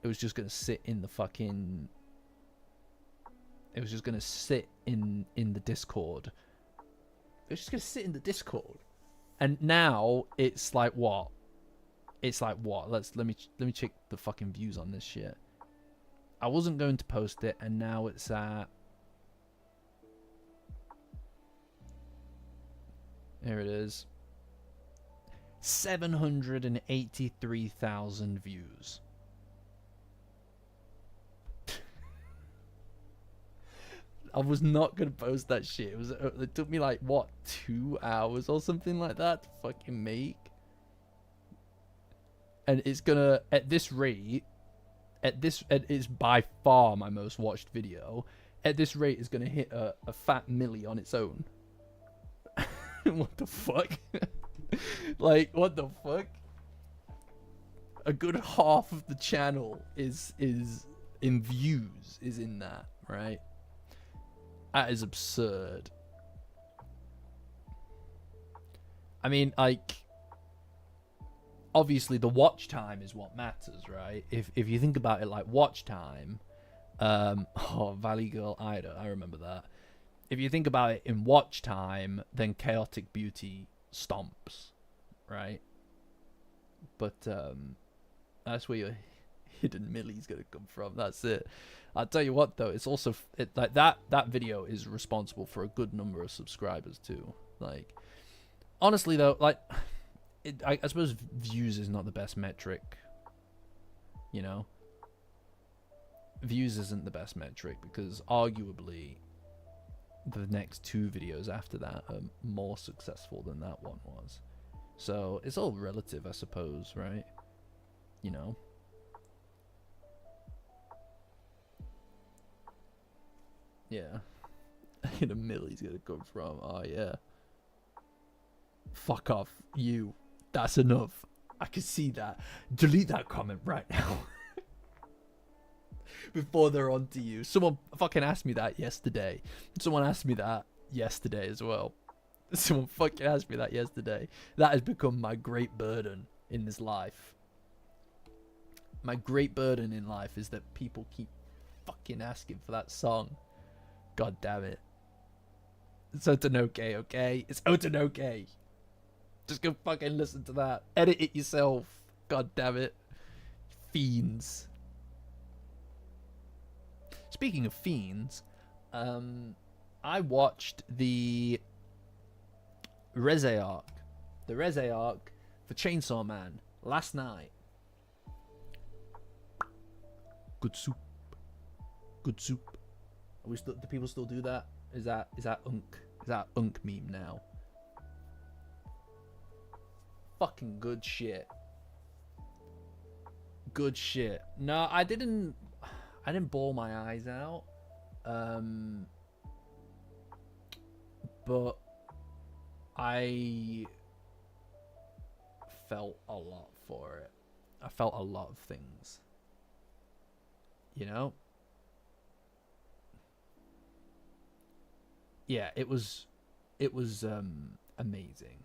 It was just gonna sit in the fucking... It was just gonna sit in the Discord. It was just gonna sit in the Discord. And now it's like what? It's like what? Let me check the fucking views on this shit. I wasn't going to post it, and now it's at... Here it is. 783,000 views. I was not going to post that shit. It took me like, what, 2 hours or something like that to fucking make. And it's gonna, at this rate, it's by far my most watched video. At this rate, it's gonna hit a fat milli on its own. What the fuck? Like, what the fuck? A good half of the channel is in views, is in that, right? That is absurd. I mean, like, obviously the watch time is what matters, right? If you think about it like watch time, oh, Valley Girl Ida, I remember that. If you think about it in watch time, then Chaotic Beauty stomps, right? But that's where your hidden milli's gonna come from. That's it. I'll tell you what though, it's also like that video is responsible for a good number of subscribers too. Like, honestly though, like, I suppose views is not the best metric, you know? Views isn't the best metric because arguably the next 2 videos after that are more successful than that one was. So it's all relative, I suppose, right? You know? Yeah. In a milli's gonna come from. Oh yeah. Fuck off, you. That's enough. I can see that. Delete that comment right now. Before they're on to you. Someone fucking asked me that yesterday. Someone asked me that yesterday as well. Someone fucking asked me that yesterday. That has become my great burden in this life. My great burden in life is that people keep fucking asking for that song. God damn it. It's Otanoke, okay? It's Otanoke. Just go fucking listen to that. Edit it yourself. God damn it. Fiends. Speaking of fiends, I watched the Reze arc. The Reze arc for Chainsaw Man last night. Good soup. Good soup. Are we still, do people still do that? Is that Unk meme now? Fucking good shit. Good shit. No, I didn't bawl my eyes out. But I felt a lot for it. I felt a lot of things. You know? yeah, it was amazing.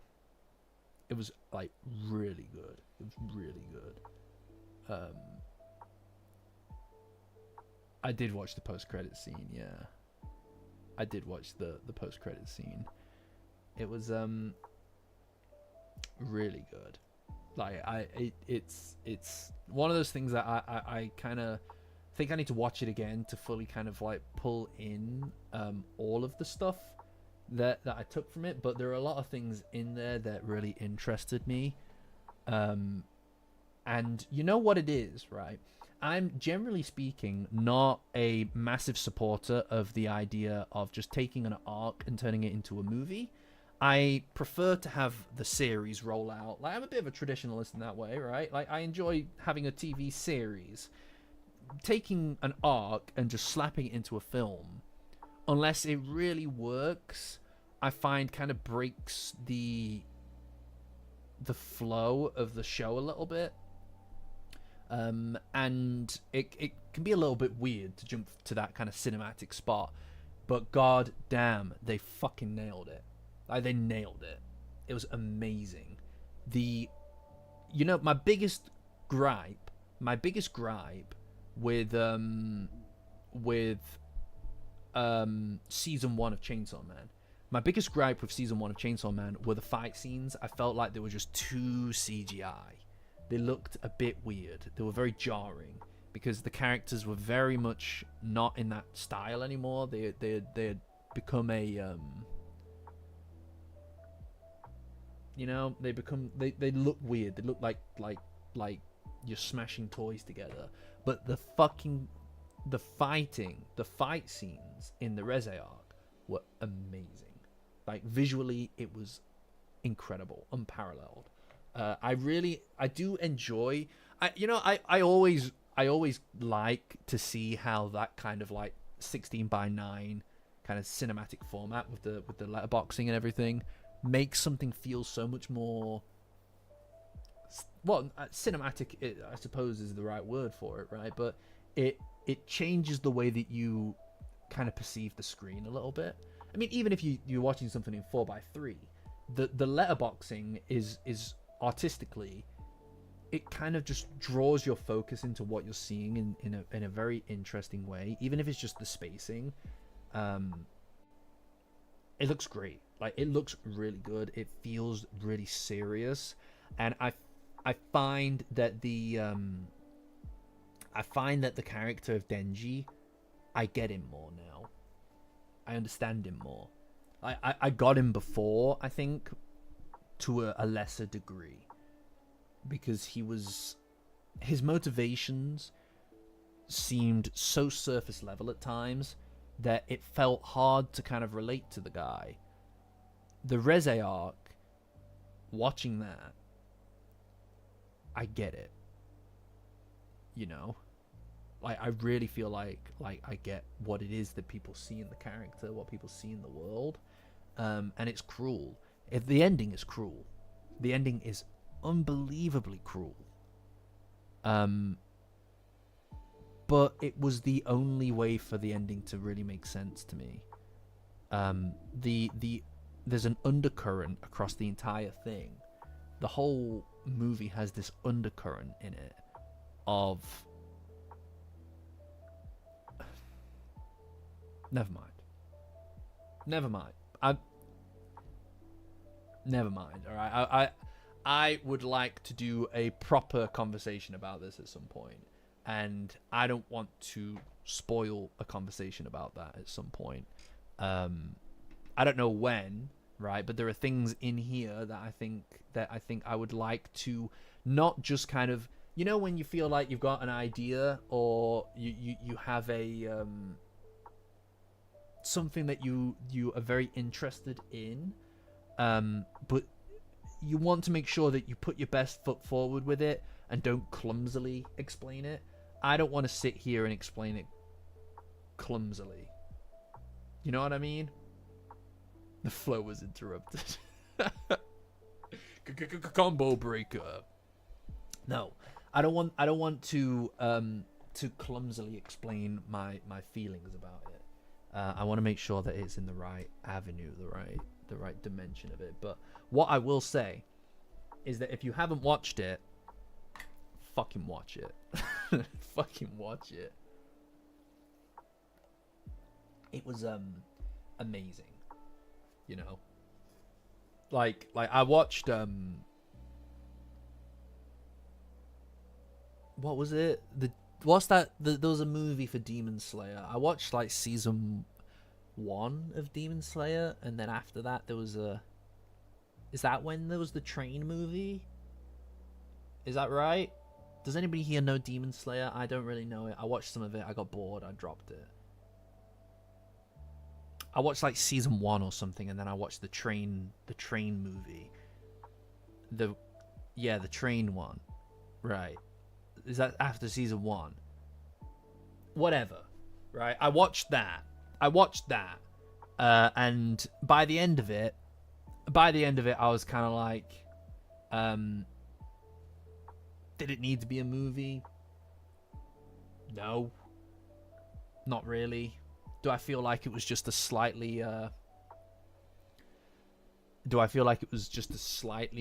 It was like really good. It was really good. I did watch the post credit scene. Yeah, I did watch the post credit scene. It was really good. Like it's one of those things that I kind of think I need to watch it again to fully kind of like pull in all of the stuff that I took from it. But there are a lot of things in there that really interested me. And you know what it is, right? I'm generally speaking not a massive supporter of the idea of just taking an arc and turning it into a movie. I prefer to have the series roll out. Like, I'm a bit of a traditionalist in that way, right? Like, I enjoy having a TV series. Taking an arc and just slapping it into a film, unless it really works, I find kind of breaks the flow of the show a little bit. And it can be a little bit weird to jump to that kind of cinematic spot. But god damn, they fucking nailed it. Like, they nailed it. It was amazing. My biggest gripe with season 1 of Chainsaw Man. My biggest gripe with season 1 of Chainsaw Man were the fight scenes. I felt like they were just too CGI. They looked a bit weird. They were very jarring because the characters were very much not in that style anymore. They had become a they look weird. They look like you're smashing toys together. But the fight scenes in the Reze arc were amazing. Like, visually, it was incredible, unparalleled. I do enjoy. I always like to see how that kind of like 16:9 kind of cinematic format with the letterboxing and everything makes something feel so much more. Well, cinematic, I suppose, is the right word for it, right? But it changes the way that you kind of perceive the screen a little bit. I mean, even if you're watching something in 4:3, the letterboxing is artistically, it kind of just draws your focus into what you're seeing in a very interesting way. Even if it's just the spacing, it looks great. Like, it looks really good. It feels really serious, and I find that the character of Denji, I get him more now. I understand him more. I got him before, I think, to a lesser degree, because his motivations seemed so surface level at times that it felt hard to kind of relate to the guy. The Reze arc, watching that, I get it. Like, I really feel like I get what it is that people see in the character, what people see in the world, and it's cruel. If the ending is cruel, the ending is unbelievably cruel. But it was the only way for the ending to really make sense to me. There's an undercurrent across the entire thing. The whole movie has this undercurrent in it of... Never mind. All right. I would like to do a proper conversation about this at some point, and I don't want to spoil a conversation about that at some point. I don't know when, right? But there are things in here that I think I would like to not just kind of, when you feel like you've got an idea, or you have a something that you are very interested in, but you want to make sure that you put your best foot forward with it and don't clumsily explain it. I don't want to sit here and explain it clumsily. You know what I mean? The flow was interrupted. Combo breaker. No, I don't want to clumsily explain my feelings about it. I want to make sure that it's in the right avenue, the right dimension of it. But what I will say is that if you haven't watched it, fucking watch it. Fucking watch it. It was amazing, you know. Like I watched what was it? There was a movie for Demon Slayer. I watched like season 1 of Demon Slayer, and then after that there was a. Is that when there was the train movie? Is that right? Does anybody here know Demon Slayer? I don't really know it. I watched some of it. I got bored. I dropped it. I watched like season 1 or something, and then I watched the train movie. The train one, right? Is that after season 1? Whatever, right? I watched that, and by the end of it, I was kind of like, did it need to be a movie? No, not really. Do I feel like it was just a slightly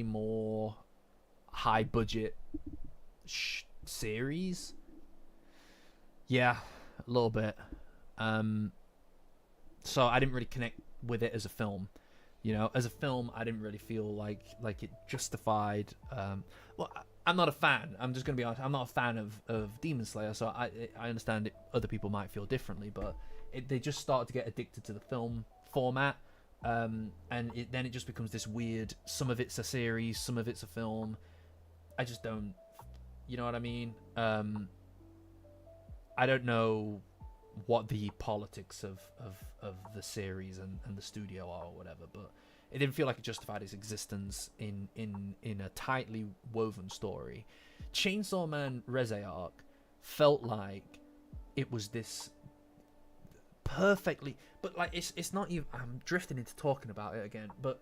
more high budget series? Yeah, a little bit. So I didn't really connect with it as a film. You know, as a film, I didn't really feel like it justified. Well, I'm not a fan. I'm just gonna be honest. I'm not a fan of Demon Slayer, so I understand other people might feel differently, but they just started to get addicted to the film format, and then it just becomes this weird. Some of it's a series, some of it's a film. I just don't. You know what I mean? I don't know what the politics of the series and the studio are or whatever, but it didn't feel like it justified its existence in a tightly woven story. Chainsaw Man Reze arc felt like it was this perfectly, but like it's not even. I'm drifting into talking about it again, but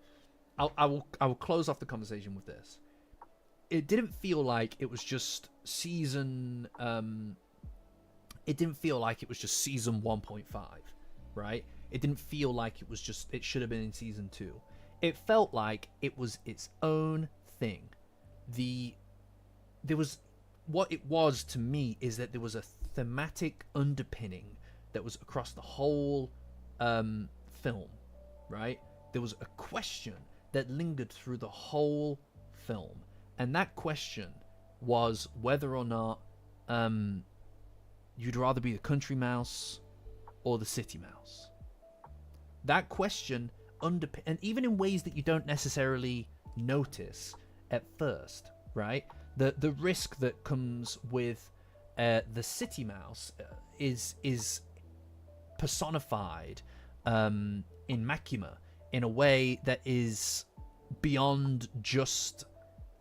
I will close off the conversation with this. It didn't feel like it was just season. It didn't feel like it was just season 1.5, right? It didn't feel like it was just. It should have been in season 2. It felt like it was its own thing. There was what it was to me is that there was a thematic underpinning that was across the whole film, right? There was a question that lingered through the whole film, and that question was whether or not you'd rather be the country mouse or the city mouse. That question and even in ways that you don't necessarily notice at first, right? The risk that comes with the city mouse is personified in Makima in a way that is beyond just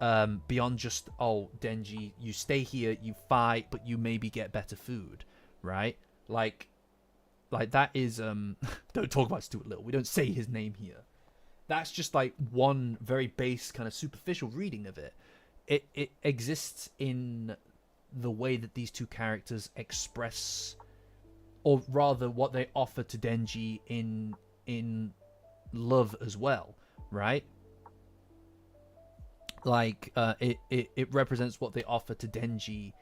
oh, Denji, you stay here, you fight, but you maybe get better food, right? Like that is don't talk about Stuart Little. We don't say his name here. That's just like one very base kind of superficial reading of it. It exists in the way that these two characters express, or rather what they offer to Denji in love as well, right? Like it represents what they offer to Denji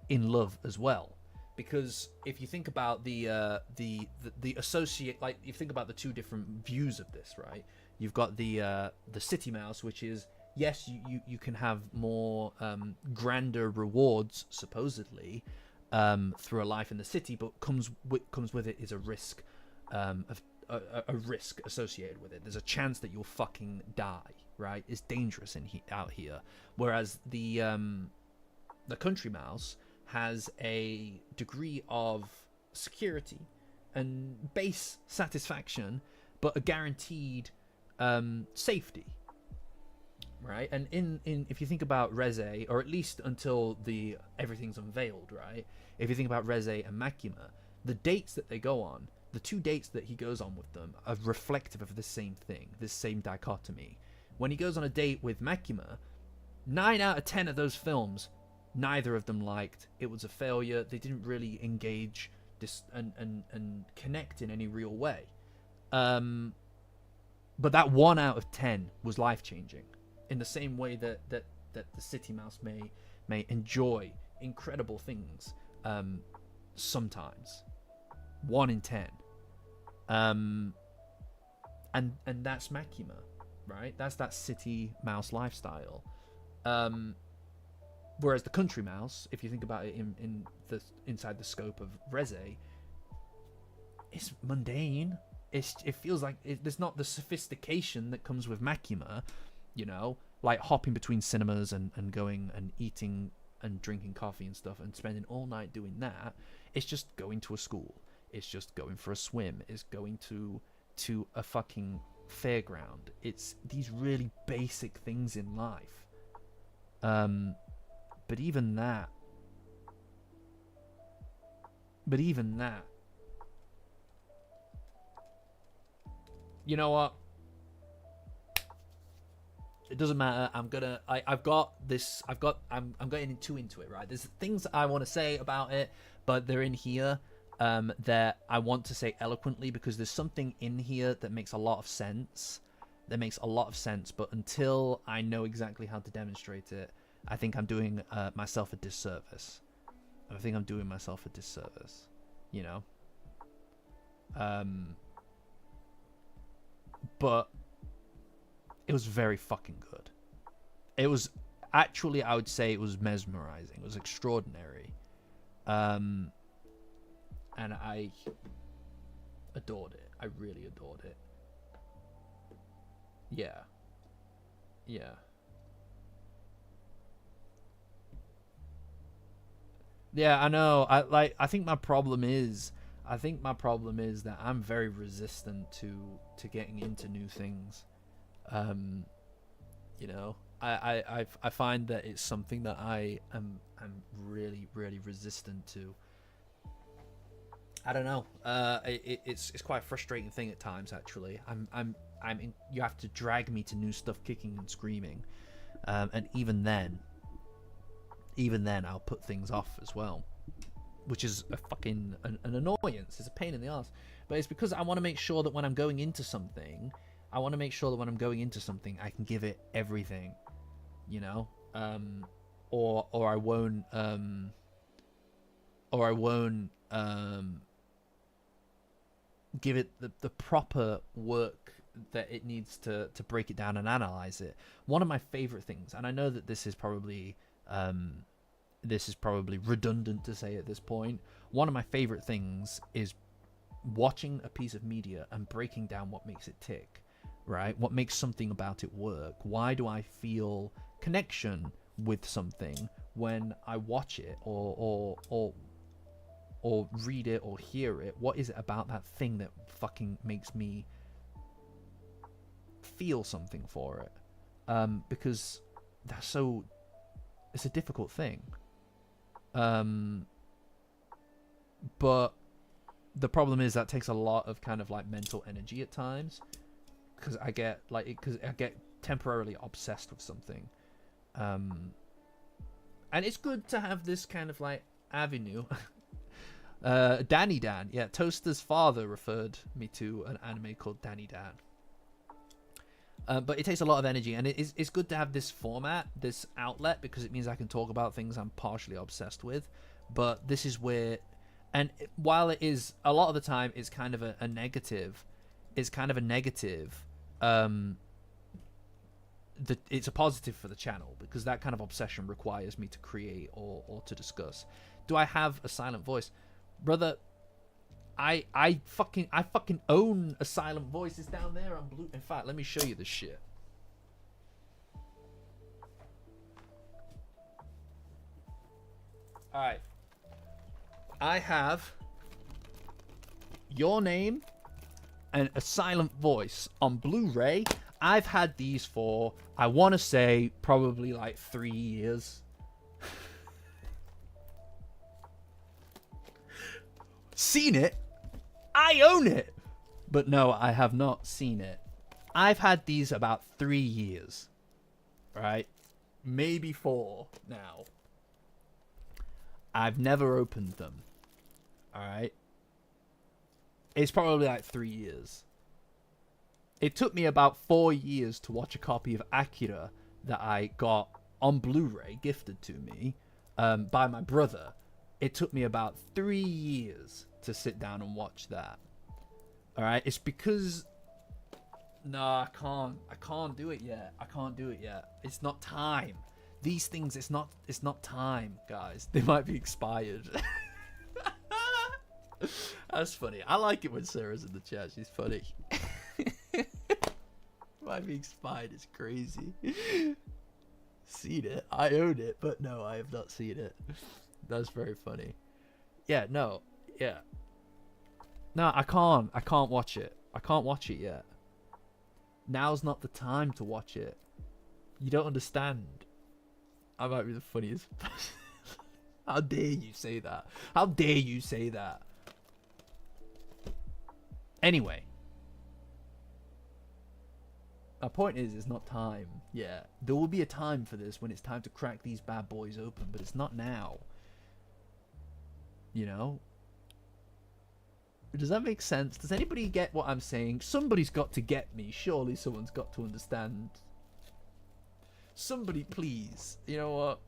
in love as well. Because if you think about the associate, like you think about the two different views of this, right? You've got the city mouse, which is, yes, you can have more grander rewards supposedly through a life in the city, but comes with it is a risk of a risk associated with it. There's a chance that you'll fucking die, right? It's dangerous out here. Whereas the country mouse has a degree of security and base satisfaction, but a guaranteed safety, right? And in if you think about Reze, or at least until everything's unveiled, right? If you think about Reze and Makima, the dates that they go on, the 2 dates that he goes on with them, are reflective of the same thing, this same dichotomy. When he goes on a date with Makima, 9 out of 10 of those films, neither of them liked. It was a failure. They didn't really engage this and connect in any real way. But that 1 out of 10 was life changing, in the same way that the city mouse may enjoy incredible things sometimes. 1 in 10. And that's Makima, right? That's that city mouse lifestyle. Whereas the country mouse, if you think about it inside the scope of Reze, it's mundane. It feels like there's not the sophistication that comes with Makima, you know, like hopping between cinemas and going and eating and drinking coffee and stuff and spending all night doing that. It's just going to a school. It's just going for a swim. It's going to a fucking fairground. It's these really basic things in life. But even that, you know what? It doesn't matter. I'm getting too into it, right? There's things I want to say about it, but they're in here that I want to say eloquently, because there's something in here that makes a lot of sense. But until I know exactly how to demonstrate it, I think I'm doing myself a disservice. You know? But it was very fucking good. It was actually, I would say it was mesmerizing. It was extraordinary. And I adored it. I really adored it. Yeah. Yeah, I know. I think my problem is that I'm very resistant to getting into new things. You know, I find that it's something that I'm really, really resistant to. I don't know. It's quite a frustrating thing at times, actually. You have to drag me to new stuff kicking and screaming. And even then I'll put things off as well, which is a fucking an annoyance. It's a pain in the ass. But it's because I want to make sure that when I'm going into something, I can give it everything, you know, or I won't give it the proper work that it needs to break it down and analyze it. One of my favorite things, and I know that this is probably redundant to say at this point, one of my favorite things is watching a piece of media and breaking down what makes it tick, right? What makes something about it work? Why do I feel connection with something when I watch it or read it or hear it? What is it about that thing that fucking makes me feel something for it? Because it's a difficult thing. But the problem is that takes a lot of kind of like mental energy at times, because I get temporarily obsessed with something. And it's good to have this kind of like avenue. Dandadan, yeah, Toaster's father referred me to an anime called Dandadan. But it takes a lot of energy, and it's good to have this format, this outlet, because it means I can talk about things I'm partially obsessed with. But this is where, and while it is a lot of the time, it's kind of a negative. It's kind of a negative. It's a positive for the channel, because that kind of obsession requires me to create or to discuss. Do I have a silent voice, brother? I fucking own a silent voice. It's down there on blue. In fact, let me show you this shit. Alright. I have your name and a silent voice on Blu-ray. I've had these for, I want to say, probably like 3 years. Seen it? I own it! But no, I have not seen it. I've had these about 3 years. Right? Maybe 4 now. I've never opened them. Alright? It's probably like 3 years. It took me about 4 years to watch a copy of Akira that I got on Blu-ray, gifted to me, by my brother. It took me about 3 years to sit down and watch that. Alright? It's because... No, I can't do it yet. I can't do it yet. It's not time. These things, it's not time, guys. They might be expired. That's funny. I like it when Sarah's in the chat. She's funny. Might be expired. It's crazy. Seen it. I own it, but no, I have not seen it. That's very funny. Yeah, no. Yeah. No, I can't watch it. I can't watch it yet. Now's not the time to watch it. You don't understand. I might be the funniest. How dare you say that? How dare you say that? Anyway. My point is, it's not time. Yeah. There will be a time for this when it's time to crack these bad boys open, but it's not now. You know? Does that make sense? Does anybody get what I'm saying? Somebody's got to get me. Surely someone's got to understand. Somebody, please. You know what?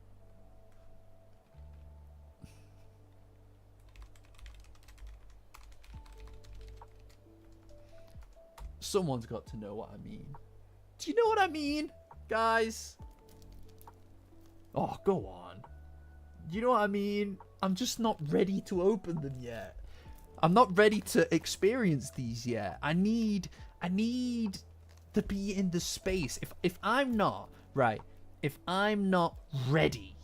Someone's got to know what I mean. Do you know what I mean, guys? Oh, go on. You know what I mean? I'm just not ready to open them yet. I'm not ready to experience these yet. I need to be in the space. If I'm not, right, if I'm not ready,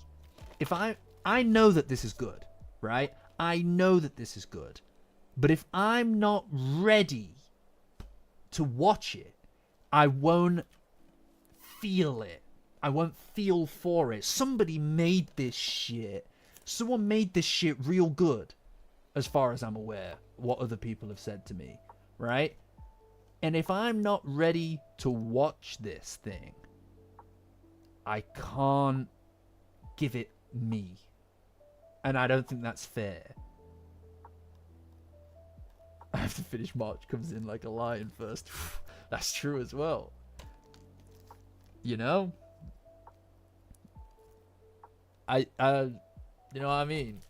if I know that this is good, right? I know that this is good. But if I'm not ready to watch it, I won't feel it. I won't feel for it. Somebody made this shit. Someone made this shit real good. As far as I'm aware, what other people have said to me, right? And if I'm not ready to watch this thing, I can't give it me. And I don't think that's fair. I have to finish March comes in like a lion first. That's true as well. You know? You know what I mean?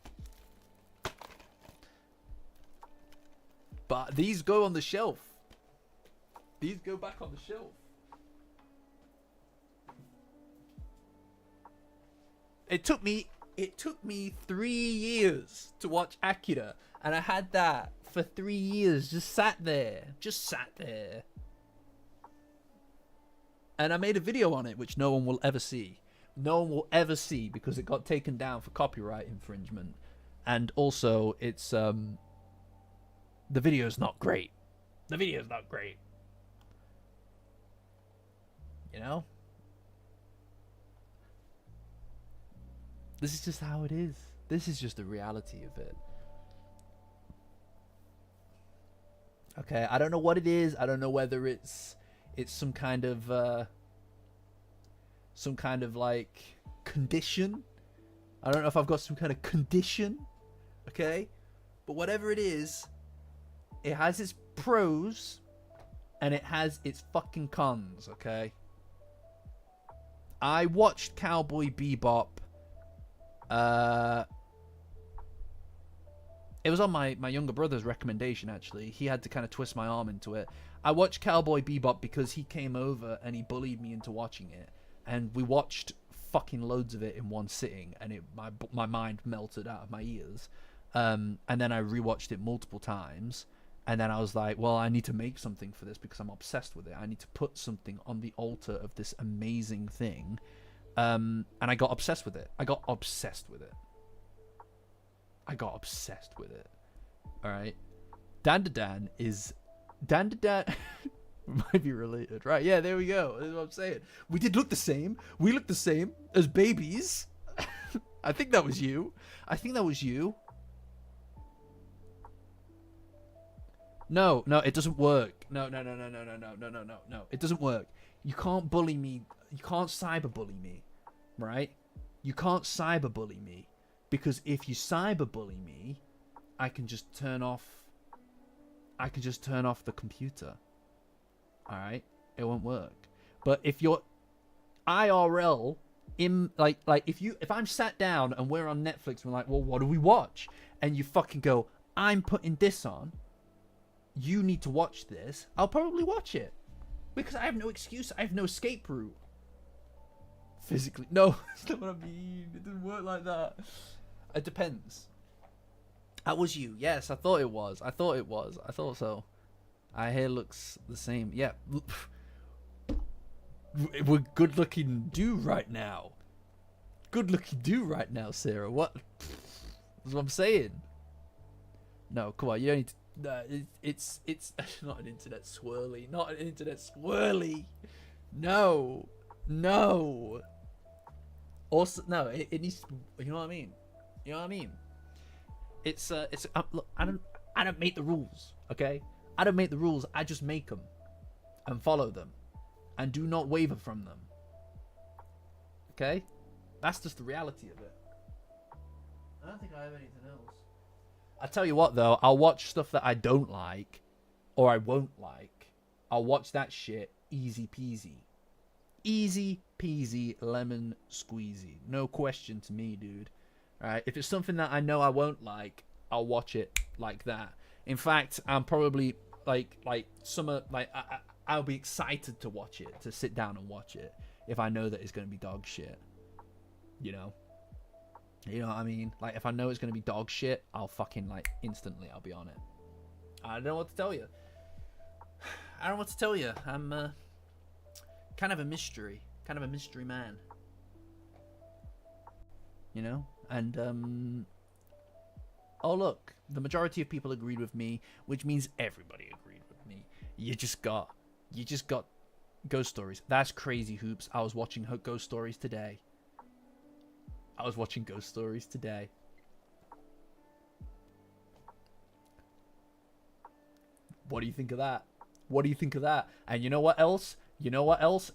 But these go on the shelf. These go back on the shelf. It took me 3 years to watch Akira, and I had that for 3 years. Just sat there. And I made a video on it, which no one will ever see. No one will ever see because it got taken down for copyright infringement. And also, it's the video's not great. The video's not great. You know? This is just how it is. This is just the reality of it. Okay, I don't know what it is. I don't know whether it's some kind of like condition. I don't know if I've got some kind of condition. Okay? But whatever it is, it has its pros and it has its fucking cons, okay? I watched Cowboy Bebop. It was on my younger brother's recommendation, actually. He had to kind of twist my arm into it. I watched Cowboy Bebop because he came over and he bullied me into watching it. And we watched fucking loads of it in one sitting, and my mind melted out of my ears. And then I rewatched it multiple times. And then I was like, well, I need to make something for this because I'm obsessed with it. I need to put something on the altar of this amazing thing. And I got obsessed with it. I got obsessed with it. Alright. Dandadan is... Dandadan... might be related. Right, yeah, there we go. That's what I'm saying. We did look the same. We looked the same as babies. I think that was you. No, it doesn't work. No. It doesn't work. You can't bully me. You can't cyberbully me. Right? You can't cyberbully me. Because if you cyberbully me, I can just turn off the computer. All right, it won't work. But if you're IRL in like if I'm sat down and we're on Netflix and we're like, well, what do we watch? And you fucking go, I'm putting this on. You need to watch this. I'll probably watch it because I have no excuse. I have no escape route. Physically, no, that's not what I mean. It doesn't work like that. It depends. That was you. Yes, I thought it was. I thought so. Our hair looks the same. Yeah. We're good looking dude right now. Good looking dude right now, Sarah. What? That's what I'm saying. No, come on. You don't need to. No, it's not an internet swirly. Not an internet swirly. No. Also, no. It needs to. You know what I mean? You know what I mean? It's look, I don't make the rules, okay? I don't make the rules. I just make them and follow them and do not waver from them. Okay? That's just the reality of it. I don't think I have anything else. I tell you what though, I'll watch stuff that I don't like or I won't like. I'll watch that shit easy peasy. Easy peasy lemon squeezy. No question to me, dude. Alright, if it's something that I know I won't like, I'll watch it like that. In fact, I'm probably I'll be excited to watch it, to sit down and watch it, if I know that it's gonna be dog shit. You know what I mean? Like, if I know it's gonna be dog shit, I'll fucking instantly I'll be on it. I don't know what to tell you. I'm kind of a mystery man. You know? And oh look, the majority of people agreed with me, which means everybody agreed with me. You just got ghost stories. That's crazy, Hoops. I was watching ghost stories today. What do you think of that? And you know what else?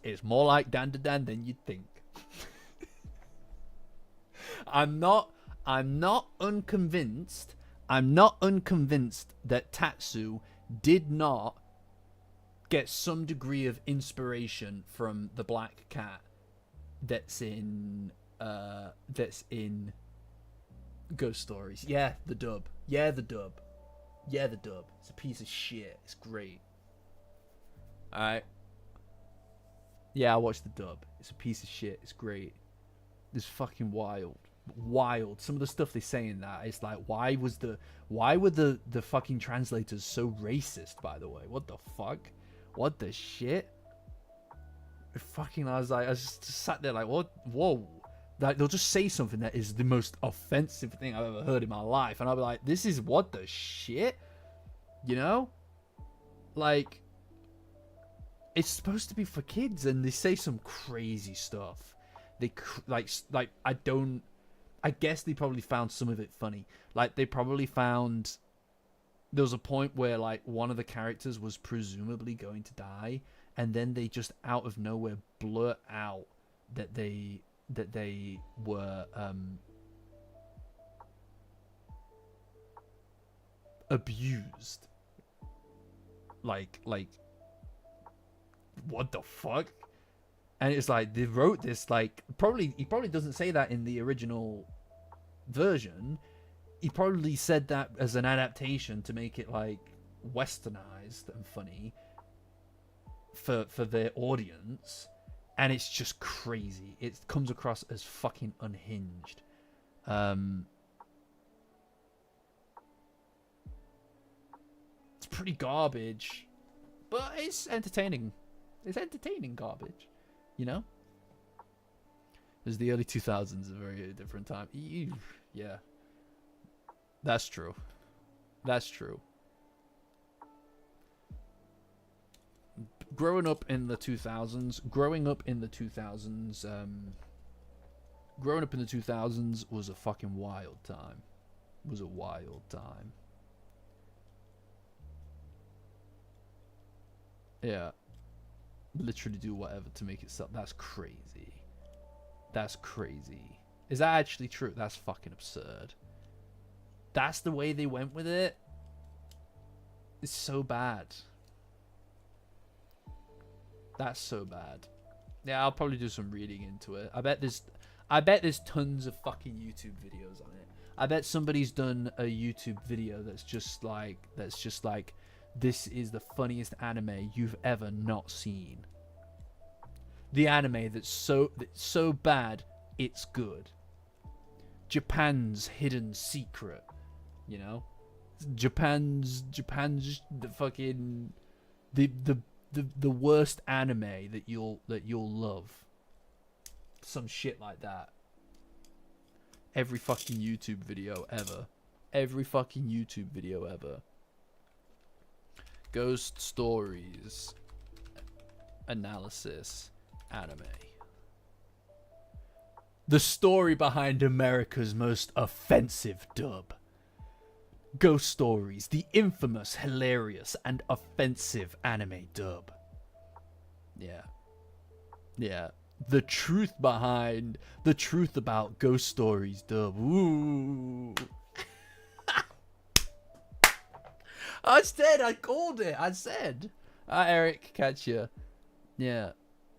It's more like Dandadan than you'd think. I'm not unconvinced that Tatsu did not get some degree of inspiration from the black cat that's in Ghost Stories. Yeah, the dub. It's a piece of shit. It's great. Alright. Yeah, I watched the dub. It's a piece of shit. It's great. It's fucking wild. Some of the stuff they say in that, it's like, why were the fucking translators so racist, by the way? What the fuck? What the shit? I just sat there like, what? Whoa. Like, they'll just say something that is the most offensive thing I've ever heard in my life, and I'll be like, this is what the shit? You know? Like, it's supposed to be for kids, and they say some crazy stuff. They I guess they probably found some of it funny. Like, they probably found there was a point where one of the characters was presumably going to die, and then they just out of nowhere blurt out that they were abused. Like what the fuck? And it's like, they wrote this, he probably doesn't say that in the original version. He probably said that as an adaptation to make it westernized and funny for their audience. And it's just crazy. It comes across as fucking unhinged. It's pretty garbage, but it's entertaining. It's entertaining garbage. You know? Because the early 2000s, a very different time. Yeah. That's true. Growing up in the 2000s was a fucking wild time. Yeah. Literally do whatever to make it sell. That's crazy. Is that actually true? That's fucking absurd. That's the way they went with it? It's so bad. That's so bad. Yeah, I'll probably do some reading into it. I bet there's tons of fucking YouTube videos on it. I bet somebody's done a YouTube video that's just like this is the funniest anime you've ever not seen. The anime that's so bad it's good. Japan's hidden secret, you know? Japan's the fucking the worst anime that you'll love. Some shit like that. Every fucking YouTube video ever. Every fucking YouTube video ever. Ghost stories. Analysis. Anime. The story behind America's most offensive dub. Ghost Stories, the infamous, hilarious, and offensive anime dub. Yeah. Yeah. The truth about Ghost Stories dub. Ooh. I said, I called it. I said. Eric, catch ya. Yeah.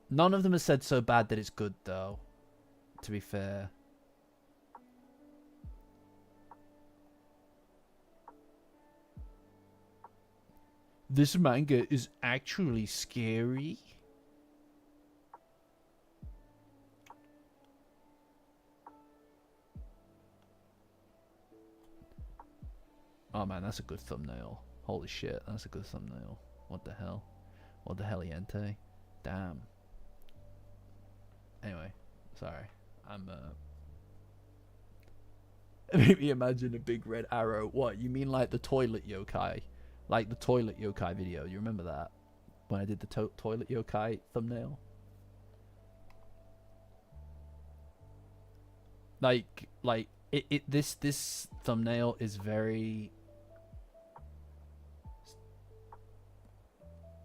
None of them have said so bad that it's good, though. To be fair. This manga is actually scary. Oh man, that's a good thumbnail. Holy shit, that's a good thumbnail. What the hell? What the heliente? Damn. Anyway, sorry. Maybe imagine a big red arrow. What, you mean like the toilet yokai? Like the toilet yokai video. You remember that? When I did the toilet yokai thumbnail? Like this thumbnail is very...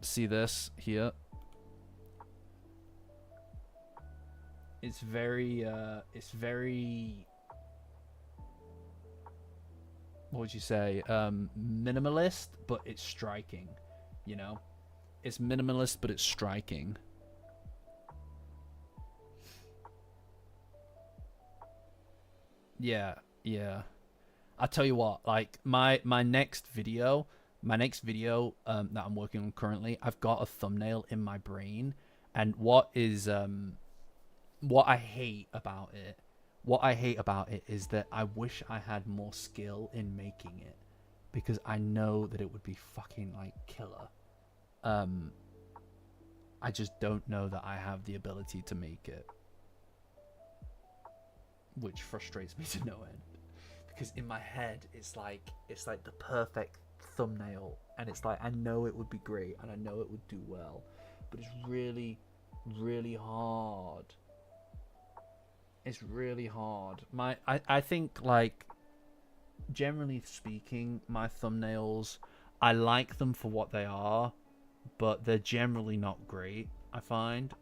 See this here? It's very what would you say, minimalist, but it's striking, you know? It's minimalist, but it's striking. Yeah, yeah. I'll tell you what, like, my next video that I'm working on currently, I've got a thumbnail in my brain, and what I hate about it is that I wish I had more skill in making it, because I know that it would be fucking like killer. I just don't know that I have the ability to make it, which frustrates me to no end, because in my head it's like the perfect thumbnail, and it's like I know it would be great and I know it would do well, but it's really, really hard. It's really hard. I think, like, generally speaking, my thumbnails, I like them for what they are, but they're generally not great, I find,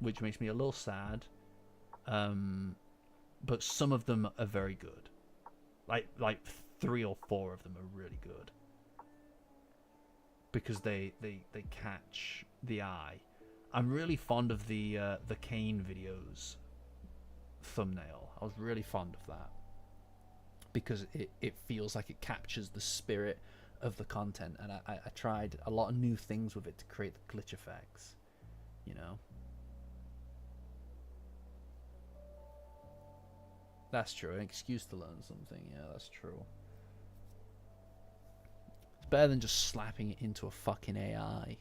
which makes me a little sad. But some of them are very good. Like 3 or 4 of them are really good, because they catch the eye. I'm really fond of the Kane videos thumbnail. I was really fond of that, because it feels like it captures the spirit of the content, and I tried a lot of new things with it to create the glitch effects, you know. That's true. An excuse to learn something. Yeah, that's true. It's better than just slapping it into a fucking AI,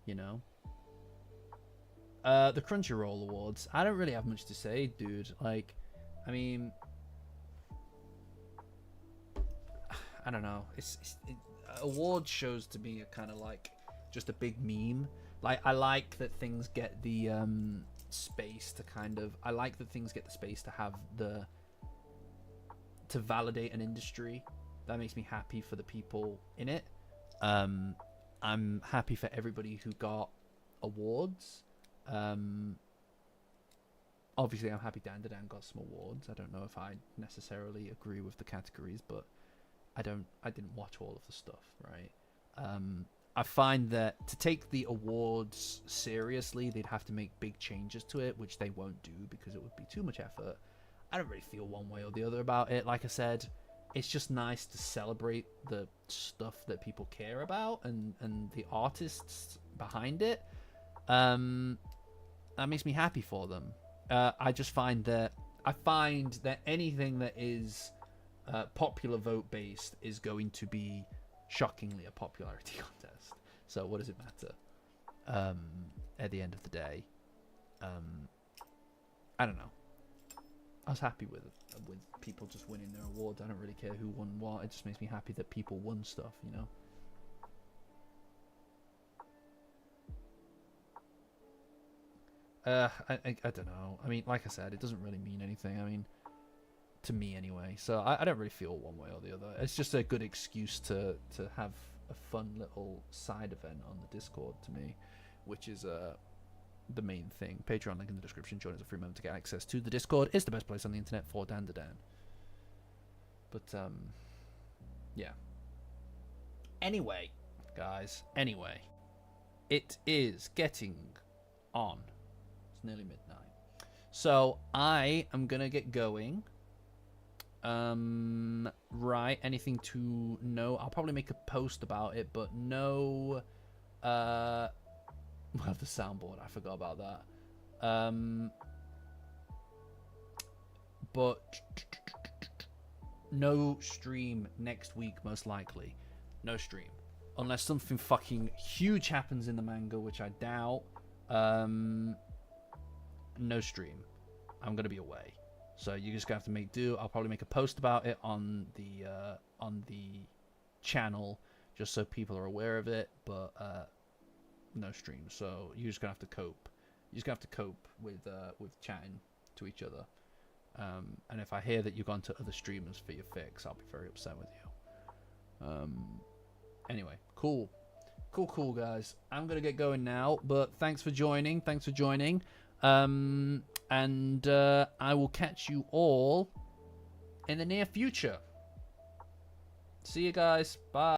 you know. The Crunchyroll Awards. I don't really have much to say, dude. Like, I mean, I don't know. Award shows to me are kind of like just a big meme. Like, I like that things get the space to kind of. I like that things get the space to have to validate an industry. That makes me happy for the people in it. I'm happy for everybody who got awards. Obviously, I'm happy Dandadan got some awards. I don't know if I necessarily agree with the categories, but I didn't watch all of the stuff, right? I find that to take the awards seriously, they'd have to make big changes to it, which they won't do because it would be too much effort. I don't really feel one way or the other about it. Like I said, it's just nice to celebrate the stuff that people care about and the artists behind it. That makes me happy for them. I find that anything that is popular vote based is going to be shockingly a popularity contest. So what does it matter? At the end of the day, I don't know. I was happy with people just winning their awards. I don't really care who won what. It just makes me happy that people won stuff, you know. I don't know. I mean, like I said, it doesn't really mean anything. I mean, to me anyway. So I don't really feel one way or the other. It's just a good excuse to have a fun little side event on the Discord to me, which is the main thing. Patreon link in the description. Join as a free member to get access to the Discord. It's the best place on the internet for Dandadan. But yeah. Anyway, guys. Anyway, it is getting on. It's nearly midnight. So I am gonna get going. Right, anything to know? I'll probably make a post about it, but no we'll have the soundboard, I forgot about that. But no stream next week, most likely. No stream. Unless something fucking huge happens in the manga, which I doubt. No stream. I'm gonna be away. So you're just gonna have to make do. I'll probably make a post about it on the channel, just so people are aware of it. But no stream. So you're just gonna have to cope. You're just gonna have to cope with chatting to each other. And if I hear that you've gone to other streamers for your fix, I'll be very upset with you. Anyway, cool, guys. I'm gonna get going now. But thanks for joining. And I will catch you all in the near future. See you guys. Bye.